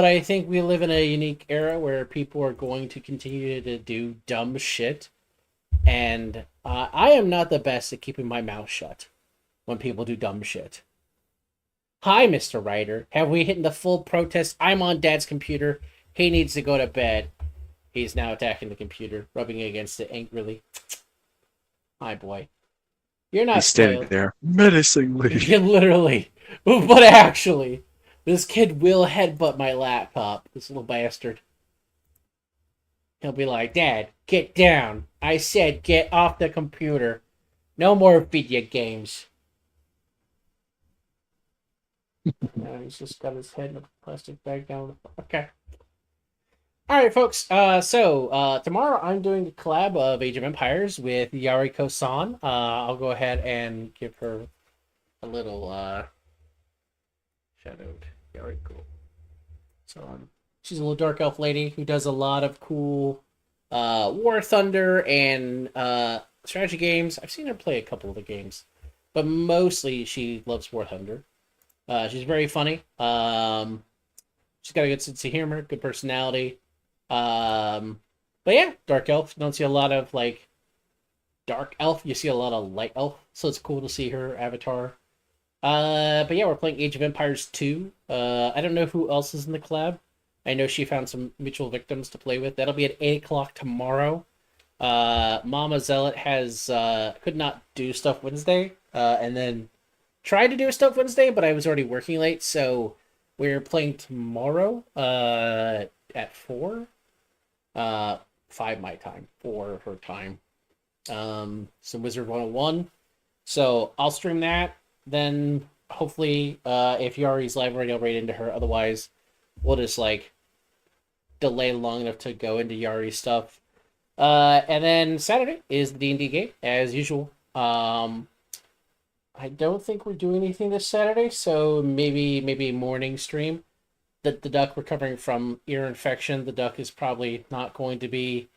I think we live in a unique era where people are going to continue to do dumb shit. And I am not the best at keeping my mouth shut when people do dumb shit. Hi, Mr. Writer. Have we hit the full protest? I'm on Dad's computer. He needs to go to bed. He's now attacking the computer, rubbing against it angrily. Hi, boy. You're not. He's standing there menacingly. Literally. But actually, this kid will headbutt my laptop. This little bastard. He'll be like, Dad, get down. I said get off the computer. No more video games. He's just got his head in a plastic bag down. Okay. Alright, folks. So tomorrow I'm doing a collab of Age of Empires with Yariko-san. I'll go ahead and give her a little shout out. Yariko. So she's a little dark elf lady who does a lot of cool War Thunder and strategy games. I've seen her play a couple of the games, but mostly she loves War Thunder. She's very funny. She's got a good sense of humor, good personality. But yeah, dark elf. Don't see a lot of like dark elf. You see a lot of light elf, so it's cool to see her avatar. But yeah, we're playing Age of Empires 2. I don't know who else is in the collab. I know she found some mutual victims to play with. That'll be at 8 o'clock tomorrow. Mama Zealot has could not do Stuff Wednesday, and then tried to do a Stuff Wednesday, but I was already working late, so we're playing tomorrow at 4. 5 my time, 4 her time. Some Wizard 101. So I'll stream that. Then hopefully, if Yari's live already, I'll raid into her. Otherwise, we'll just like delay long enough to go into Yari's stuff. And then Saturday is the D&D game as usual. I don't think we're doing anything this Saturday, so maybe morning stream. The duck recovering from ear infection. The duck is probably not going to be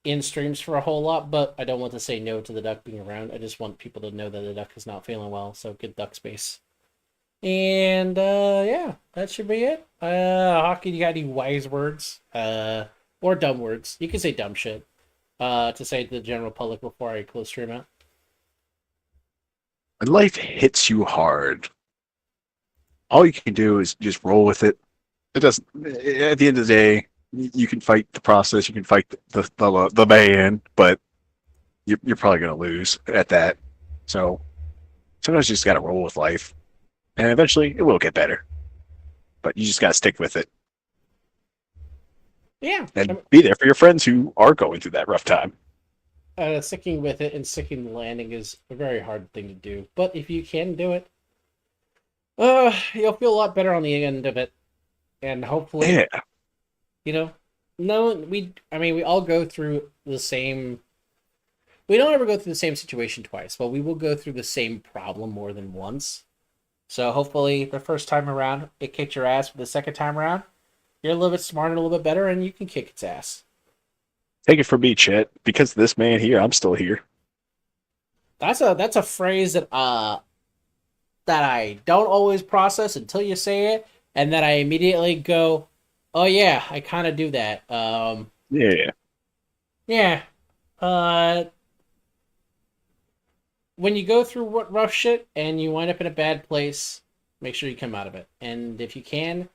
in streams for a whole lot, but I don't want to say no to the duck being around. I just want people to know that the duck is not feeling well, so good duck space. And yeah, that should be it. Hockey, you got any wise words? Or dumb words? You can say dumb shit. To say to the general public before I close stream out. When life hits you hard, all you can do is just roll with it. It doesn't. At the end of the day, you can fight the process, you can fight the man, but you're probably gonna lose at that. So sometimes you just gotta roll with life, and eventually it will get better. But you just gotta stick with it. Yeah, and be there for your friends who are going through that rough time. Sticking with it and sticking the landing is a very hard thing to do, but if you can do it, you'll feel a lot better on the end of it, and hopefully, yeah. You know, we all go through the same. We don't ever go through the same situation twice, but we will go through the same problem more than once. So hopefully, the first time around, it kicked your ass, but the second time around, you're a little bit smarter, a little bit better, and you can kick its ass. Take it from me, Chet. Because of this man here, I'm still here. That's a phrase that I don't always process until you say it, and then I immediately go, "Oh yeah, I kind of do that." Yeah. When you go through rough shit and you wind up in a bad place, make sure you come out of it. And if you can,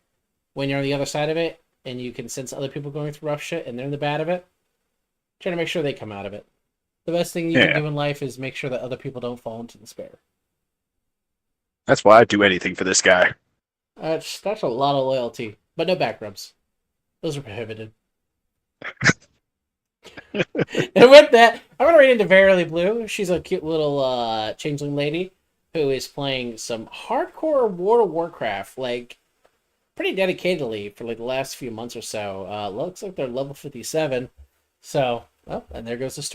when you're on the other side of it, and you can sense other people going through rough shit and they're in the bad of it, try to make sure they come out of it. The best thing you can do in life is make sure that other people don't fall into despair. That's why I'd do anything for this guy. That's a lot of loyalty, but no back rubs. Those are prohibited. And with that, I'm gonna read into Verily Blue. She's a cute little changeling lady who is playing some hardcore World of Warcraft, like pretty dedicatedly for like the last few months or so. Looks like they're level 57. So, well, and there goes the story.